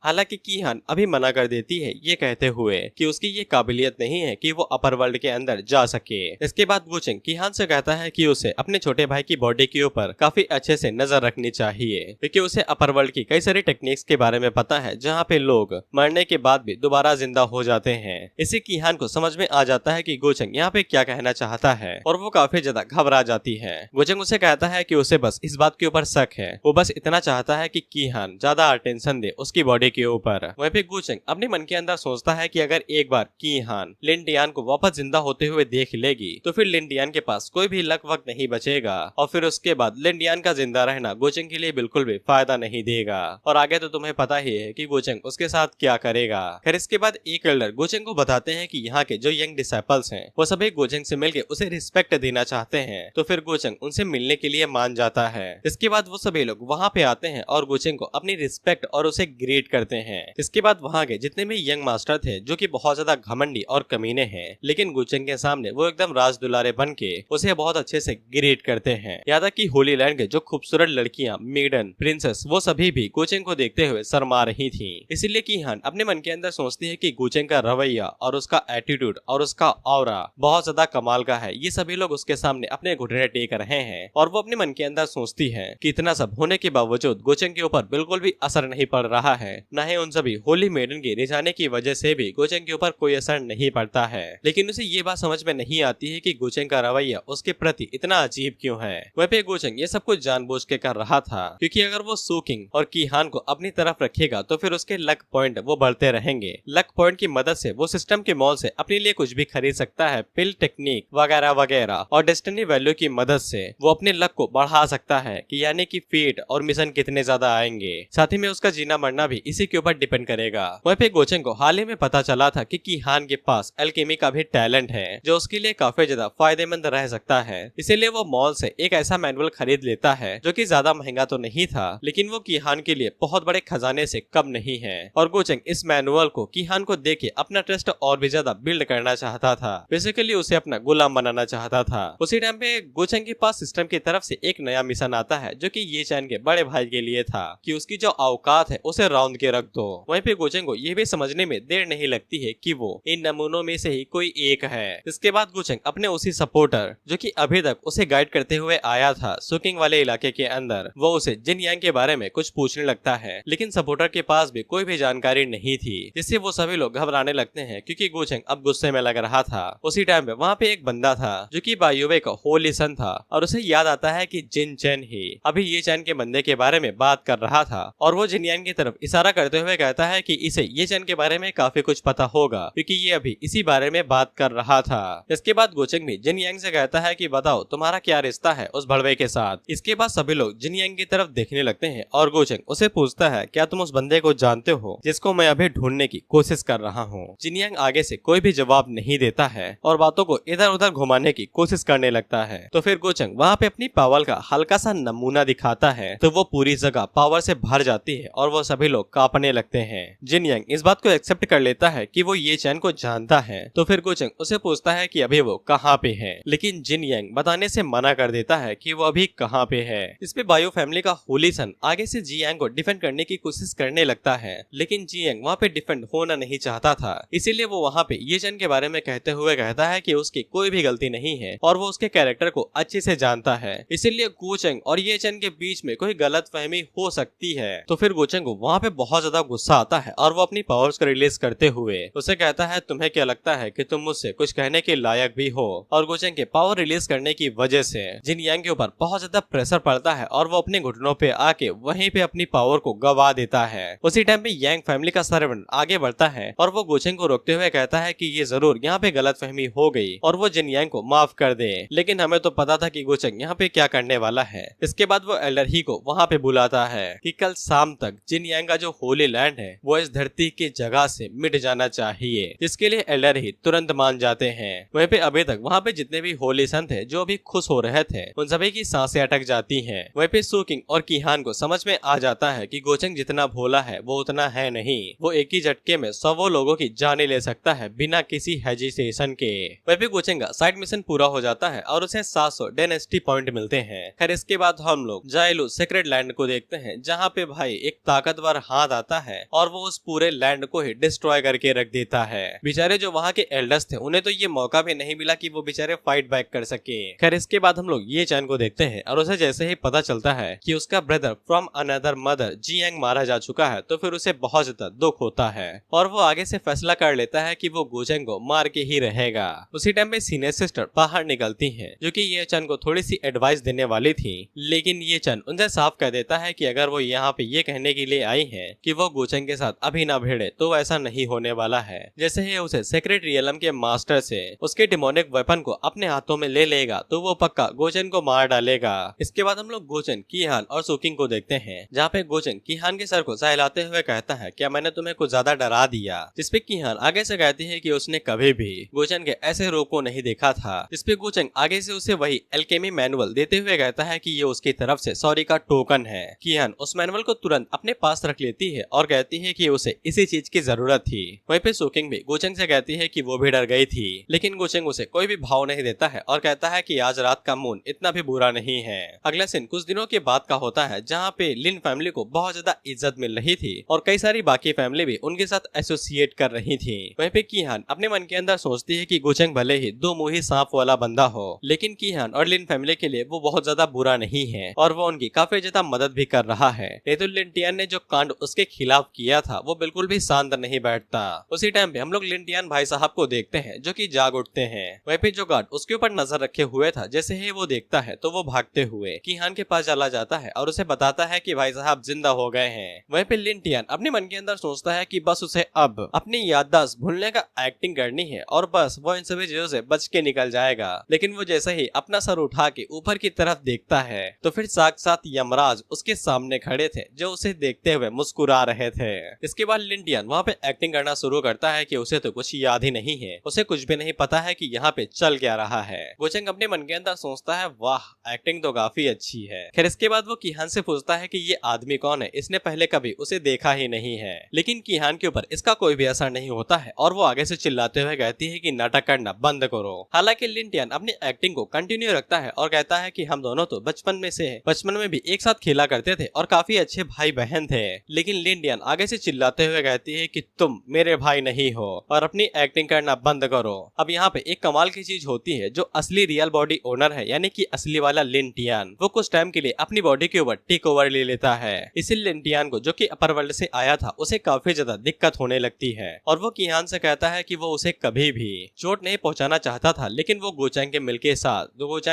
हालांकि कीहान अभी मना कर देती है, ये कहते हुए कि उसकी ये काबिलियत नहीं है कि वो अपर वर्ल्ड के अंदर जा सके। इसके बाद गुचेंग कीहान से कहता है कि उसे अपने छोटे भाई की बॉडी के ऊपर काफी अच्छे से नजर रखनी चाहिए, क्योंकि उसे अपर वर्ल्ड की कई सारी टेक्निक्स के बारे में पता है जहाँ पे लोग मरने के बाद भी दोबारा जिंदा हो जाते हैं। इसे कीहान को समझ में आ जाता है कि गुचेंग यहाँ पे क्या कहना चाहता है और वो काफी ज्यादा घबरा जाती है। गुचेंग उसे कहता है कि उसे बस इस बात के ऊपर शक है, वो बस इतना चाहता है कि कीहान ज्यादा अटेंशन दे उसकी बॉडी के ऊपर। वहीं पे गुचेंग अपने मन के अंदर सोचता है कि अगर एक बार कीहान लिन डियान को वापस जिंदा होते हुए देख लेगी तो फिर लिन डियान के पास कोई भी लक वक्त नहीं बचेगा और फिर उसके बाद लिन डियान का जिंदा रहना गुचेंग के लिए बिल्कुल भी फायदा नहीं देगा। और आगे तो तुम्हें पता ही है कि गुचेंग उसके साथ क्या करेगा। फिर इसके बाद एक एल्डर गुचेंग को बताते हैं कि यहाँ के जो यंग डिसाइपल्स हैं वो सभी गुचेंग से मिलकर उसे रिस्पेक्ट देना चाहते हैं, तो फिर गुचेंग उनसे मिलने के लिए मान जाता है। इसके बाद वो सभी लोग वहाँ पे आते हैं और गुचेंग को अपनी रिस्पेक्ट और उसे ग्रेट करते हैं। इसके बाद वहाँ के जितने भी यंग मास्टर थे जो कि बहुत ज्यादा घमंडी और कमीने हैं, लेकिन गुचेंग के सामने वो एकदम राज दुलारे बन के उसे बहुत अच्छे से ग्रेट करते हैं। यहाँ तक कि होली लैंड के जो खूबसूरत लड़कियां मेडन, प्रिंसेस, वो सभी भी गुचेंग को देखते हुए शर्मा रही थी। इसीलिए कीहान अपने मन के अंदर सोचती है कि गुचेंग का रवैया और उसका एटीट्यूड और उसका ऑरा बहुत ज्यादा कमाल का है, ये सभी लोग उसके सामने अपने घुटने टेक रहे हैं। और वो अपने मन के अंदर सोचती है कि इतना सब होने के बावजूद गुचेंग के ऊपर बिल्कुल भी असर नहीं पड़ रहा है, न ही उन सभी होली मेडन के रिझाने की वजह से भी गुचेंग के ऊपर कोई असर नहीं पड़ता है। लेकिन उसे ये बात समझ में नहीं आती है कि गुचेंग का रवैया उसके प्रति इतना अजीब क्यों है। वहीं पे गुचेंग ये सब कुछ जानबूझ के कर रहा था, क्योंकि अगर वो सूकिंग और कीहान को अपनी तरफ रखेगा तो फिर उसके लक पॉइंट वो बढ़ते रहेंगे। लक पॉइंट की मदद से वो सिस्टम के मॉल से अपने लिए कुछ भी खरीद सकता है, पिल टेक्निक वगैरह वगैरह, और डेस्टिनी वैल्यू की मदद से वो अपने लक को बढ़ा सकता है कि यानी कि फेट और मिशन कितने ज्यादा आएंगे। साथ ही में उसका जीना मरना भी इसी के ऊपर डिपेंड करेगा। वहीं पे गुचेंग को हाल ही में पता चला था कि कीहान के पास एल्केमी का भी टैलेंट है जो उसके लिए काफी ज्यादा फायदेमंद रह सकता है। इसीलिए वो मॉल से एक ऐसा मैनुअल खरीद लेता है जो कि ज्यादा महंगा तो नहीं था, लेकिन वो कीहान के लिए बहुत बड़े खजाने से कम नहीं है। और गुचेंग इस मैनुअल को कीहान को देके अपना ट्रस्ट और भी ज्यादा बिल्ड करना चाहता था, बेसिकली उसे अपना गुलाम बनाना चाहता था। उसी टाइम पे गुचेंग के पास सिस्टम की तरफ से एक नया मिशन आता है जो कि ये चैन के बड़े भाई के लिए था कि उसकी जो औकात है उसे राउंड के रख दो। वहीं पे गुचेंग को ये भी समझने में देर नहीं लगती है कि वो इन नमूनों में से ही कोई एक है। इसके बाद गुचेंग अपने उसी सपोर्टर जो कि अभी तक उसे गाइड करते हुए आया था सुकिंग वाले इलाके के अंदर, वो उसे जिन यांग के बारे में कुछ पूछने लगता है, लेकिन सपोर्टर के पास भी कोई भी जानकारी नहीं थी, जिससे वो सभी लोग घबराने लगते हैं क्योंकि गुचेंग अब गुस्से में लग रहा था। उसी टाइम पे वहाँ पे एक बंदा था जो कि बायुवे का होली सन था और उसे याद आता है कि जिन चैन ही अभी ये चैन के बंदे के बारे में बात कर रहा था और वो जिन यांग की तरफ इशारा करते हुए कहता है कि इसे ये चैन के बारे में काफी कुछ पता होगा क्योंकि ये अभी इसी बारे में बात कर रहा था। इसके बाद गुचेंग भी जिन यांग से कहता है कि बताओ तुम्हारा क्या रिश्ता है उस भड़वे के साथ। इसके बाद सभी लोग जिन यांग की तरफ देखने लगते हैं और गुचेंग उसे पूछता है क्या तुम उस बंदे को जानते हो जिसको मैं अभी ढूंढने की कोशिश कर रहा हूँ। जिन यांग आगे से कोई भी जवाब नहीं देता है और बातों को इधर उधर घुमाने की कोशिश करने लगता है। तो फिर गुचेंग वहाँ पे अपनी पावर का हल्का सा नमूना दिखाता है तो वो पूरी जगह पावर से भर जाती है और वो सभी लोग कांपने लगते हैं। जिन यांग इस बात को एक्सेप्ट कर लेता है कि वो ये चैन को जानता है। तो फिर गुचेंग उसे पूछता है कि अभी वो कहाँ पे है, लेकिन जिन यांग बताने से मना कर देता है कि वो अभी कहाँ पे है। इस पे बायो फैमिली का होली सन आगे से जी यांग को डिफेंड करने की कोशिश करने लगता है, लेकिन जी यांग वहाँ पे डिफेंड होना नहीं चाहता था, इसीलिए वो वहाँ पे ये चैन के बारे में कहते हुए कहता है कि उसकी कोई भी गलती नहीं है और वो उसके कैरेक्टर को अच्छे से जानता है, इसीलिए गुचेंग और ये चैन के बीच में कोई गलत फहमी हो सकती है। तो फिर गुचेंग को वहाँ पे बहुत ज्यादा गुस्सा आता है और वो अपनी पावर्स को रिलीज करते हुए उसे कहता है तुम्हें क्या लगता है कि तुम मुझसे कुछ कहने के लायक भी हो। और गुचेंग के पावर रिलीज करने की वजह से जिन यांग के ऊपर बहुत ज्यादा प्रेशर पड़ता है और वो अपने घुटनों पे आके वहीं पे अपनी पावर को गवा देता है। उसी टाइम पे यांग फैमिली का सर्वेंट आगे बढ़ता है और वो गुचेंग को रोकते हुए कहता है कि ये जरूर यहाँ पे गलतफहमी हो गई और वो जिन यांग को माफ कर दे, लेकिन हमें तो पता था कि गुचेंग यहाँ पे क्या करने वाला है। इसके बाद वो एल्डर ही को वहाँ पे बुलाता है कि कल शाम तक जिन यांग का जो होली लैंड है वो इस धरती की जगह से मिट जाना चाहिए, जिसके लिए एल्डर ही तुरंत मान जाते हैं। वहीं पे अभी तक वहाँ पे जितने भी होली सन थे जो अभी खुश हो रहे थे उन सभी की सांसें अटक जाती हैं। वहीं पे सूकिंग और कीहान को समझ में आ जाता है कि गुचेंग जितना भोला है वो उतना है नहीं, वो एक ही झटके में सौ लोगों की जाने ले सकता है बिना किसी हेजिटेशन के। वहीं पे गुचेंग का साइड मिशन पूरा हो जाता है और उसे 700 डायनेस्टी पॉइंट मिलते हैं। खैर इसके बाद हम लोग जाइलू सीक्रेट लैंड को देखते हैं जहाँ पे भाई एक ताकतवर हाथ आता है और वो उस पूरे लैंड को ही डिस्ट्रॉय करके रख देता है। बेचारे जो वहाँ के एल्डर्स थे उन्हें तो ये मौका भी नहीं मिला कि वो बेचारे फाइट बैक कर सके। खैर इसके बाद हम लोग ये चैन को देखते हैं और उसे जैसे ही पता चलता है कि उसका brother from another mother Jiang मारा जा चुका है तो फिर उसे बहुत ज्यादा दुख होता है और वो आगे से फैसला कर लेता है कि वो गोचेंग को मार के ही रहेगा। उसी टाइम में सीनियर सिस्टर बाहर निकलती है जो कि ये चैन को थोड़ी सी एडवाइस देने वाली थी, लेकिन ये चैन उनसे साफ कह देता है कि अगर वो यहाँ पे ये कहने के लिए आई है कि वो गोचेंग के साथ अभी ना भिड़े तो ऐसा नहीं होने वाला है। जैसे ही उसे सेक्रेट रियलम के मास्टर से उसके डिमोनिक वेपन को अपने हाथों में ले लेगा तो वो पक्का गोचेंग को मार डालेगा। इसके बाद हम लोग गोचेंग, कीहान और सुकिंग को देखते हैं जहाँ पे गोचेंग कीहान के सर को सहलाते हुए कहता है क्या मैंने तुम्हें कुछ ज्यादा डरा दिया, जिसपे कीहान आगे से कहती है कि उसने कभी भी गोचेंग के ऐसे रूप को नहीं देखा था। जिसपे गोचेंग आगे से उसे वही एल्केमी मैनुअल देते हुए कहता है कि ये उसकी तरफ से सॉरी का टोकन है। कीहान उस मैनुअल को तुरंत अपने पास रख लेती है और कहती है कि उसे इसी चीज की जरूरत थी। वहीं पे सुकिंग भी गोचेंग से कहती है कि वो भी डर गई थी, लेकिन गोचेंग उसे कोई भी भाव नहीं देता है और कहता है कि आज रात का मून इतना भी बुरा नहीं है। अगला सीन कुछ दिनों के बाद का होता है जहाँ पे लिन फैमिली को बहुत ज्यादा इज्जत मिल रही थी और कई सारी बाकी फैमिली भी उनके साथ एसोसिएट कर रही थी। वहीं पे कीहान अपने मन के अंदर सोचती है कि गोचेंग भले ही दो मुंही सांप वाला बंदा हो, लेकिन कीहान और लिन फैमिली के लिए वो बहुत ज्यादा बुरा नहीं है और वो उनकी काफी ज्यादा मदद भी कर रहा है। नहीं तो लिंटियान ने जो कांड उसके खिलाफ किया था वो बिल्कुल भी शांत नहीं बैठता। उसी टाइम पे हम लोग लिंटियान भाई साहब को देखते हैं जो कि जाग उठते हैं। वहीं पे जो गार्ड उसके ऊपर नजर रखे हुए था जैसे ही वो देखता है तो वो भागते हुए कीहान के पास चला जाता है और उसे बताता है कि भाई साहब जिंदा हो गए हैं। वहीं पे लिंटियान अपने मन के अंदर सोचता है कि बस उसे अब अपनी याददाश्त भूलने का एक्टिंग करनी है और बस वो इन सभी चीजों से बच के निकल जाएगा। लेकिन वो जैसे ही अपना सर उठा के ऊपर की तरफ देखता है तो फिर साक्षात यमराज उसके सामने खड़े थे जो उसे देखते हुए मुस्कुरा रहे थे। इसके बाद लिंटियान वहाँ पे एक्टिंग करना शुरू करता है कि उसे तो कुछ याद ही नहीं है, उसे कुछ भी नहीं पता है कि यहाँ पे चल क्या रहा है। गोचेंग अपने मन के अंदर सोचता है वाह एक्टिंग तो काफी अच्छी है। खैर इसके बाद वो कीहान से पूछता है कि ये आदमी कौन है, इसने पहले कभी उसे देखा ही नहीं है। लेकिन कीहान के ऊपर इसका कोई भी असर नहीं होता है और वो आगे से चिल्लाते हुए कहती है कि नाटक करना बंद करो। हालांकि लिंटियान अपनी एक्टिंग को कंटिन्यू रखता है और कहता है कि हम दोनों तो बचपन में भी एक साथ खेला करते थे और काफी अच्छे भाई बहन थे। लेकिन लिंटियान आगे से चिल्लाते हुए कहती है कि तुम मेरे भाई नहीं हो और अपनी एक्टिंग करना बंद करो। अब यहाँ पे एक कमाल की चीज होती है, जो असली रियल बॉडी ओनर है यानी कि असली वाला लिंटियान वो कुछ टाइम के लिए अपनी बॉडी के ऊपर टेक ओवर ले लेता है। इसी लिंटियान को जो कि अपर वर्ल्ड से आया था उसे काफी ज्यादा दिक्कत होने लगती है और वो कीहान से कहता है कि वो उसे कभी भी चोट नहीं पहुंचाना चाहता था, लेकिन वो गोचेंग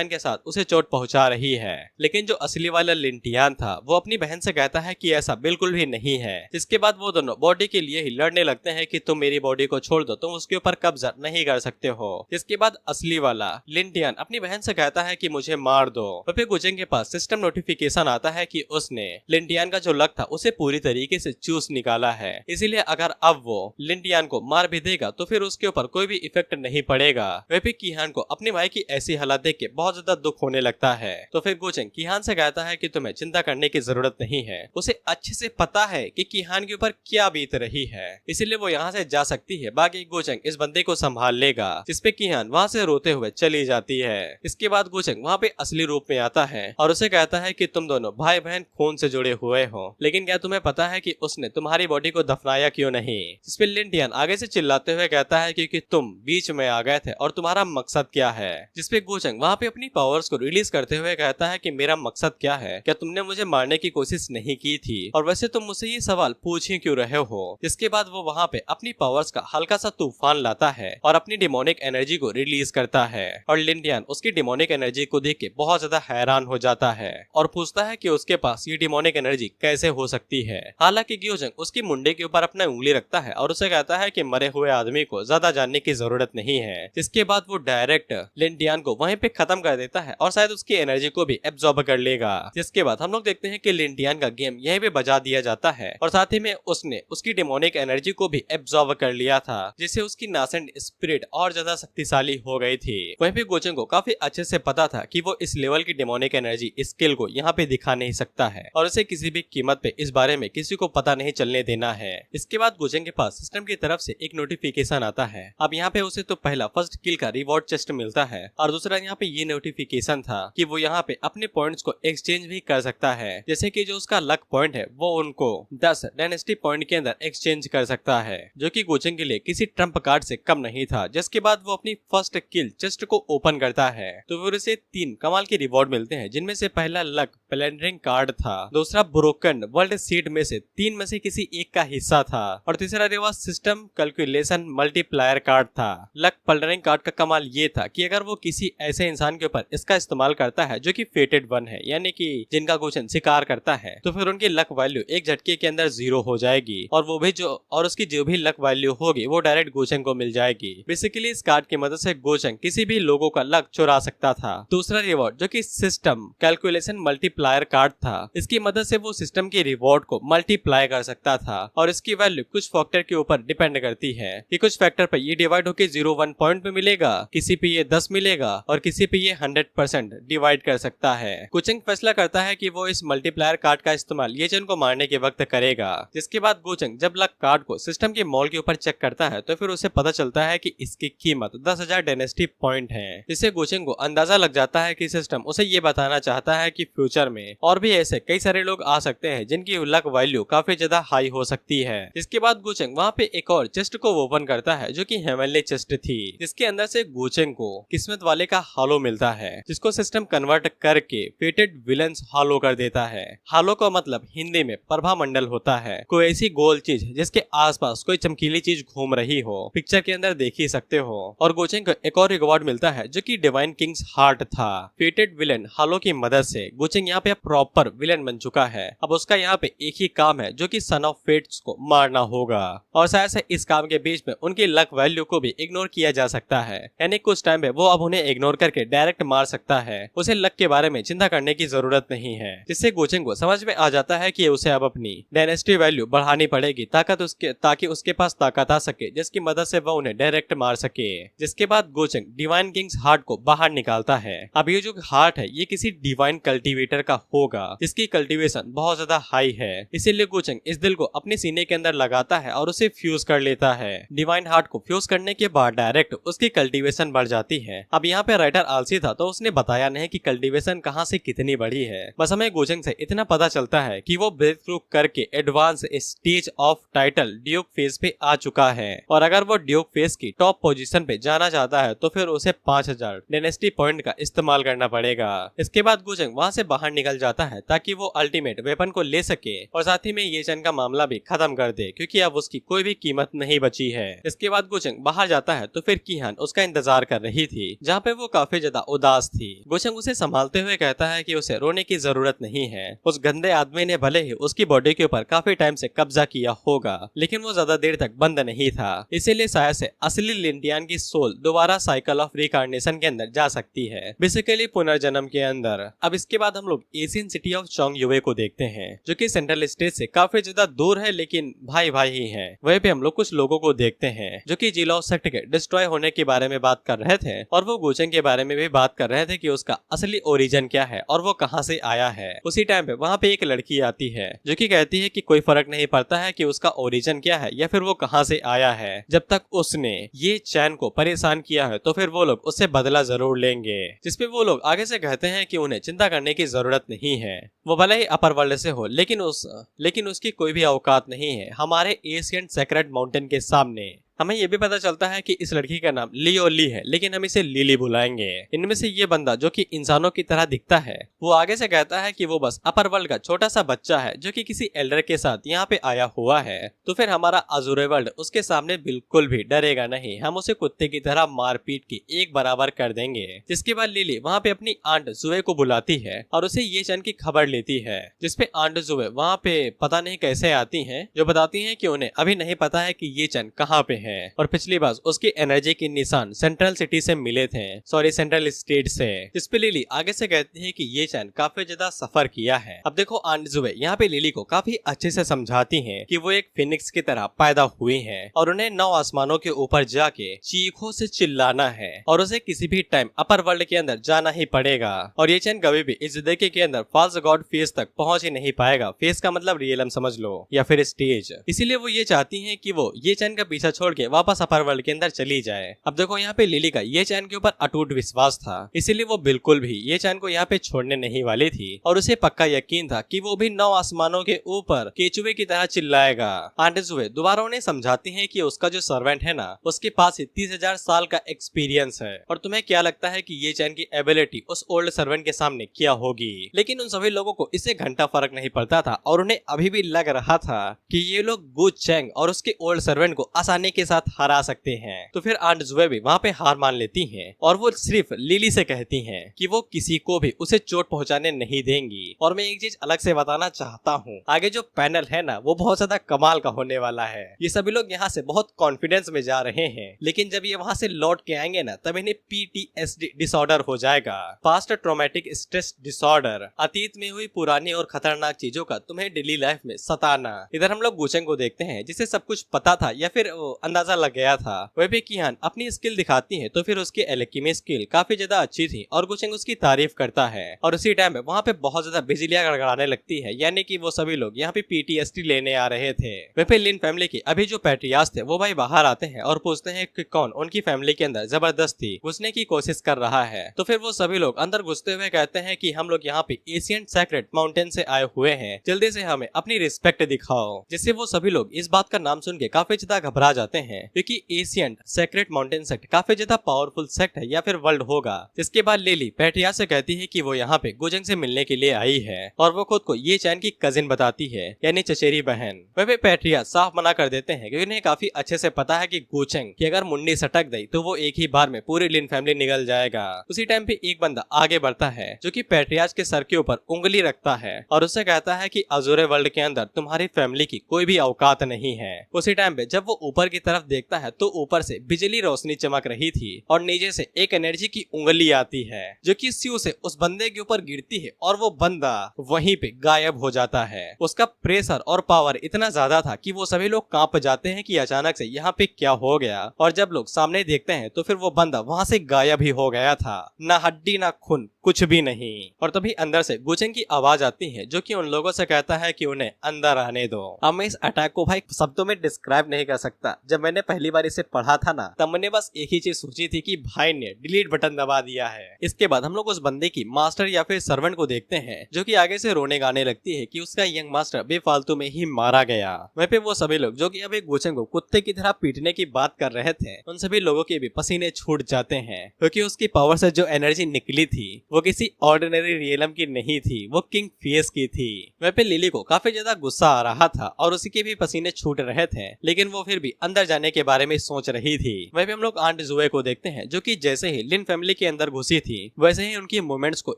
के साथ उसे चोट पहुंचा रही है। लेकिन जो असली वाला लिंटियान था वो अपनी बहन से कहता है कि ऐसा बिल्कुल भी नहीं है। इसके बाद वो दोनों बॉडी के लिए ही लड़ने लगते हैं कि तुम मेरी बॉडी को छोड़ दो, तुम उसके ऊपर कब्जा नहीं कर सकते हो। इसके बाद असली वाला लिंटियान अपनी बहन से कहता है कि मुझे मार दो। फिर गोचेंग के पास सिस्टम नोटिफिकेशन आता है कि उसने लिंटियान का जो लक था उसे पूरी तरीके से चूस निकाला है, इसीलिए अगर अब वो लिंटियान को मार भी देगा तो फिर उसके ऊपर कोई भी इफेक्ट नहीं पड़ेगा। वह भी कीहान को अपने भाई की ऐसी हालत देख के बहुत ज्यादा दुख होने लगता है। तो फिर गोचेंग कीहान से कहता है कि तुम्हें चिंता करने की जरूरत नहीं है, उसे अच्छे से पता है कि कीहान के ऊपर क्या बीत रही है, इसीलिए वो यहाँ से जा सकती है, बाकी गोचेंग इस बंदे को संभाल लेगा। जिसपे कीहान वहाँ से रोते हुए चली जाती है। इसके बाद गोचेंग वहाँ पे असली रूप में आता है और उसे कहता है कि तुम दोनों भाई बहन खून से जुड़े हुए हो, लेकिन क्या तुम्हें पता है कि उसने तुम्हारी बॉडी को दफनाया क्यों नहीं। जिसपे लिंटियान आगे से चिल्लाते हुए कहता है क्योंकि तुम बीच में आ गए थे और तुम्हारा मकसद क्या है। जिसपे गोचेंग वहाँ पे अपनी पावर्स को रिलीज करते हुए कहता है कि मेरा मकसद क्या है, क्या तुमने मुझे मारने की कोशिश नहीं की थी, और वैसे तुम मुझसे ये सवाल पूछ ही क्यों रहे हो। इसके बाद वो वहाँ पे अपनी पावर्स का हल्का सा तूफान लाता है और अपनी डिमोनिक एनर्जी को रिलीज करता है और लिंटियान उसकी डिमोनिक एनर्जी को देख के बहुत ज्यादा हैरान हो जाता है और पूछता है कि उसके पास ये डिमोनिक एनर्जी कैसे हो सकती है। हालांकि गोचेंग उसकी मुंडे के ऊपर अपना उंगली रखता है और उसे कहता है कि मरे हुए आदमी को ज्यादा जानने की जरूरत नहीं है। इसके बाद वो डायरेक्ट लिंटियान को वहीं पे खत्म कर देता है और शायद उसकी एनर्जी को भी एब्जॉर्ब कर लेगा। जिसके बाद हम लोग देखते हैं कि लिंटियान का गेम यहीं पे बजा दिया जाता है और साथ ही में उसने उसकी डिमोनिक एनर्जी को भी एब्जॉर्ब कर लिया था, जिससे उसकी नासेंट स्पिरिट और ज्यादा शक्तिशाली हो गई थी। वहीं पे गोचेंग को काफी अच्छे से पता था कि वो इस लेवल की डिमोनिक एनर्जी स्किल को यहाँ पे दिखा नहीं सकता है और उसे किसी भी कीमत पे इस बारे में किसी को पता नहीं चलने देना है। इसके बाद गोचेंग के पास सिस्टम की तरफ से एक नोटिफिकेशन आता है। अब यहाँ पे उसे तो पहला फर्स्ट किल का रिवॉर्ड चेस्ट मिलता है और दूसरा यहाँ पे ये नोटिफिकेशन था कि वो यहाँ पे अपने पॉइंट्स को एक्सचेंज भी कर सकता है, जैसे कि जो उसका लक पॉइंट है वो उनको 10 डायनेस्टी पॉइंट के अंदर एक्सचेंज कर सकता है, जो कि गोचेंग के लिए किसी ट्रम्प कार्ड से कम नहीं था जिसके बाद वो अपनी फर्स्ट किल चेस्ट को ओपन करता है तो फिर उसे 3 कमाल के रिवॉर्ड मिलते हैं, जिनमें से पहला लक प्लैंडरिंग कार्ड था, दूसरा ब्रोकन वर्ल्ड सीड में से 3 में से किसी एक का हिस्सा था और तीसरा reward system calculation multiplier card था। लक प्लैंडरिंग कार्ड का कमाल ये था कि अगर वो किसी ऐसे इंसान के ऊपर इसका इस्तेमाल करता है जो कि फेटेड वन है, यानी कि जिनका गोचन शिकार करता है, तो फिर उनकी लक वैल्यू एक झटके के अंदर 0 हो जाएगी और उसकी जो भी लक वैल्यू होगी वो डायरेक्ट गोचन को मिल जाएगी। बेसिकली इस कार्ड की मदद से गोचन किसी भी लोगों का लक चुरा सकता था। दूसरा रिवॉर्ड जो कि सिस्टम कैलकुलेशन मल्टीप्लायर कार्ड था, इसकी मदद से वो सिस्टम के रिवॉर्ड को मल्टीप्लाई कर सकता था और इसकी वैल्यू कुछ फैक्टर के ऊपर डिपेंड करती है कि कुछ फैक्टर पे ये डिवाइड होकर 0-1 पॉइंट पे मिलेगा, किसी पे ये 10 मिलेगा और किसी पे ये 100% डिवाइड कर सकता है। गोचन फैसला करता है कि वो इस मल्टीप्लायर कार्ड का इस्तेमाल ये जन को मारने के वक्त करेगा। जिसके बाद गोचन जब लक कार्ड को सिस्टम के मॉल के ऊपर चेक करता है तो फिर उसे पता चलता है कि इसकी कीमत 10,000 डायनेस्टी पॉइंट है। जिससे गोचन को अंदाजा लग जाता है कि सिस्टम उसे ये बताना चाहता है कि फ्यूचर में और भी ऐसे कई सारे लोग आ सकते हैं जिनकी लक वैल्यू काफी ज्यादा हाई हो सकती है। इसके बाद गोचन वहाँ पे एक और चेस्ट को ओपन करता है जो कि हेवनली चेस्ट थी, जिसके अंदर से गोचन को किस्मत वाले का हालो मिलता है, जिसको सिस्टम कन्वर्ट करके फेटेड विलन्स हालो कर देता है। हालो का मतलब हिंदी में प्रभा मंडल होता है, कोई ऐसी गोल चीज जिसके आसपास कोई चमकीली चीज घूम रही हो, पिक्चर के अंदर देख ही सकते हो। और गोचन को एक और रिवॉर्ड मिलता है जो कि डिवाइन किंग्स हार्ट था। फेटेड विलन हालो की मदद से गोचन यहाँ पे प्रॉपर विलन बन चुका है। अब उसका यहाँ पे एक ही काम है जो कि सन ऑफ फेट्स को मारना होगा और शायद से इस काम के बीच में उनकी लक वैल्यू को भी इग्नोर किया जा सकता है, यानी कुछ टाइम पे वो अब उन्हें इग्नोर करके डायरेक्ट मार सकता है। उसे लक के बारे में चिंता करने की जरूरत नहीं है, जिससे गोचन को समझ में आ जाता है कि उसे अब अपनी डायनेस्टी वैल्यू बढ़ानी पड़ेगी ताकि उसके पास ताकत आ सके जिसकी मदद से वह उन्हें डायरेक्ट मार सके। जिसके बाद गोचन डिवाइन किंग्स हार्ट को बाहर निकालता है। अब ये जो हार्ट है ये किसी डिवाइन कल्टीवेटर का होगा जिसकी कल्टीवेशन बहुत ज्यादा हाई है, इसीलिए गोचन इस दिल को अपने सीने के अंदर लगाता है और उसे फ्यूज कर लेता है। डिवाइन हार्ट को फ्यूज करने के बाद डायरेक्ट उसकी कल्टीवेशन बढ़ जाती है। अब यहाँ पे राइटर आलसी था तो उसने बताया नहीं कि कल्टीवेशन कहाँ से कितनी बड़ी है, बस हमें गोचन से इतना पता चलता है कि वो ब्रेक थ्रू करके advance stage of title Duke phase पे आ चुका है और अगर वो ड्यूक फेज की टॉप पोजीशन पे जाना चाहता है तो फिर उसे 5000 डायनेस्टी पॉइंट का इस्तेमाल करना पड़ेगा। इसके बाद गोचन वहाँ से बाहर निकल जाता है ताकि वो अल्टीमेट वेपन को ले सके और साथ ही में ये चन का मामला भी खत्म कर दे, क्योंकि अब उसकी कोई भी कीमत नहीं बची है। इसके बाद गोचन बाहर जाता है तो फिर किहान उसका इंतजार कर रही थी, जहाँ पे वो काफी ज्यादा उदास थी। गोचन उसे संभालते हुए कहता है कि उसे रोने की जरूरत नहीं है, उस गंदे आदमी ने भले ही उसकी बॉडी के ऊपर काफी टाइम से कब्जा किया होगा लेकिन वो ज्यादा देर तक बंद नहीं था, इसीलिए शायद से असली लिंटियान की सोल दोबारा साइकिल ऑफ रिकार्नेशन के अंदर जा सकती है, बेसिकली पुनर्जन्म के अंदर। अब इसके बाद हम लोग एशियन सिटी ऑफ चोंगयुए को देखते हैं जो कि सेंट्रल स्टेट से काफी ज्यादा दूर है लेकिन भाई भाई ही है। वहीं पे हम लोग कुछ लोगों को देखते हैं जो कि जिलाओ सेक्ट के डिस्ट्रॉय होने के बारे में बात कर रहे थे और वो गोचन के बारे में भी बात कर रहे थे कि उसका असली ओरिजिन क्या है और वो कहाँ से आया है। उसी टाइम पे वहाँ पे एक लड़की आती है जो कि कहती है कि कोई फर्क नहीं पड़ता है कि उसका ओरिजिन क्या है या फिर वो कहाँ से आया है, जब तक उसने ये चैन को परेशान किया है तो फिर वो लोग उससे बदला जरूर लेंगे। जिसपे वो लोग आगे से कहते हैं कि उन्हें चिंता करने की जरूरत नहीं है, वो भले ही अपर वर्ल्ड से हो लेकिन उसकी कोई भी औकात नहीं है हमारे एशियंट सेक्रेट माउंटेन के सामने। हमें ये भी पता चलता है कि इस लड़की का नाम लियो ली है लेकिन हम इसे लिली बुलाएंगे। इनमें से ये बंदा जो कि इंसानों की तरह दिखता है वो आगे से कहता है कि वो बस अपर वर्ल्ड का छोटा सा बच्चा है जो कि किसी एल्डर के साथ यहाँ पे आया हुआ है, तो फिर हमारा अजूरे वर्ल्ड उसके सामने बिल्कुल भी डरेगा नहीं, हम उसे कुत्ते की तरह मार पीट के एक बराबर कर देंगे। जिसके बाद लिली वहाँ पे अपनी आंट जुए को बुलाती है और उसे ये चैन की खबर लेती है, जिसपे आंट जुए वहाँ पे पता नहीं कैसे आती है जो बताती है कि उन्हें अभी नहीं पता है कि ये चैन कहाँ पे है और पिछली बार उसकी एनर्जी के निशान सेंट्रल सिटी से मिले थे, सॉरी सेंट्रल स्टेट से। जिस पे लिली आगे से कहती है कि ये चैन काफी ज्यादा सफर किया है। अब देखो आंट जुए यहाँ पे लिली को काफी अच्छे से समझाती हैं कि वो एक फिनिक्स की तरह पैदा हुई हैं और उन्हें 9 आसमानों के ऊपर जाके चीखों से चिल्लाना है और उसे किसी भी टाइम अपर वर्ल्ड के अंदर जाना ही पड़ेगा और ये चैन कभी भी इस जिंदगी के अंदर फॉल्स गॉड फेस तक पहुंच ही नहीं पाएगा। फेस का मतलब रियलम समझ लो या फिर स्टेज। इसीलिए वो ये चाहती है कि वो ये चैन का पीछा छोड़ के वापस अपर वर्ल्ड के अंदर चली जाए। अब देखो यहाँ पे लिली का ये चैन के ऊपर अटूट विश्वास था, इसीलिए वो बिल्कुल भी ये चैन को यहाँ पे छोड़ने नहीं वाली थी और उसे पक्का यकीन था कि वो भी 9 आसमानों के ऊपर केचुए की तरह चिल्लाएगा। आंटी जुए दोबारा उन्हें समझाती है कि उसका जो सर्वेंट है ना उसके पास 30,000 साल का एक्सपीरियंस है और तुम्हें क्या लगता है कि ये चैन की एबिलिटी उस ओल्ड सर्वेंट के सामने क्या होगी। लेकिन उन सभी लोगों को इससे घंटा फर्क नहीं पड़ता था और उन्हें अभी भी लग रहा था कि ये लोग गु चेंग और उसके ओल्ड सर्वेंट को आसानी के साथ हरा सकते हैं। तो फिर आंट जुए भी वहाँ पे हार मान लेती हैं और वो सिर्फ लिली से कहती हैं कि वो किसी को भी उसे चोट पहुंचाने नहीं देंगी। और मैं एक चीज अलग से बताना चाहता हूँ, आगे जो पैनल है ना वो बहुत ज्यादा कमाल का होने वाला है। ये सभी लोग यहाँ से बहुत कॉन्फिडेंस में जा रहे हैं, लेकिन जब ये वहाँ से लौट के आएंगे ना तब इन्हें PTSD डिसऑर्डर हो जाएगा, पास्ट ट्रॉमेटिक स्ट्रेस डिसऑर्डर, अतीत में हुई पुरानी और खतरनाक चीजों का तुम्हें डेली लाइफ में सताना। इधर हम लोग गुचेंग को देखते हैं जिसे सब कुछ पता था या फिर अंदाजा लग गया था। वह भी किहान अपनी स्किल दिखाती है तो फिर उसकी एल्केमी स्किल काफी ज्यादा अच्छी थी और गुचेंग उसकी तारीफ करता है। और उसी टाइम में वहाँ पे बहुत ज्यादा बिजलियां गड़गड़ाने लगती है, यानी कि वो सभी लोग यहाँ पे PTSD लेने आ रहे थे। वह पे लिन फैमिली के अभी जो पैट्रियार्च थे वो भाई बाहर आते हैं और पूछते हैं कि कौन उनकी फैमिली के अंदर जबरदस्ती घुसने की कोशिश कर रहा है। तो फिर वो सभी लोग अंदर घुसते हुए कहते हैं कि हम लोग यहाँ पे एशियन सेक्रेट माउंटेन से आए हुए हैं, जल्दी से हमें अपनी रिस्पेक्ट दिखाओ। जिससे वो सभी लोग इस बात का नाम सुन के काफी ज्यादा घबरा जाते हैं, क्योंकि एशियन सेक्रेट माउंटेन सेक्ट काफी ज्यादा पावरफुल सेक्ट है या फिर वर्ल्ड होगा। जिसके बाद लिली पैट्रिया से कहती है कि वो यहाँ पे गुचेंग से मिलने के लिए आई है और वो खुद को ये चैन की कजिन बताती है, यानी चचेरी बहन। वह पैट्रिया साफ मना कर देते हैं क्योंकि उन्हें काफी अच्छे से पता है कि गुचेंग की अगर मुंडी सटक गई तो वो एक ही बार में पूरी लिन फैमिली निकल जाएगा। उसी टाइम पे एक बंदा आगे बढ़ता है जो कि पैट्रियाज के सर के ऊपर उंगली रखता है और उससे कहता है कि अजूरे वर्ल्ड के अंदर तुम्हारी फैमिली की कोई भी औकात नहीं है। उसी टाइम पे जब वो ऊपर की तरफ देखता है तो ऊपर से बिजली रोशनी चमक रही थी और नीचे से एक एनर्जी की उंगली आती है जो कि स्यू से उस बंदे के ऊपर गिरती है और वो बंदा वहीं पे गायब हो जाता है। उसका प्रेशर और पावर इतना ज्यादा था कि वो सभी लोग कांप जाते हैं कि अचानक से यहाँ पे क्या हो गया। और जब लोग सामने देखते हैं तो फिर वो बंदा वहाँ से गायब ही हो गया था, ना हड्डी ना खून, कुछ भी नहीं। और तभी अंदर से गुचेंग की आवाज आती है जो कि उन लोगों से कहता है कि उन्हें अंदर आने दो। अब मैं इस अटैक को भाई शब्दों में डिस्क्राइब नहीं कर सकता। जब मैंने पहली बार इसे पढ़ा था ना तब मैंने बस एक ही चीज सोची थी कि भाई ने डिलीट बटन दबा दिया है। इसके बाद हम लोग उस बंदे की मास्टर या फिर सर्वेंट को देखते हैं जो कि आगे से रोने गाने लगती है कि उसका यंग मास्टर बेफालतू में ही मारा गया। वहीं पे वो सभी लोग जो कि अभी गुचेंग को कुत्ते की तरह पीटने की बात कर रहे थे उन सभी लोगों के भी पसीने छूट जाते हैं, क्योंकि उसकी पावर से जो एनर्जी निकली थी वो किसी ऑर्डिनरी रियलम की नहीं थी, वो किंग फियस की थी। वहीं पे लिली को काफी ज्यादा गुस्सा आ रहा था और उसके भी पसीने छूट रहे थे, लेकिन वो फिर भी अंदर जाने के बारे में सोच रही थी। वहीं पे हम लोग आंट जुए को देखते हैं जो कि जैसे ही लिन फैमिली के अंदर घुसी थी वैसे ही उनकी मूवमेंट्स को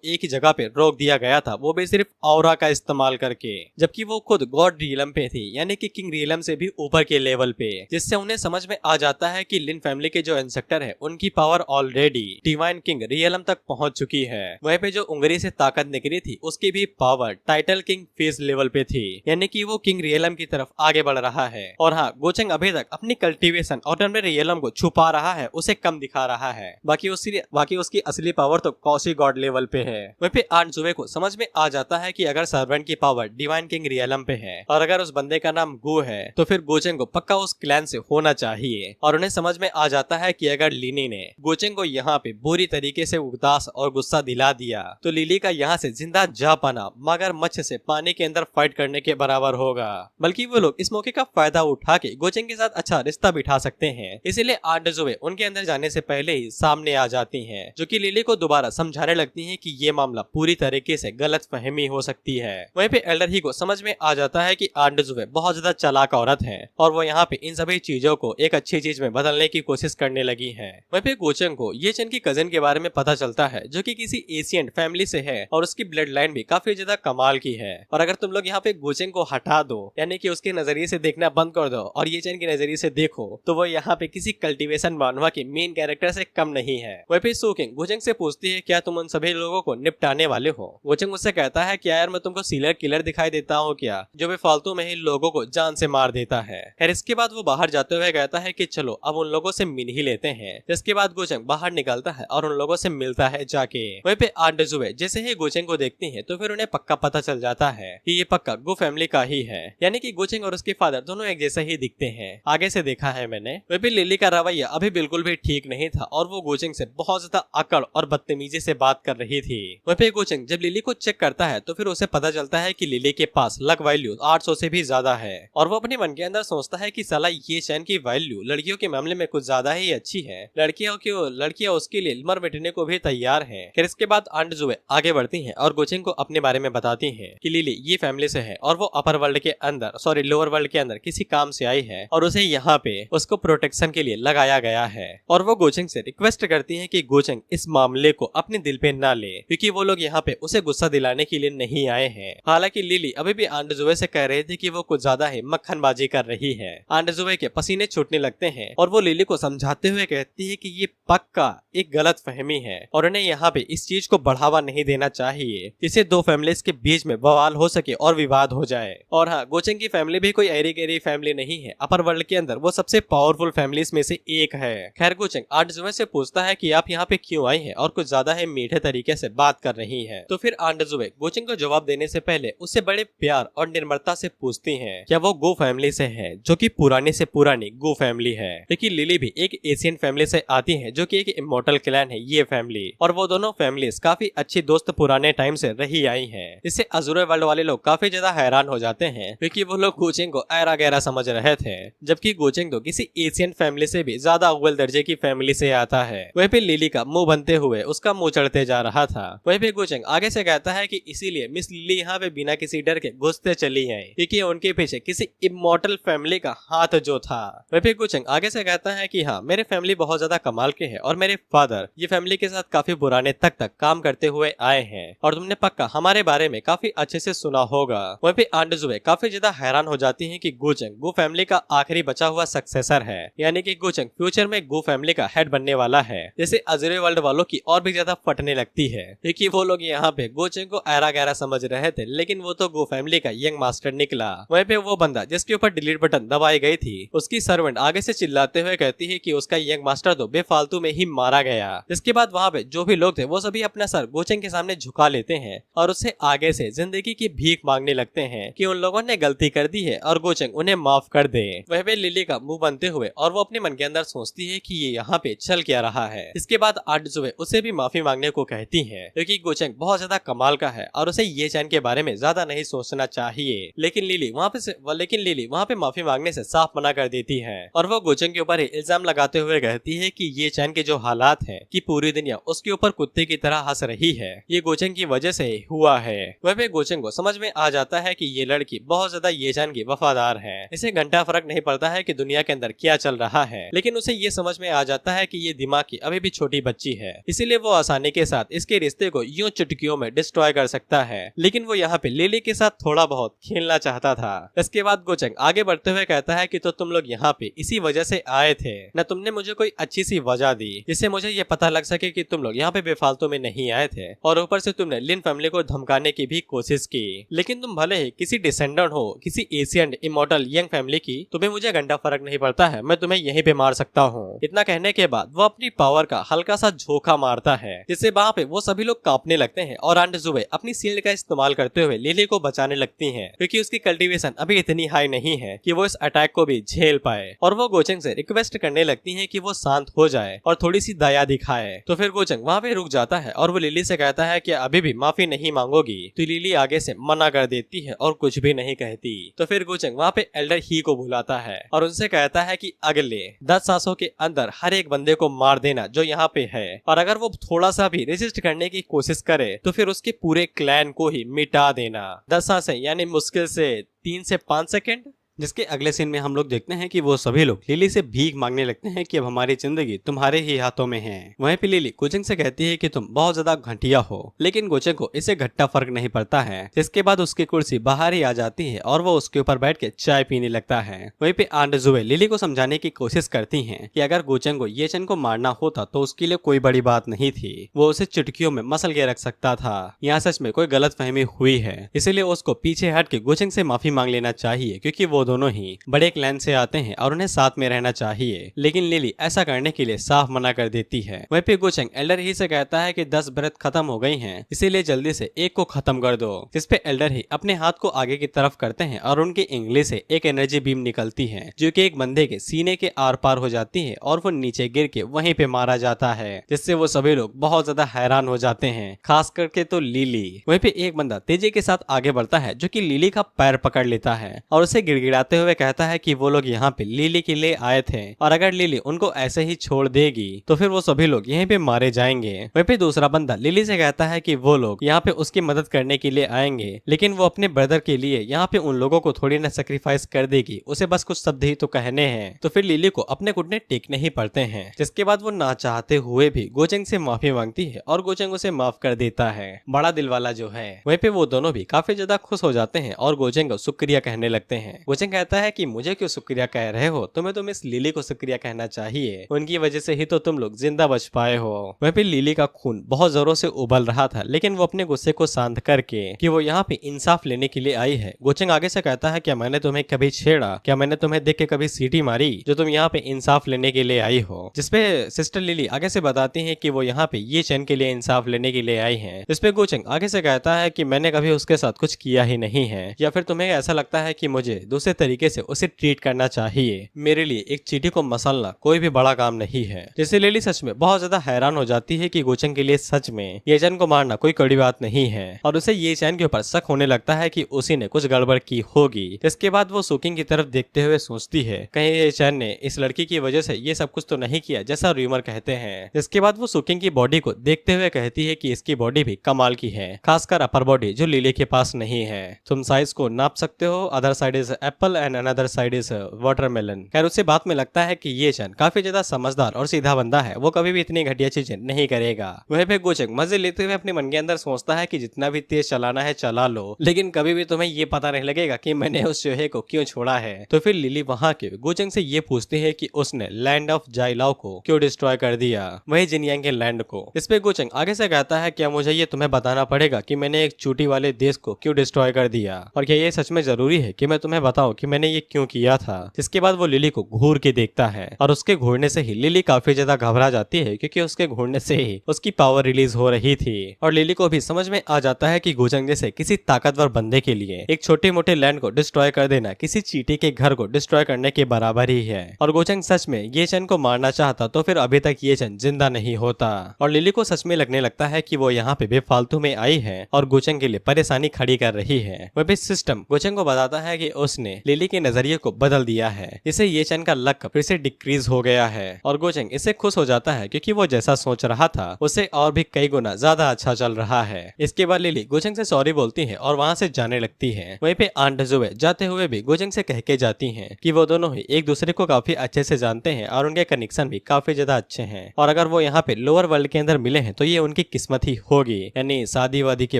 एक ही जगह पे रोक दिया गया था, वो भी सिर्फ ऑरा का इस्तेमाल करके, जबकि वो खुद गॉड रियलम पे थी, यानी कि किंग रियलम से भी ऊपर के लेवल पे। जिससे उन्हें समझ में आ जाता है कि लिन फैमिली के जो इंसेक्टर है उनकी power already divine king realm तक पहुंच चुकी है। वहीं पे जो उंगली से ताकत निकली थी उसकी भी power title king face level पे थी, यानी कि वो किंग रियलम की तरफ आगे बढ़ रहा है। और हाँ, गुचेंग अभी तक अपनी कल्टीवेशन और रियलम को छुपा रहा है, उसे कम दिखा रहा है। बाकी उसकी असली पावर तो कौसी गॉड लेवल पे है। वहीं पे आंट जुए को समझ में आ जाता है कि अगर सर्वेंट की पावर डिवाइन किंग रियलम पे है और अगर उस बंदे का नाम गु है तो फिर गुचेंग को पक्का उस क्लैन से होना चाहिए। और उन्हें समझ में आ जाता है कि अगर लिनी ने गुचेंग को यहाँ पे बुरी तरीके से उदास और गुस्सा दिला दिया तो लिली का यहाँ से जिंदा जा पाना मगरमच्छ से पानी के अंदर फाइट करने के बराबर होगा। बल्कि वो लोग इस मौके का फायदा उठा के गुचेंग के साथ अच्छा रिश्ता बिठा सकते हैं। इसीलिए आंट जुए उनके अंदर जाने से पहले ही सामने आ जाती हैं, जो कि लिली को दोबारा समझाने लगती हैं कि ये मामला पूरी तरीके से गलत फहमी हो सकती है। वहीं पे एल्डर ही को समझ में आ जाता है कि आंट जुए बहुत ज्यादा चालाक औरत है और वो यहाँ पे इन सभी चीजों को एक अच्छी चीज में बदलने की कोशिश करने लगी है। वहीं पे गुचेंग को ये चेन की कजिन के बारे में पता चलता है जो कि किसी एशियन फैमिली से है और उसकी ब्लड लाइन भी काफी ज्यादा कमाल की है। और अगर तुम लोग यहाँ पे गुचेंग को हटा दो, यानी कि उसके नजरिए से देखना बंद कर दो और ये चेन के नजरिए से देखो, तो वो यहाँ पे किसी कल्टीवेशन मानवा के मेन कैरेक्टर से कम नहीं है। वहीं पे सुकिंग गुचेंग से पूछती है क्या तुम उन सभी लोगों को निपटाने वाले हो। गुचेंग उससे कहता है क्या यार मैं तुमको सीरियल किलर दिखाई देता हूँ क्या, जो बेफालतू में ही लोगों को जान से मार देता है। खैर इसके बाद वो बाहर जाते हुए कहता है कि चलो अब उन लोगों से मिल ही लेते हैं। जिसके बाद गुचेंग बाहर निकलता है और उन लोगों से मिलता है जाके। वहीं पे आंट जुए जैसे ही गुचेंग को देखती है तो फिर उन्हें पक्का पता चल जाता है कि ये पक्का गु फैमिली का ही है, यानी कि गुचेंग और उसके फादर दोनों एक जैसे ही दिखते हैं। आगे से देखा है मैंने। वह भी लिली का रवैया अभी बिल्कुल भी ठीक नहीं था और वो गोचेंग से बहुत ज्यादा अकड़ और बदतमीजी से बात कर रही थी। वह पे गोचेंग जब लिली को चेक करता है तो फिर उसे पता चलता है कि लिली के पास लक वैल्यू 800 से भी ज्यादा है और वो अपने मन के अंदर सोचता है कि साला ये चैन की वैल्यू लड़कियों के मामले में कुछ ज्यादा ही अच्छी है। लड़कियां उसके लिए मर मिटने को भी तैयार है। फिर इसके बाद आंट जुए आगे बढ़ती है और गोचेंग को अपने बारे में बताती है कि लिली ये फैमिली से है और वो अपर वर्ल्ड के अंदर लोअर वर्ल्ड के अंदर किसी काम से आई है और उसे यहाँ पे उसको प्रोटेक्शन के लिए लगाया गया है। और वो गोचेंग से रिक्वेस्ट करती है कि गोचेंग इस मामले को अपने दिल पे ना ले क्योंकि वो लोग यहाँ पे उसे गुस्सा दिलाने के लिए नहीं आए हैं। हालांकि लिली अभी भी आंट जुए से कह रही थी कि वो कुछ ज्यादा ही मक्खनबाजी कर रही है। आंट जुए के पसीने छूटने लगते हैं और वो लिली को समझाते हुए कहती है कि ये पक्का एक गलत फहमी है और उन्हें यहाँ पे इस चीज को बढ़ावा नहीं देना चाहिए जिससे दो फैमिलीज के बीच में बवाल हो सके और विवाद हो जाए। और हाँ, गोचेंग की फैमिली भी कोई एरी गहरी फैमिली नहीं है। अपर वर्ल्ड के अंदर वो सबसे पावरफुल फैमिलीज में से एक है। खैर गोचेंग आंट जुए से पूछता है कि आप यहाँ पे क्यों आई हैं और कुछ ज्यादा ही मीठे तरीके से बात कर रही हैं। तो फिर आंट जुए गोचेंग को जवाब देने से पहले उससे बड़े प्यार और निर्मलता से पूछती हैं क्या वो गो फैमिली से है जो कि पुरानी से पुरानी गो फैमिली है। लेकिन लिली भी एक एशियन फैमिली से आती है जो कि एक इमोर्टल क्लैन है ये फैमिली और वो दोनों फैमिलीज काफी अच्छी दोस्त पुराने टाइम से रही आई हैं। इससे अज़ूरे वर्ल्ड वाले लोग काफी ज्यादा हैरान हो जाते हैं क्योंकि वो लोग गोचेंग को ऐरा गहरा समझ रहे थे जबकि गोचेंग तो किसी एशियन फैमिली से भी ज्यादा अव्वल दर्जे की फैमिली से आता है। वहीं पे लिली का मुंह बनते हुए उसका मुंह चढ़ते जा रहा था। वहीं पे गोचेंग आगे से कहता है कि इसीलिए मिस लिली यहाँ पे बिना किसी डर के घुसते चली आई क्योंकि उनके पीछे किसी इमोर्टल फैमिली का हाथ जो था। वहीं पे गोचेंग आगे से कहता है कि हाँ, मेरे फैमिली बहुत ज्यादा कमाल के हैं और मेरे फादर ये फैमिली के साथ काफी पुराने तक काम करते हुए आए हैं और तुमने पक्का हमारे बारे में काफी अच्छे से सुना होगा। वहीं पे आंट जुए काफी ज्यादा हैरान हो जाती है कि गोचेंग गो फैमिली का आखिरी बचा हुआ सक्सेसर है, यानी कि गोचेंग फ्यूचर में गो फैमिली का हेड बनने वाला है। जैसे अज़ूरे वर्ल्ड वालों की और भी ज्यादा फटने लगती है क्योंकि वो लोग यहाँ पे गोचेंग को ऐरा गहरा समझ रहे थे लेकिन वो तो गो फैमिली का यंग मास्टर निकला। वहीं पे वो बंदा जिसके ऊपर डिलीट बटन दबाई गई थी उसकी सर्वेंट आगे से चिल्लाते हुए कहती है कि उसका यंग मास्टर तो बेफालतू में ही मारा गया। इसके बाद वहाँ पे जो भी लोग थे वो सभी अपना सर गोचेंग के सामने झुका लेते हैं और उससे आगे से जिंदगी की भीख मांगने लगते हैं कि उन लोगों ने गलती कर दी है और गोचेंग उन्हें माफ कर दे। वह पे लिली का मुंह बनते हुए और वो अपने मन के अंदर सोचती है कि ये यहाँ पे चल क्या रहा है। इसके बाद आंट जुए उसे भी माफी मांगने को कहती है क्योंकि गोचेंग बहुत ज्यादा कमाल का है और उसे ये चैन के बारे में ज्यादा नहीं सोचना चाहिए। लेकिन लिली वहाँ पे माफी मांगने से साफ मना कर देती है और वो गोचेंग के ऊपर इल्जाम लगाते हुए कहती है कि ये चैन के जो हालात है कि पूरी दुनिया उसके ऊपर कुत्ते की तरह हंस रही है ये गोचेंग की वजह से हुआ है। वह पे गोचेंग को समझ में आ जाता है कि ये लड़की बहुत ज्यादा ये चैन की वफादार है। इसे घंटा फर्क नहीं पड़ता है कि दुनिया के अंदर क्या चल रहा है लेकिन उसे ये समझ में आ जाता है कि ये दिमाग की अभी भी छोटी बच्ची है, इसीलिए वो आसानी के साथ इसके रिश्ते को यूं चुटकियों में डिस्ट्रॉय कर सकता है। लेकिन वो यहाँ पे लिली के साथ थोड़ा बहुत खेलना चाहता था। इसके बाद गोचेंग आगे बढ़ते हुए कहता है कि तो तुम लोग यहाँ पे इसी वजह से आए थे न, तुमने मुझे कोई अच्छी सी वजह दी जिससे मुझे ये पता लग सके कि तुम लोग यहाँ पे बेफालतू में नहीं आए थे और ऊपर से तुमने लिन फैमिली को धमकाने की भी कोशिश की। लेकिन तुम भले ही किसी डिसेंडेंट हो किसी एशियन इमोर्टल यंग फैमिली की, तुम्हें मुझे घंटा फर्क नहीं पड़ता है, मैं तुम्हें यहीं पे मार सकता हूँ। इतना कहने के बाद वो अपनी पावर का हल्का सा झोंका मारता है जिससे वहाँ पे वो सभी लोग कांपने लगते हैं और आंट जुए अपनी शील्ड का इस्तेमाल करते हुए लिली को बचाने लगती है क्योंकि उसकी कल्टीवेशन अभी इतनी हाई नहीं है कि वो इस अटैक को भी झेल पाए। और वो गोचेंग से रिक्वेस्ट करने लगती है कि वो शांत हो जाए और थोड़ी सी दया दिखाए। तो फिर गोचेंग वहाँ पे रुक जाता है और वो लिली से कहता है कि अभी भी माफी नहीं मांगोगी। तो लिली आगे से मना कर देती है और कुछ भी नहीं कहती। तो फिर गोचेंग वहाँ पे एल्डर ही को बुलाता है और उनसे कहता है कि अगले 10 सांसों के अंदर हर एक बंदे को मार देना जो यहाँ पे है और अगर वो थोड़ा सा भी रेजिस्ट करने की कोशिश करे तो फिर उसके पूरे क्लैन को ही मिटा देना। 10 सांसें यानी मुश्किल से 3 से 5 सेकेंड। जिसके अगले सीन में हम लोग देखते हैं कि वो सभी लोग लिली से भीख मांगने लगते हैं कि अब हमारी जिंदगी तुम्हारे ही हाथों में है। वहीं पे लिली गोचेंग से कहती है कि तुम बहुत ज्यादा घटिया हो, लेकिन गोचेंग को इसे घट्टा फर्क नहीं पड़ता है। जिसके बाद उसकी कुर्सी बाहर ही आ जाती है और वो उसके ऊपर बैठ के चाय पीने लगता है। वहीं पे आंट जुए लिली को समझाने की कोशिश करती है कि अगर गोचेंग को ये चैन को मारना होता तो उसके लिए कोई बड़ी बात नहीं थी, वो उसे चुटकियों में मसल के रख सकता था। यहाँ सच में कोई गलत फहमी हुई है, इसीलिए उसको पीछे हट के गोचेंग से माफी मांग लेना चाहिए क्योंकि वो दोनों ही बड़े क्लैन से आते हैं और उन्हें साथ में रहना चाहिए, लेकिन लिली ऐसा करने के लिए साफ मना कर देती है। वहीं पे गोचेंग एल्डर ही से कहता है कि 10 ब्रेथ खत्म हो गई हैं, इसीलिए जल्दी से एक को खत्म कर दो। जिसपे एल्डर ही अपने हाथ को आगे की तरफ करते हैं और उनकी इंगली से एक एनर्जी बीम निकलती है जो कि एक बंदे के सीने के आर पार हो जाती है और वो नीचे गिर के वहीं पे मारा जाता है, जिससे वो सभी लोग बहुत ज्यादा हैरान हो जाते हैं, खास करके तो लिली। वहीं पे एक बंदा तेजी के साथ आगे बढ़ता है जो कि लिली का पैर पकड़ लेता है और उसे गिड़गिड़ाते हुए कहता है कि वो लोग यहाँ पे लिली के लिए आए थे और अगर लिली उनको ऐसे ही छोड़ देगी तो फिर वो सभी लोग यहीं पे मारे जाएंगे। वहीं पे दूसरा बंदा लिली से कहता है कि वो लोग यहाँ पे उसकी मदद करने के लिए आएंगे, लेकिन वो अपने ब्रदर के लिए यहाँ पे उन लोगों को थोड़ी ना सेक्रीफाइस कर देगी, उसे बस कुछ शब्द ही तो कहने हैं। तो फिर लिली को अपने घुटने टेकने ही पड़ते हैं, जिसके बाद वो ना चाहते हुए भी गोचेंग से माफी मांगती है और गोचेंग उसे माफ कर देता है। बड़ा दिल वाला जो है। वहीं पे वो दोनों भी काफी ज्यादा खुश हो जाते हैं और गोचेंग को शुक्रिया कहने लगते हैं। गोचेंग कहता है कि मुझे क्यों शुक्रिया कह रहे हो, तुम्हें तो मिस लिली को शुक्रिया कहना चाहिए, उनकी वजह से ही तो तुम लोग जिंदा बच पाए हो। वहीं पे लिली का खून बहुत जोरों से उबल रहा था, लेकिन वो अपने गुस्से को शांत करके कि वो यहाँ पे इंसाफ लेने के लिए आई है। गोचेंग आगे से कहता है क्या मैंने तुम्हें कभी छेड़ा, क्या मैंने तुम्हें देख के कभी सीटी मारी जो तुम यहाँ पे इंसाफ लेने के लिए आई हो। जिसपे सिस्टर लिली आगे से बताती है कि वो यहाँ पे ये चैन के लिए इंसाफ लेने के लिए आई है। जिसपे गोचेंग आगे से कहता है कि मैंने कभी उसके साथ कुछ किया ही नहीं है, या फिर तुम्हें ऐसा लगता है कि मुझे दूसरे तरीके से उसे ट्रीट करना चाहिए। मेरे लिए एक चींटी को मसलना कोई भी बड़ा काम नहीं है। जिससे लिली सच में बहुत ज्यादा हैरान हो जाती है कि गोचेंग के लिए सच में ये चैन को मारना कोई कड़ी बात नहीं है और उसे ये चैन के ऊपर शक होने लगता है कि उसी ने कुछ गड़बड़ की होगी। इसके बाद वो सुकिंग की तरफ देखते हुए सोचती है कहीं ये चैन ने इस लड़की की वजह से ये सब कुछ तो नहीं किया जैसा रूमर कहते हैं। इसके बाद वो सुकिंग की बॉडी को देखते हुए कहती है कि इसकी बॉडी भी कमाल की है, खासकर अपर बॉडी जो लिली के पास नहीं है। तुम साइज को नाप सकते हो, other side is Apple and another side is watermelon. खैर उससे बात में लगता है कि ये चैन काफी ज्यादा समझदार और सीधा बंदा है, वो कभी भी इतनी घटिया चीजें नहीं करेगा। वहीं पे गोचेंग मजे लेते हुए अपने मन के अंदर सोचता है कि जितना भी तेज चलाना है चला लो, लेकिन कभी भी तुम्हें ये पता नहीं लगेगा कि मैंने उस चूहे को क्यों छोड़ा है। तो फिर लिली वहाँ के गोचेंग से ये पूछती है कि उसने लैंड ऑफ जाइलाओ को क्यों डिस्ट्रॉय कर दिया, वही जिनयांग के लैंड को। इस पे गोचेंग आगे से कहता है क्या मुझे ये तुम्हें बताना पड़ेगा कि मैंने एक चोटी वाले देश को क्यों डिस्ट्रॉय कर दिया, और क्या ये सच में जरूरी है कि मैं तुम्हें बताऊं कि मैंने ये क्यों किया था। जिसके बाद वो लिली को घूर के देखता है और उसके घूरने से ही लिली काफी ज्यादा घबरा जाती है, क्योंकि उसके घूरने से ही उसकी पावर रिलीज हो रही थी और लिली को भी समझ में आ जाता है कि गोचेंग जैसे किसी ताकतवर बंदे के लिए एक छोटे मोटे लैंड को डिस्ट्रॉय कर देना किसी चींटी के घर को डिस्ट्रॉय करने के बराबर ही है। और गोचेंग सच में ये चैन को मारना चाहता तो फिर अभी तक ये चैन जिंदा नहीं होता और लिली को सच में लगने लगता है कि वो यहाँ पे बेफालतू में आई है और गोचेंग के लिए परेशानी खड़ी कर रही है। वह भी सिस्टम गोचेंग को बताता है कि उसने लिली के नजरिए को बदल दिया है, जिससे ये चैन का लक फिर से डिक्रीज हो गया है और गोचेंग इससे खुश हो जाता है क्योंकि वो जैसा सोच रहा था उससे और भी कई गुना ज्यादा अच्छा चल रहा है। इसके बाद लिली गोचेंग से सॉरी बोलती है और वहाँ से जाने लगती है। वहीं पे आंट जुए जाते हुए भी गोचेंग से कह के जाती हैं कि वो दोनों ही एक दूसरे को काफी अच्छे से जानते हैं और उनके कनेक्शन भी काफी ज्यादा अच्छे हैं और अगर वो यहाँ पे लोअर वर्ल्ड के अंदर मिले हैं तो ये उनकी किस्मत ही होगी, यानी शादी वादी की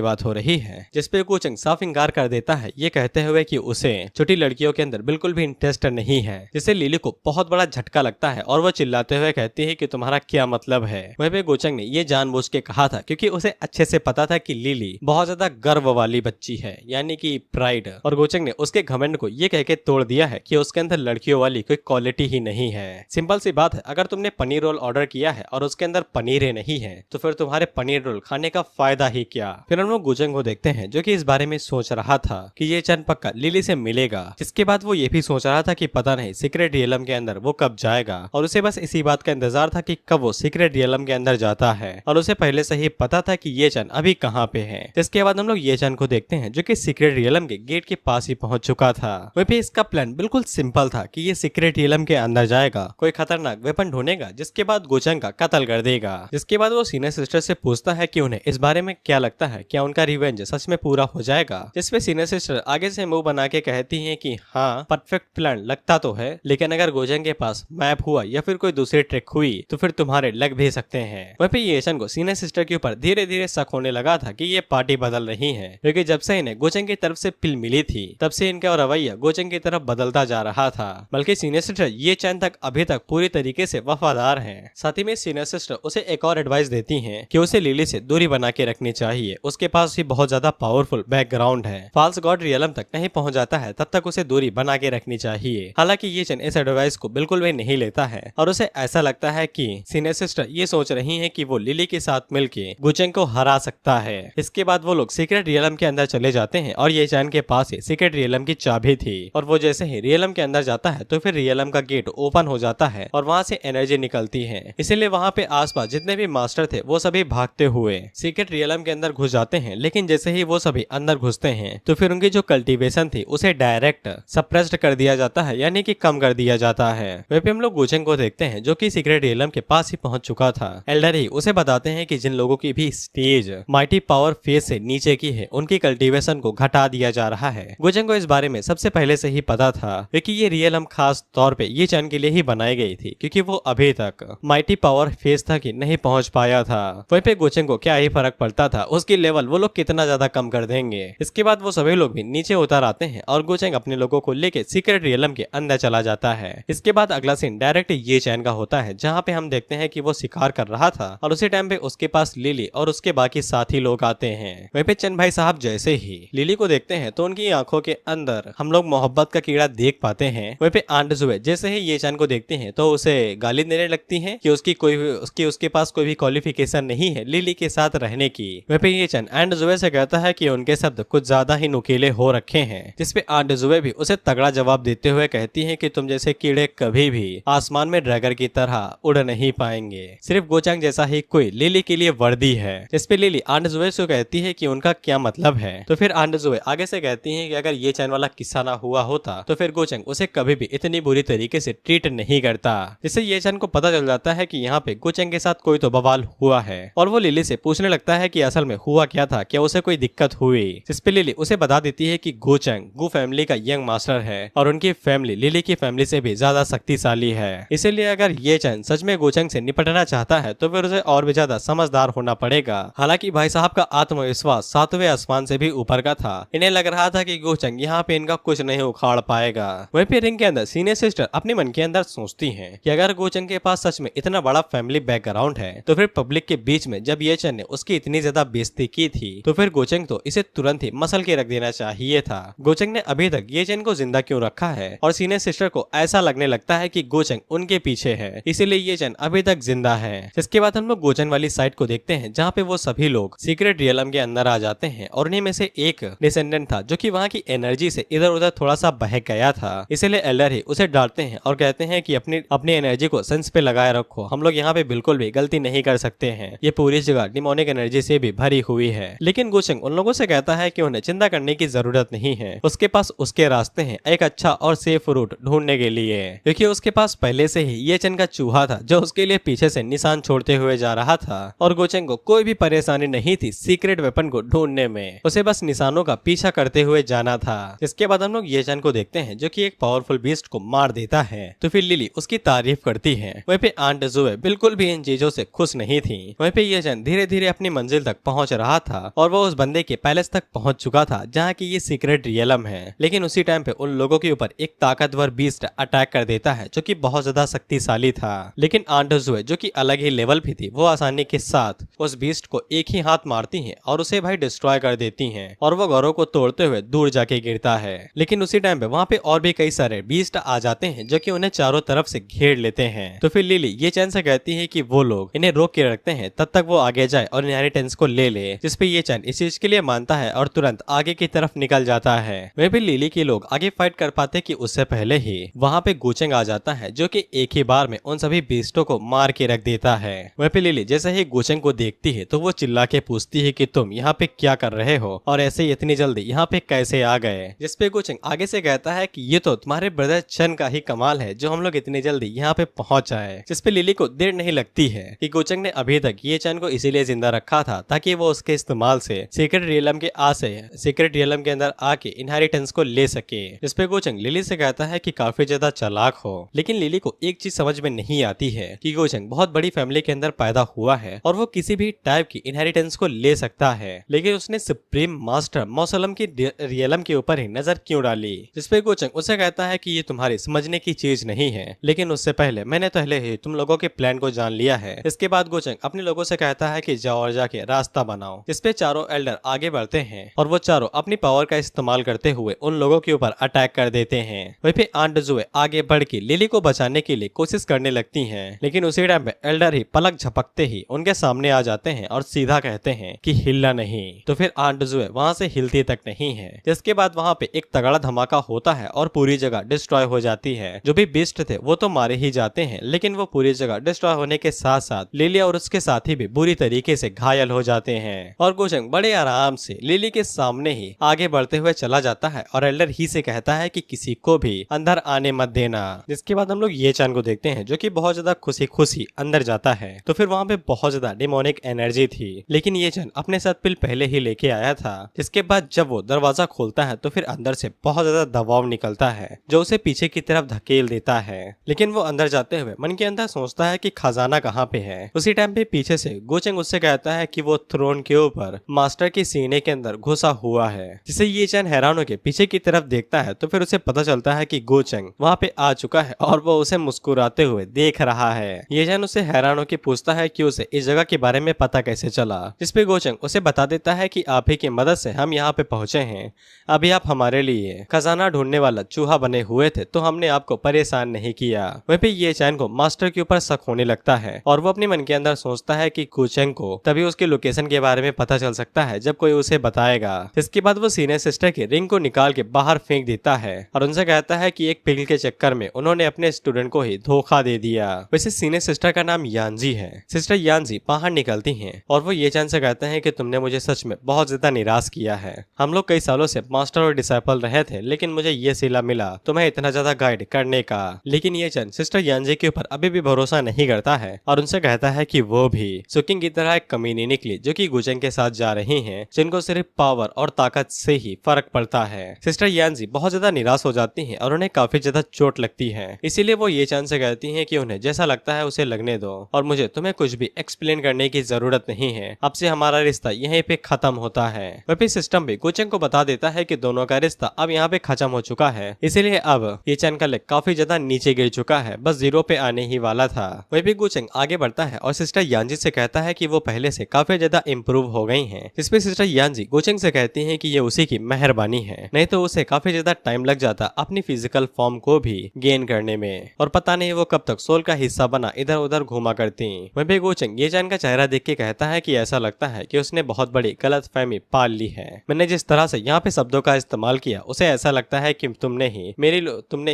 बात हो रही है। जिसपे गोचेंग साफ इंकार कर देता है ये कहते हुए कि उसे छोटी लड़कियों के अंदर बिल्कुल भी इंटरेस्ट नहीं है, जिससे लिली को बहुत बड़ा झटका लगता है और वो चिल्लाते हुए कहती है कि तुम्हारा क्या मतलब है। वहीं पे गोचेंग ने ये जानबूझ के कहा था क्योंकि उसे अच्छे से पता था कि लिली बहुत ज्यादा गर्व वाली बच्ची है, यानी कि प्राइड, और गोचेंग ने उसके घमंड को ये कह के तोड़ दिया है कि उसके अंदर लड़कियों वाली कोई क्वालिटी ही नहीं है। सिंपल सी बात है, अगर तुमने पनीर रोल ऑर्डर किया है और उसके अंदर पनीर ही नहीं है तो फिर तुम्हारे पनीर रोल खाने का फायदा ही क्या। फिर हम लोग गोचेंग को देखते हैं जो कि इस बारे में सोच रहा था कि ये चैन पक्का लिली से मिलेगा। इसके बाद वो ये भी सोच रहा था कि पता नहीं सीक्रेट रियलम के अंदर वो कब जाएगा और उसे बस इसी बात का इंतजार था कि कब वो सीक्रेट रियलम के अंदर जाता है और उसे पहले से ही पता था कि ये चैन अभी कहाँ पे है। इसके बाद हम लोग ये चैन को देखते हैं जो कि सीक्रेट रियलम के गेट के पास ही पहुंच चुका था। वहीं पे इसका प्लान बिल्कुल सिंपल था कि ये सीक्रेट रियलम के अंदर जाएगा, कोई खतरनाक वेपन ढूंढेगा, जिसके बाद गोचेंग का कत्ल कर देगा। जिसके बाद वो सीनियर सिस्टर से पूछता है कि उन्हें इस बारे में क्या लगता है, क्या उनका रिवेंज सच में पूरा हो जाएगा। जिसपे सीनियर सिस्टर आगे से मुंह बना के कहती है कि हाँ परफेक्ट प्लान लगता तो है, लेकिन अगर गोचेंग के पास मैप हुआ या फिर कोई दूसरी ट्रिक हुई तो फिर तुम्हारे लग भी सकते हैं। वहीं पे ये को सीनियर सिस्टर के ऊपर धीरे धीरे शक होने लगा था कि ये पार्टी बदल रही है, क्योंकि जब से इन्हें गोचेंग की तरफ से पिल मिली थी तब से इनका रवैया गोचेंग की तरफ बदलता जा रहा था। बल्कि सीनियर सिस्टर ये चैन तक अभी तक पूरी तरीके से वफादार हैं। साथ ही में सीनियर सिस्टर उसे एक और एडवाइस देती हैं कि उसे लिली से दूरी बना के रखनी चाहिए, उसके पास ही बहुत ज्यादा पावरफुल बैकग्राउंड है। फॉल्स गॉड रियलम तक नहीं पहुंच जाता है तब तक उसे दूरी बना के रखनी चाहिए। हालांकि ये चन इस एडवाइस को बिल्कुल भी नहीं लेता है और उसे ऐसा लगता है कि सीनियर सिस्टर ये सोच रही है कि वो लिली के साथ मिलके गुचेंग को हरा सकता है। इसके बाद वो लोग सीक्रेट रियलम के अंदर चले जाते हैं और ये चैन के पास ही सीक्रेट रियलम की चाबी थी और वो जैसे ही रियलम के अंदर जाता है तो फिर रियलम का गेट ओपन हो जाता है और वहाँ से एनर्जी निकलती है। इसीलिए वहाँ पे आसपास जितने भी मास्टर थे वो सभी भागते हुए सीक्रेट रियलम के अंदर घुस जाते हैं। लेकिन जैसे ही वो सभी अंदर घुसते हैं तो फिर उनकी जो कल्टीवेशन थी उसे डायरेक्ट सप्रेस्ड कर दिया जाता है, यानी कि कम कर दिया जाता है। वहीं पे हम लोग गुचेंग को देखते हैं जो कि सीक्रेट रियलम के पास ही पहुंच चुका था। एल्डर ही उसे बताते हैं कि जिन लोगों की भी स्टेज माइटी पावर फेज से नीचे की है उनकी कल्टीवेशन को घटा दिया जा रहा है। गुचेंग को इस बारे में सबसे पहले से ही पता था क्योंकि ये रियलम खास तौर पे ये चैन के लिए ही बनाई गई थी क्योंकि वो अभी तक माइटी पावर फेज तक ही नहीं पहुंच पाया था। वहीं पे गुचेंग को क्या ही फर्क पड़ता था उसकी लेवल वो लोग कितना ज्यादा कम कर देंगे। इसके बाद वो सभी लोग भी नीचे उतर आते हैं और गुचेंग अपने लोगों को लेके सीक्रेट रियलम के अंदर चला जाता है। इसके बाद अगला सीन डायरेक्ट ये चैन का होता है जहाँ पे हम देखते हैं कि वो शिकार कर रहा था और उसी टाइम पे उसके पास लिली और उसके बाकी साथी लोग आते हैं। वहीं पे चंद भाई साहब जैसे ही लिली को देखते हैं तो उनकी आंखों के अंदर हम लोग मोहब्बत का कीड़ा देख पाते हैं। वहीं पे आंट जुए जैसे ही ये चैन को देखते हैं तो उसे गाली देने लगती है कि उसके पास कोई भी क्वालिफिकेशन नहीं है लिली के साथ रहने की। वहीं पे ये चैन आंट जुए से कहता है कि उनके शब्द कुछ ज्यादा ही नुकीले हो रखे हैं, जिसपे आंट जुए भी उसे तगड़ा जवाब देते हुए कहती है कि तुम जैसे कीड़े कभी भी आसमान में ड्रैगन की तरह उड़ नहीं पाएंगे, सिर्फ गोचांग जैसा ही कोई लिली के लिए वर्दी है। जिसपे लिली आंट जुए से कहती है कि उनका क्या मतलब है। तो फिर आंट जुए आगे से कहती है कि अगर ये चैन वाला किस्सा ना हुआ होता तो फिर गोचांग उसे कभी भी इतनी बुरी तरीके से ट्रीट नहीं करता। जिससे ये चैन को पता चल जाता है कि यहाँ पे गोचांग के साथ कोई तो बवाल हुआ है और वो लिली से पूछने लगता है कि असल में हुआ क्या था, क्या उसे कोई दिक्कत हुई। जिसपे लिली उसे बता देती है कि गोचांग गु फैमिली का यंग मास्टर है और उनकी फैमिली लिली की फैमिली से भी ज्यादा शक्तिशाली है। इसीलिए अगर ये चैन सच में गोचांग से निपटना चाहता है तो फिर उसे और भी ज्यादा समझदार होना पड़ेगा। हालांकि भाई साहब का आत्मविश्वास 7वें आसमान से भी ऊपर का था। इन्हें लग रहा था कि गोचांग यहाँ पे इनका कुछ नहीं उखाड़ पाएगा। वहीं पे रिंग के अंदर सीनियर सिस्टर अपने मन के अंदर सोचती हैं कि अगर गोचांग के पास सच में इतना बड़ा फैमिली बैकग्राउंड है तो फिर पब्लिक के बीच में जब ये चैन ने उसकी इतनी ज्यादा बेइज्जती की थी तो फिर गोचांग तो इसे तुरंत ही मसल के रख देना चाहिए था। गोचांग ने अभी तक ये चैन को जिंदा क्यों रखा है और सीनियर सिस्टर को ऐसा लगने लगता है कि गोचांग उनके पीछे है, इसीलिए ये चैन अभी तक जिंदा है। इसके बाद हम लोग गोचांग वाली साइड को देखते हैं जहाँ पे वो सभी लोग सीक्रेट रियलम के अंदर आ जाते हैं और उन्हीं में से एक डिसेंडेंट था जो कि वहाँ की एनर्जी से इधर उधर थोड़ा सा बहक गया था। इसीलिए एल्डर ही उसे डांटते हैं और कहते हैं कि अपनी एनर्जी को सेंस पे लगाए रखो, हम लोग यहाँ पे बिल्कुल भी गलती नहीं कर सकते हैं, ये पूरी जगह डिमोनिक एनर्जी से भी भरी हुई है। लेकिन गोचांग उन लोगों से कहता है कि उन्हें चिंता करने की जरूरत नहीं है, उसके पास उसके रास्ते हैं एक अच्छा और सेफ रूट ढूंढने के लिए, क्योंकि उसके पास पहले से ही ये चैन का चूहा था जो उसके लिए पीछे से निशान छोड़ते हुए जा रहा था और गोचांग को कोई भी परेशानी नहीं थी सीक्रेट वेपन को ढूंढने में, उसे बस निशानों का पीछा करते हुए जाना था। इसके बाद हम लोग ये चैन को देखते हैं जो कि एक पावरफुल बीस्ट को मार देता है तो फिर लिली उसकी तारीफ करती है। वहीं पे आंट जुए बिल्कुल भी इन चीजों से खुश नहीं थी। वहीं पे ये चैन धीरे धीरे अपनी मंजिल तक पहुंच रहा था और वो उस बंदे के पैलेस तक पहुंच चुका था जहाँ की ये सीक्रेट रियलम है। लेकिन उसी टाइम पे उन लोगों के ऊपर एक ताकतवर बीस्ट अटैक कर देता है जो कि बहुत ज्यादा शक्तिशाली था। लेकिन आंट जुए जो कि अलग ही लेवल भी थी वो आसानी के साथ उस बीस्ट को एक ही हाथ मारती है और उसे भाई डिस्ट्रॉय कर देती है और वो घरों को तोड़ते हुए दूर जाके गिरता है। लेकिन उसी टाइम पे वहाँ पे और भी कई सारे बीस्ट आ जाते हैं जो कि उन्हें चारों तरफ से घेर लेते हैं। तो फिर लिली ये चैन से कहती है कि वो लोग इन्हें रोक के रखते हैं तब तक वो आगे जाए और इनहेरिटेंस को ले ले, जिसपे ये चैन इस चीज के लिए मानता है और तुरंत आगे की तरफ निकल जाता है। वहीं पे लिली के लोग आगे फाइट कर पाते कि उससे पहले ही वहाँ पे गोचांग आ जाता है जो कि एक ही बार में उन सभी बीस्टों को मार के रख देता है। वहीं पे लिली जैसे ही गोचांग को देखती है तो वो चिल्ला के पूछती है कि तुम यहाँ पे क्या कर रहे हो और ऐसे इतनी जल्दी यहाँ पे कैसे आ गए। जिसपे गोचांग आगे से कहता है कि ये तो तुम्हारे ब्रदर चन का ही कमाल है जो हम लोग इतनी जल्दी यहाँ पे पहुंच आए। जिसपे लिली को देर नहीं लगती है कि गोचांग ने अभी तक ये चैन को इसीलिए जिंदा रखा था ताकि वो उसके इस्तेमाल से सीक्रेट रियलम के अंदर आके इनहेरिटेंस को ले सके। जिसपे गोचांग लिली से कहता है कि काफी ज्यादा चालाक हो। लेकिन लिली को एक चीज समझ में नहीं आती है कि गोचांग बहुत बड़ी फैमिली के अंदर पैदा हुआ है और वो किसी भी टाइप की इनहेरिटेंस को ले सकता है, लेकिन उसने सुप्रीम मास्टर मौसलम की रियलम के ऊपर ही नजर क्यों डाली। जिसपे गोचांग उसे कहता है कि ये तुम्हारी समझने की चीज नहीं है, लेकिन उससे पहले मैंने पहले ही तुम लोगों के प्लान को जान लिया है। इसके बाद गोचांग अपने लोगों से कहता है कि जाओ और जाके रास्ता बनाओ। जिसपे चारों एल्डर आगे बढ़ते हैं और वो चारों अपनी पावर का इस्तेमाल करते हुए उन लोगों के ऊपर अटैक कर देते हैं। वहीं पे आंट जुए आगे बढ़ के लिली को बचाने के लिए कोशिश करने लगती हैं, लेकिन उसी टाइम पे एल्डर ही पलक झपकते ही उनके सामने आ जाते हैं और सीधा कहते हैं कि हिलना नहीं। तो फिर आंट जुए वहां से हिलती तक नहीं है। जिसके बाद वहां पे एक तगड़ा धमाका होता है और पूरी जगह डिस्ट्रॉय हो जाती है। जो भी बीस्ट थे वो तो मारे ही जाते हैं, लेकिन वो पूरी जगह डिस्ट्रॉय होने के साथ साथ लिली और उसके साथी भी बुरी तरीके से घायल हो जाते हैं। और गोचंग बड़े आराम से लिली के सामने ही आगे बढ़ते हुए चला जाता है और एल्डर ही से कहता है कि किसी को भी अंदर आने मत देना। जिसके बाद हम लोग ये चान को देखते हैं जो कि बहुत ज्यादा खुशी खुशी अंदर जाता है। तो फिर वहाँ पे बहुत ज्यादा डिमोनिक एनर्जी थी, लेकिन ये चान अपने साथ पिल पहले ही लेके आया था। जिसके बाद जब वो दरवाजा खोलता है तो फिर अंदर से बहुत ज्यादा दबाव निकलता है जो उसे पीछे की तरफ धकेल देता है। लेकिन वो अंदर जाते हुए मन के अंदर सोचता है कि खजाना कहाँ पे है। उसी टाइम पे पीछे से गोचेंग उससे कहता है कि वो थ्रोन के ऊपर मास्टर के सीने के अंदर घुसा हुआ है। जिसे ये चान हैरान होकर पीछे की तरफ देखता है तो फिर उसे पता चलता है कि गोचेंग वहाँ पे आ चुका है और वो उसे मुस्कुराते हुए देख रहा है। ये चान उसे हैरान होकर पूछता है कि उसे इस जगह के बारे में पता कैसे चला। जिसपे गोचेंग उसे बता देता है कि आप ही की मदद से हम यहाँ पे पहुंचे हैं। अभी आप हमारे लिए खजाना ढूंढने वाला चूहा बने हुए थे तो हमने आपको परेशान नहीं किया। वहीं पे ये चैन को मास्टर के ऊपर शक होने लगता है और वो अपने मन के अंदर सोचता है कि गोचेंग को तभी उसके लोकेशन के बारे में पता चल सकता है जब कोई उसे बताएगा। इसके बाद वो सीनियर सिस्टर की रिंग को निकाल के बाहर फेंक देता है और उनसे कहता है कि एक पिल के चक्कर में उन्होंने अपने स्टूडेंट को ही धोखा दे दिया। वैसे सीनियर सिस्टर का नाम यांजी है। सिस्टर यांजी बाहर निकलती हैं और वो ये चैन से कहते हैं कि तुमने मुझे सच में बहुत ज्यादा निराश किया है। हम लोग कई सालों से मास्टर और डिसाइपल रहे थे, लेकिन मुझे ये सिला मिला तुम्हें इतना ज्यादा गाइड करने का। लेकिन ये चैन सिस्टर यांजी के ऊपर अभी भी भरोसा नहीं करता है और उनसे कहता है कि वो भी सुकिंग की तरह एक कमीनी निकली जो कि गोचेंग के साथ जा रही हैं, जिनको सिर्फ पावर और ताकत से ही फर्क पड़ता है। सिस्टर यांजी बहुत ज्यादा निराश हो जाती हैं और उन्हें काफी ज्यादा चोट लगती है। इसीलिए वो ये चांस से कहती हैं कि उन्हें जैसा लगता है उसे लगने दो और मुझे तुम्हें कुछ भी एक्सप्लेन करने की जरूरत नहीं है। अब से हमारा रिश्ता यहीं पे खत्म होता है। वही सिस्टम भी गोचेंग को बता देता है कि दोनों का रिश्ता अब यहाँ पे खत्म हो चुका है, इसीलिए अब ये चैन का लेग काफी ज्यादा नीचे गिर चुका है, बस 0 पे आने ही वाला था। वही भी गोचेंग आगे बढ़ता है और सिस्टर यांजी से कहता है कि वो पहले से काफी ज्यादा इम्प्रूव हो गई हैं। इसमें सिस्टर यांजी गोचेंग से कहती हैं कि ये उसी की मेहरबानी है, नहीं तो उसे काफी ज्यादा टाइम लग जाता अपनी फिजिकल फॉर्म को भी गेन करने में, और पता नहीं वो कब तक सोल का हिस्सा बना इधर उधर घूमा करती। वही भी गोचेंग ये चैन का चेहरा देख के कहता है कि ऐसा लगता है कि उसने बहुत बड़ी गलतफहमी पाल ली है। मैंने जिस तरह से यहाँ पे शब्दों का इस्तेमाल किया उसे ऐसा लगता है कि तुमने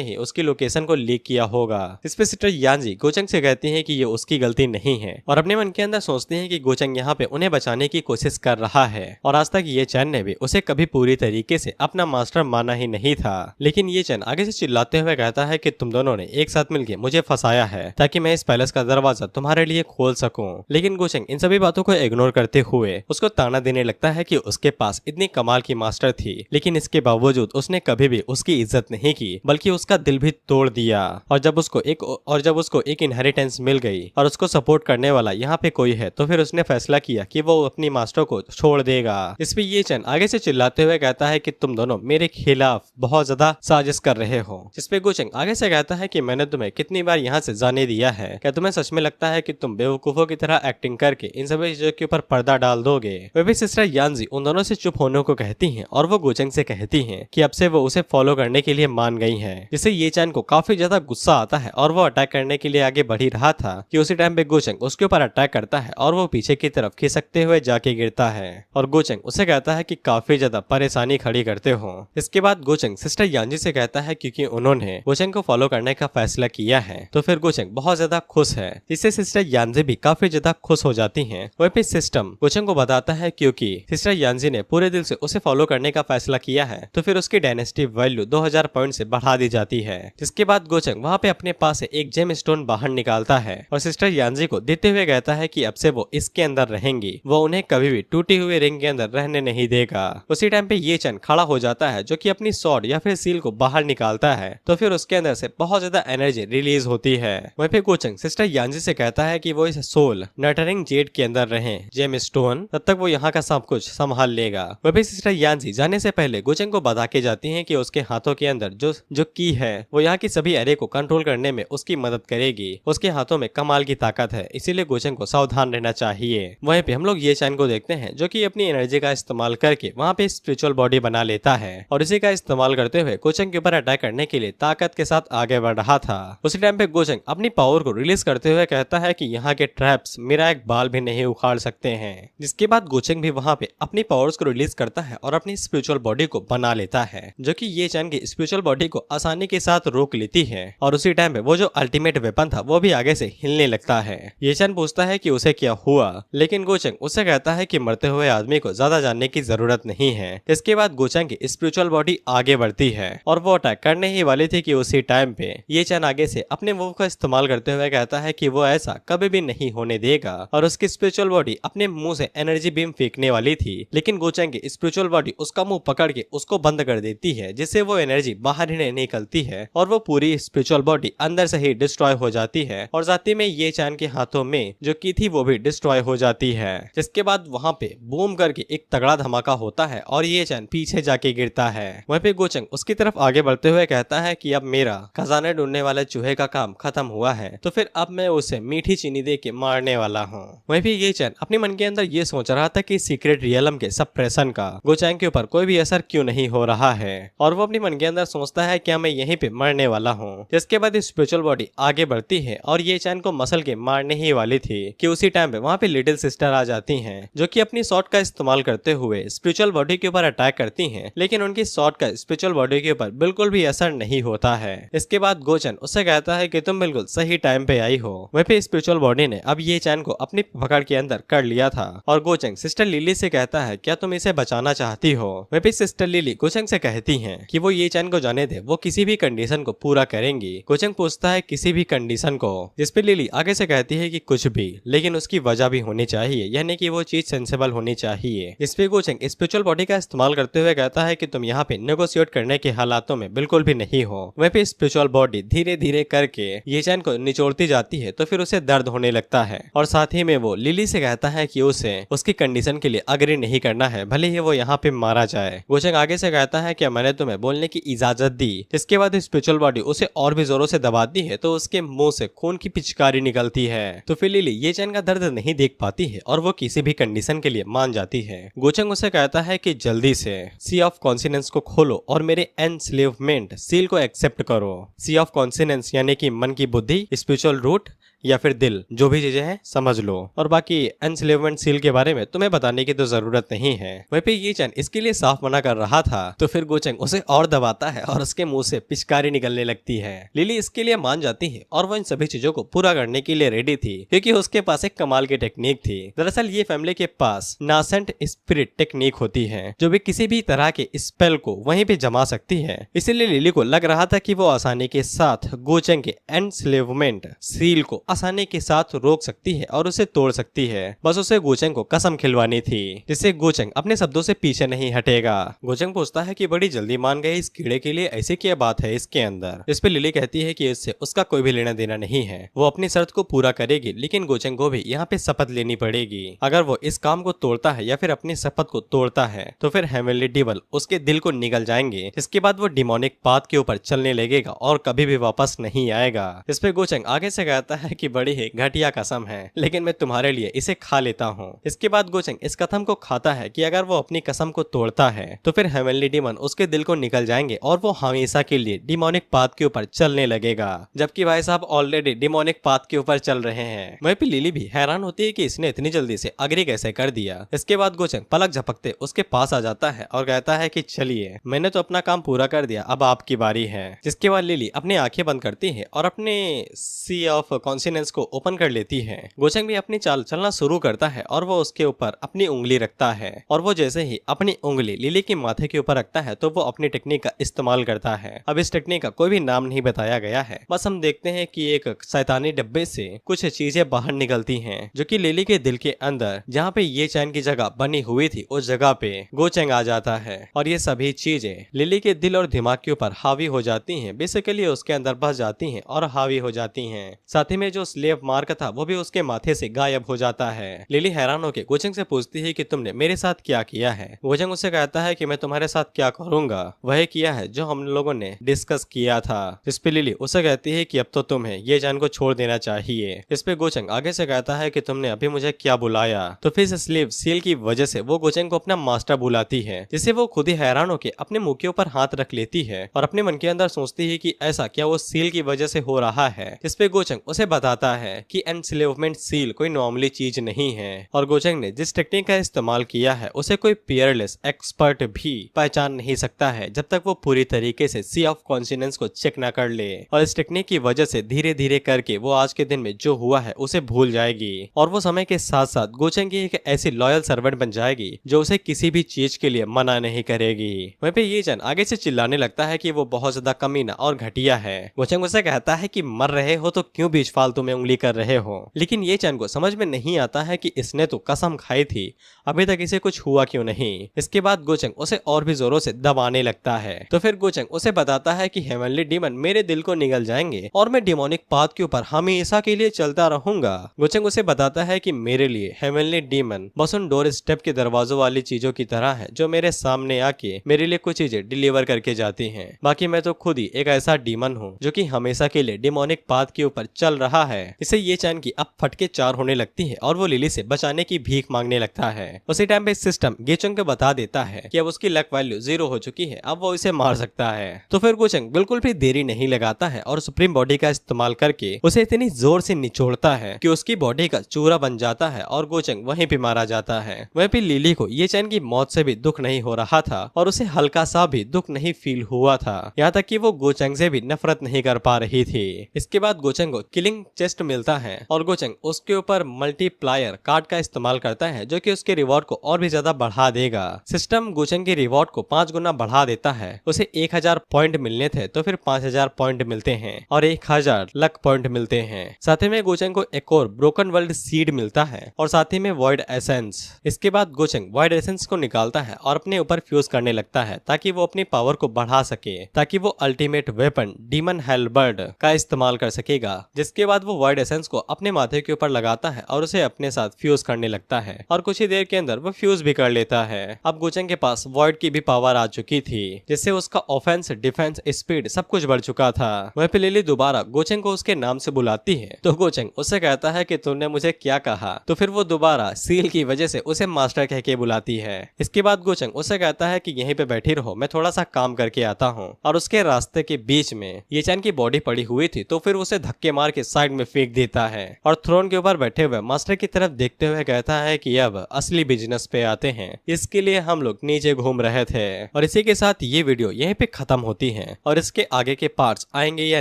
ही उसकी लोकेशन को लीक किया होगा। इस पे सिस्टर यांजी गोचेंग से कहती है कि ये उसकी गलती नहीं है और अपने मन के अंदर सोचते हैं कि गोचेंग यहाँ पे उन्हें बचाने की कोशिश कर रहा है और आज तक ये चैन ने भी उसे कभी पूरी तरीके से अपना मास्टर माना ही नहीं था। लेकिन ये चैन आगे से चिल्लाते हुए कहता है कि तुम दोनों ने एक साथ मिलकर मुझे फंसाया है ताकि मैं इस पैलेस का दरवाजा तुम्हारे लिए खोल सकूं। लेकिन गोचेंग इन सभी बातों को इग्नोर करते हुए उसको ताना देने लगता है कि उसके पास इतनी कमाल की मास्टर थी, लेकिन इसके बावजूद उसने कभी भी उसकी इज्जत नहीं की बल्कि उसका दिल भी तोड़ दिया। और जब उसको एक इनहेरिटेंस मिल गई और उसको सपोर्ट करने वाला यहाँ पे कोई है तो फिर उसने फैसला किया कि वो अपनी मास्टर को छोड़ देगा। इस पे ये चैन आगे से चिल्लाते हुए कहता है कि तुम दोनों मेरे खिलाफ बहुत ज्यादा साजिश कर रहे हो। जिसपे गोचेंग आगे से कहता है कि मैंने तुम्हें कितनी बार यहाँ से जाने दिया है, क्या तुम्हें सच में लगता है कि तुम बेवकूफों की तरह एक्टिंग करके इन सभी चीजों के ऊपर पर्दा डाल दोगे। वे भी सिस्टर यांजी उन दोनों से चुप होने को कहती हैं और वो गोचेंग से कहती हैं कि अब से वो उसे फॉलो करने के लिए मान गई हैं। जिससे ये चैन को काफी ज्यादा गुस्सा आता है और वो अटैक करने के लिए आगे बढ़ ही रहा था कि उसी टाइम पे गोचेंग उसके ऊपर अटैक करता है और वो पीछे की तरफ खिसकते हुए जाके गिरता है और गोचेंग उसे कहता है कि काफी ज्यादा परेशानी खड़ी करते हो। इसके बाद गोचेंग सिस्टर यांजी से कहता है क्योंकि उन्होंने गोचेंग को फॉलो करने का फैसला किया है तो फिर गोचेंग बहुत ज्यादा खुश है, जिससे सिस्टर यांजी भी काफी ज्यादा खुश हो जाती हैं। वही पे सिस्टम गोचेंग को बताता है क्योंकि सिस्टर यांजी ने पूरे दिल से उसे फॉलो करने का फैसला किया है तो फिर उसकी डायनेस्टी वैल्यू 2000 पॉइंट से बढ़ा दी जाती है। जिसके बाद गोचेंग वहाँ पे अपने पास से एक जेम स्टोन बाहर निकालता है और सिस्टर यांजी को देते हुए कहता है कि अब से वो इसके अंदर रहेंगी, वो उन्हें कभी भी टूटी हुई रिंग के अंदर रहने नहीं देगा। उसी टाइम पे ये चैन खड़ा हो जाता है जो कि अपनी स्वॉर्ड या फिर सील को बाहर निकालता है तो फिर उसके अंदर से बहुत ज्यादा एनर्जी रिलीज होती है। वहीं पे गोचेंग सिस्टर यांजी से कहता है कि वो इस सोल नटरिंग जेड के अंदर रहे जेम स्टोन, तब तक वो यहाँ का सब कुछ संभाल लेगा। वह भी सिस्टर यांजी जाने से पहले गोचेंग को बता के जाती हैं कि उसके हाथों के अंदर जो की है वो यहाँ की सभी एरे को कंट्रोल करने में उसकी मदद करेगी। उसके हाथों में कमाल की ताकत है, इसीलिए गोचेंग को सावधान रहना चाहिए। वहीं पे हम लोग ये चैन को देखते हैं जो कि अपनी एनर्जी का इस्तेमाल करके वहाँ पे स्पिरिचुअल बॉडी बना लेता है और इसी इसी का इस्तेमाल करते हुए गोचंग के ऊपर अटैक करने के लिए ताकत के साथ आगे बढ़ रहा था। उसी टाइम पे गोचंग अपनी पावर को रिलीज करते हुए कहता है कि यहाँ के ट्रैप्स मेरा एक बाल भी नहीं उखाड़ सकते हैं। जिसके बाद गोचंग भी वहाँ पे अपनी पावर्स को रिलीज करता है और अपनी स्पिरिचुअल बॉडी को बना लेता है, जो कि ये चैन की स्पिरिचुअल बॉडी को आसानी के साथ रोक लेती है। और उसी टाइम पे वो जो अल्टीमेट वेपन था वो भी आगे से हिलने लगता है। ये चैन पूछता है कि उसे क्या हुआ, लेकिन गोचंग उससे कहता है कि मरते हुए आदमी को ज्यादा जानने की जरूरत नहीं है। इसके बाद गोचंग की स्पिरिचुअल बॉडी आगे बढ़ती है और वो अटैक करने ही वाली थी कि उसी टाइम पे ये चैन आगे से अपने मूव का इस्तेमाल करते हुए कहता है कि वो ऐसा कभी भी नहीं होने देगा और उसकी स्पिरिचुअल बॉडी अपने मुंह से एनर्जी बीम फेंकने वाली थी, लेकिन गोचंग की स्पिरिचुअल बॉडी उसका मुंह पकड़ के उसको बंद कर देती है, जिससे वो एनर्जी बाहर ही नहीं निकलती है और वो पूरी स्पिरिचुअल बॉडी अंदर से ही डिस्ट्रॉय हो जाती है और साथ ही में ये चैन के हाथों में जो की थी वो भी डिस्ट्रॉय हो जाती है। जिसके बाद वहाँ पे बूम करके एक तगड़ा धमाका होता है और ये चैन पीछे जाके गिरता है। वहीं पे गोचंग उसकी तरफ आगे बढ़ते हुए कहता है कि अब मेरा खजाने ढूंढने वाले चूहे का काम खत्म हुआ है, तो फिर अब मैं उसे मीठी चीनी दे के मारने वाला हूँ। वहीं पे ये चैन अपने मन के अंदर ये सोच रहा था कि सीक्रेट रियलम के सप्रेशन का गोचंग के ऊपर कोई भी असर क्यों नहीं हो रहा है और वो अपने मन के अंदर सोचता है क्या मैं यहीं पे मरने वाला हूँ। जिसके बाद स्पिरिचुअल बॉडी आगे बढ़ती है और ये चैन को मसल के मारने ही वाली थी कि उसी टाइम पे वहाँ पे लिटिल सिस्टर आ जाती हैं, जो कि अपनी शॉट का इस्तेमाल करते हुए स्पिरिचुअल बॉडी के ऊपर अटैक करती हैं, लेकिन उनकी शॉट का स्पिरिचुअल बॉडी के ऊपर बिल्कुल भी असर नहीं होता है। इसके बाद गोचन उससे कहता है कि तुम बिल्कुल सही टाइम पे आई हो। वहीं पे स्पिरिचुअल बॉडी ने अब ये चैन को अपनी पकड़ के अंदर कर लिया था और गोचंग सिस्टर लिली से कहता है क्या तुम इसे बचाना चाहती हो। वहीं पे सिस्टर लिली गोचंग से कहती हैं कि वो ये चैन को जाने दे, वो किसी भी कंडीशन को पूरा करेंगी। गोचंग पूछता है किसी भी कंडीशन को, जिसपे लिली आगे से कहती है कि कुछ भी, लेकिन उसकी वजह भी होनी चाहिए, यानी कि वो चीज सेंसेबल होनी चाहिए। इसपे गोचंग स्पिरिचुअल बॉडी का इस्तेमाल करते हुए कहता है कि तुम यहाँ पे नेगोशिएट करने के हालातों में बिल्कुल भी नहीं हो। वहीं पे स्पिरिचुअल बॉडी धीरे धीरे करके ये चैन को निचोड़ती जाती है तो फिर उसे दर्द होने लगता है और साथ ही में वो लिली से कहता है कि उसे उसकी कंडीशन के लिए अग्री नहीं करना है, भले ही वो यहाँ पे मारा जाए। गोचंग आगे से कहता है कि मैंने तुम्हें बोलने की इजाजत दी। इसके बाद स्पिरिचुअल बॉडी उसे और भी जोरों से दबाती है तो उसके मुंह से खून की पिचकारी निकलती है। तो फिर लिली ये चैन का दर्द नहीं देख पाती है और वो किसी भी कंडीशन के लिए मान जाती है। गोचंग उसे कहता है कि जल्दी से सी ऑफ कॉन्सिनेंस को खोलो और मेरे एनस्लेवमेंट सील को एक्सेप्ट करो। सी ऑफ कॉन्सिनेंस यानी कि मन की बुद्धि, स्पिरिचुअल रूट या फिर दिल, जो भी चीजें हैं समझ लो, और बाकी एनस्लेवमेंट सील के बारे में तुम्हें बताने की तो जरूरत नहीं है। वहीं पे ये चैन इसके लिए साफ मना कर रहा था तो फिर गोचंग उसे और दबाता है और उसके मुंह से पिचकारी निकलने लगती है। लिली इसके लिए मान जाती है और वो इन सभी चीजों को पूरा करने के लिए रेडी थी क्योंकि उसके पास एक कमाल की टेक्निक थी। दरअसल ये फैमिली के पास नासेंट स्पिरिट टेक्निक होती है जो भी किसी भी तरह के स्पेल को वहीं पे जमा सकती है। इसीलिए लिली को लग रहा था कि वो आसानी के साथ गोचंग के एनस्लेवमेंट सील को आसानी के साथ रोक सकती है और उसे तोड़ सकती है। बस उसे गोचंग को कसम खिलवानी थी जिससे गोचंग अपने शब्दों से पीछे नहीं हटेगा। गोचंग पूछता है कि बड़ी जल्दी मान गए इस कीड़े के लिए, ऐसी क्या बात है इसके अंदर। इस पे लिली कहती है कि इससे उसका कोई भी लेना देना नहीं है, वो अपनी शर्त को पूरा करेगी, लेकिन गोचंग को भी यहाँ पे शपथ लेनी पड़ेगी। अगर वो इस काम को तोड़ता है या फिर अपनी शपथ को तोड़ता है तो फिर हेवनली डेविल उसके दिल को निगल जाएंगे। इसके बाद वो डिमोनिक पाथ के ऊपर चलने लगेगा और कभी भी वापस नहीं आएगा। इस पे गोचंग आगे से कहता है कि बड़ी ही घटिया कसम है, लेकिन मैं तुम्हारे लिए इसे खा लेता हूँ। इसके बाद गोचंग इस कसम को खाता है कि अगर वो अपनी कसम को तोड़ता है तो फिर हेवनली डीमन उसके दिल को निकल जाएंगे और वो हमेशा के लिए डिमोनिक पाथ के ऊपर चलने लगेगा, जबकि भाई साहब ऑलरेडी डिमोनिक पाथ के ऊपर चल रहे हैं। वहीं पे लिली भी हैरान होती है कि इसने इतनी जल्दी से अग्री कैसे कर दिया। इसके बाद गोचंग पलक झपकते उसके पास आ जाता है और कहता है कि चलिए मैंने तो अपना काम पूरा कर दिया, अब आपकी बारी है। जिसके बाद लिली अपनी आंखें बंद करती है और अपने सी ऑफ कॉन्सिनेंस को ओपन कर लेती है। गोचंग भी अपनी चाल चलना शुरू करता है और वो उसके ऊपर अपनी उंगली रखता है और वो जैसे ही अपनी उंगली लिली के माथे के ऊपर रखता है तो वो अपनी टेक्निक का इस्तेमाल करता है। अब इस टेक्निक का कोई भी नाम नहीं बताया गया है, बस हम देखते हैं कि एक शैतानी डब्बे से कुछ चीजें बाहर निकलती हैं जो कि लिली के दिल के अंदर जहाँ पे ये चैन की जगह बनी हुई थी उस जगह पे गोचंग आ जाता है और ये सभी चीजें लिली के दिल और दिमाग के ऊपर हावी हो जाती हैं। बेसिकली उसके अंदर बस जाती हैं और हावी हो जाती हैं। साथ ही में जो स्लेव मार्क था वो भी उसके माथे से गायब हो जाता है। लिली हैरान होकर गोचंग से पूछती है कि तुमने मेरे साथ क्या किया है। गोचंग उससे कहता है कि मैं तुम्हारे साथ क्या करूंगा, वह किया है जो हम लोगों ने डिस्कस किया था। इस पे लिली उससे कहती है कि अब तो तुम्हें ये जान को छोड़ देना चाहिए। इस पे गोचंग आगे से कहता है कि तुमने अभी मुझे क्या बुलाया। तो फिर स्लेव सील की वजह से वो गोचंग को अपना मास्टर बुलाती है, जिससे वो खुद ही हैरान होकर अपने मुंह के ऊपर हाथ रख लेती है और अपने मन के अंदर सोचती है कि ऐसा क्या वो सील की वजह से हो रहा है। इस पे गोचंग उसे बताता है कि एनस्लेवमेंट सील कोई नॉर्मली चीज नहीं है और गोचंग ने जिस टेक्निक का इस्तेमाल किया है उसे कोई पियरलेस एक्सपर्ट भी पहचान नहीं सकता है जब तक वो पूरी तरीके से सी ऑफ कॉन्शियस को चेक न कर ले। और इस टेक्निक की वजह से धीरे धीरे करके वो आज के दिन में जो हुआ है उसे भूल जाएगी और वो समय के साथ साथ गोचंग की एक ऐसी लॉयल सर्वेंट बन जाएगी जो उसे किसी भी चीज के लिए मना नहीं करेगी। वहीं पे ये जन आगे से चिल्लाने लगता है कि वो बहुत ज्यादा कमीना और घटिया है। गोचंग उसे कहता है कि मर रहे हो तो क्यों बीच फालतू में उंगली कर रहे हो, लेकिन ये चैन को समझ में नहीं आता है कि इसने तो कसम खाई थी, अभी तक इसे कुछ हुआ क्यों नहीं। इसके बाद गोचंग उसे और भी जोरों से दबाने लगता है। तो फिर गोचंग उसे बताता है कि हेवनली डीमन मेरे दिल को निगल जाएंगे और मैं डिमोनिक पाथ के ऊपर हमेशा के लिए चलता रहूंगा। गोचंग उसे बताता है कि मेरे लिए हेवनली डीमन बस उन डोर स्टेप के दरवाजों वाली चीजों की तरह है जो मेरे सामने आके मेरे लिए कुछ चीजें डिलीवर करके जाती हैं। बाकी मैं तो खुद ही एक ऐसा डीमन हूँ जो कि हमेशा के लिए डिमोनिक पाथ के ऊपर चल रहा है। इसे ये चैन की अब फटके चार होने लगती है और वो लिली से बचाने की भीख मांगने लगता है। उसी टाइम पे सिस्टम गोचंग को बता देता है कि अब उसकी लक वैल्यू 0 हो चुकी है, अब वो इसे मार सकता है। तो फिर गोचंग बिल्कुल भी देरी नहीं लगाता है और सुप्रीम बॉडी का इस्तेमाल करके उसे इतनी जोर से निचोड़ता है कि उसकी बॉडी का चूरा बन जाता है और गोचंग वहीं पे मारा जाता है। वहीं पे लिली को ये चैन की मौत से भी दुख नहीं हो रहा था और उसे हल्का सा भी दुख नहीं फील हुआ था, यहाँ तक कि वो गोचंग से भी नफरत नहीं कर पा रही थी। इसके बाद गोचंग को किलिंग चेस्ट मिलता है और गोचंग उसके ऊपर मल्टीप्लायर कार्ड का इस्तेमाल करता है जो कि उसके रिवॉर्ड को और भी ज्यादा बढ़ा देगा। सिस्टम गोचंग के रिवॉर्ड को 5 गुना बढ़ा देता है। उसे 1000 पॉइंट मिलने थे तो फिर 5000 पॉइंट मिलते हैं और 1000 लक पॉइंट मिलते हैं। साथ ही में गोचंग को एक और ब्रोकन वर्ल्ड सीड मिलता है और साथ ही में वॉइड एसेंस। इसके बाद गोचंग वॉइड एसेंस को निकालता है और अपने ऊपर फ्यूज करने लगता है ताकि वो अपनी पावर को बढ़ा सके, ताकि वो अल्टीमेट वेपन डीमन हेलबर्ड का इस्तेमाल कर सकेगा। जिसके बाद वो वॉइड एसेंस को अपने माथे के ऊपर लगाता है और उसे अपने साथ फ्यूज करने लगता है और कुछ ही देर के अंदर वो फ्यूज भी कर लेता है। अब गोचंग के पास वॉइड की भी पावर आ चुकी थी जिससे उसका ऑफेंस, डिफेंस, स्पीड सब कुछ बढ़ चुका था। वहीं पे लिली दोबारा गोचंग को उसके नाम से बुलाती है तो गोचंग उससे कहता है कि तुमने मुझे क्या कहा। तो फिर वो दोबारा सील की वजह से उसे मास्टर कह के बुलाती है। इसके बाद गोचंग उससे कहता है कि यहीं पे बैठी रहो, मैं थोड़ा सा काम करके आता हूँ। और उसके रास्ते के बीच में ये चैन की बॉडी पड़ी हुई थी तो फिर उसे धक्के मार के साइड में फेंक देता है और थ्रोन के ऊपर बैठे हुए मास्टर की तरफ देखते हुए कहता है कि अब असली बिजनेस पे आते हैं, इसके लिए हम लोग नीचे घूम रहे थे। और इसी के साथ ये वीडियो यहीं पे खत्म होती है और इसके आगे के पार्ट्स आएंगे या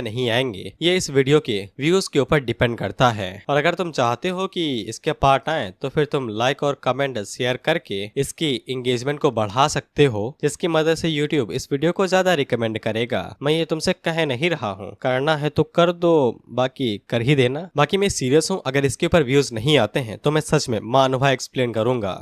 नहीं आएंगे ये इस वीडियो के व्यूज के ऊपर डिपेंड करता है। और अगर तुम चाहते हो कि इसके पार्ट आए तो फिर तुम लाइक और कमेंट शेयर करके इसकी एंगेजमेंट को बढ़ा सकते हो, जिसकी मदद से यूट्यूब इस वीडियो को ज्यादा रिकमेंड करेगा। मैं ये तुमसे कह नहीं रहा हूँ, करना है तो कर दो, बाकी कर ही देना। बाकी मैं सीरियस हूँ, अगर इसके ऊपर व्यूज नहीं आते हैं तो मैं सच में मानवा एक्सप्लेन करूंगा।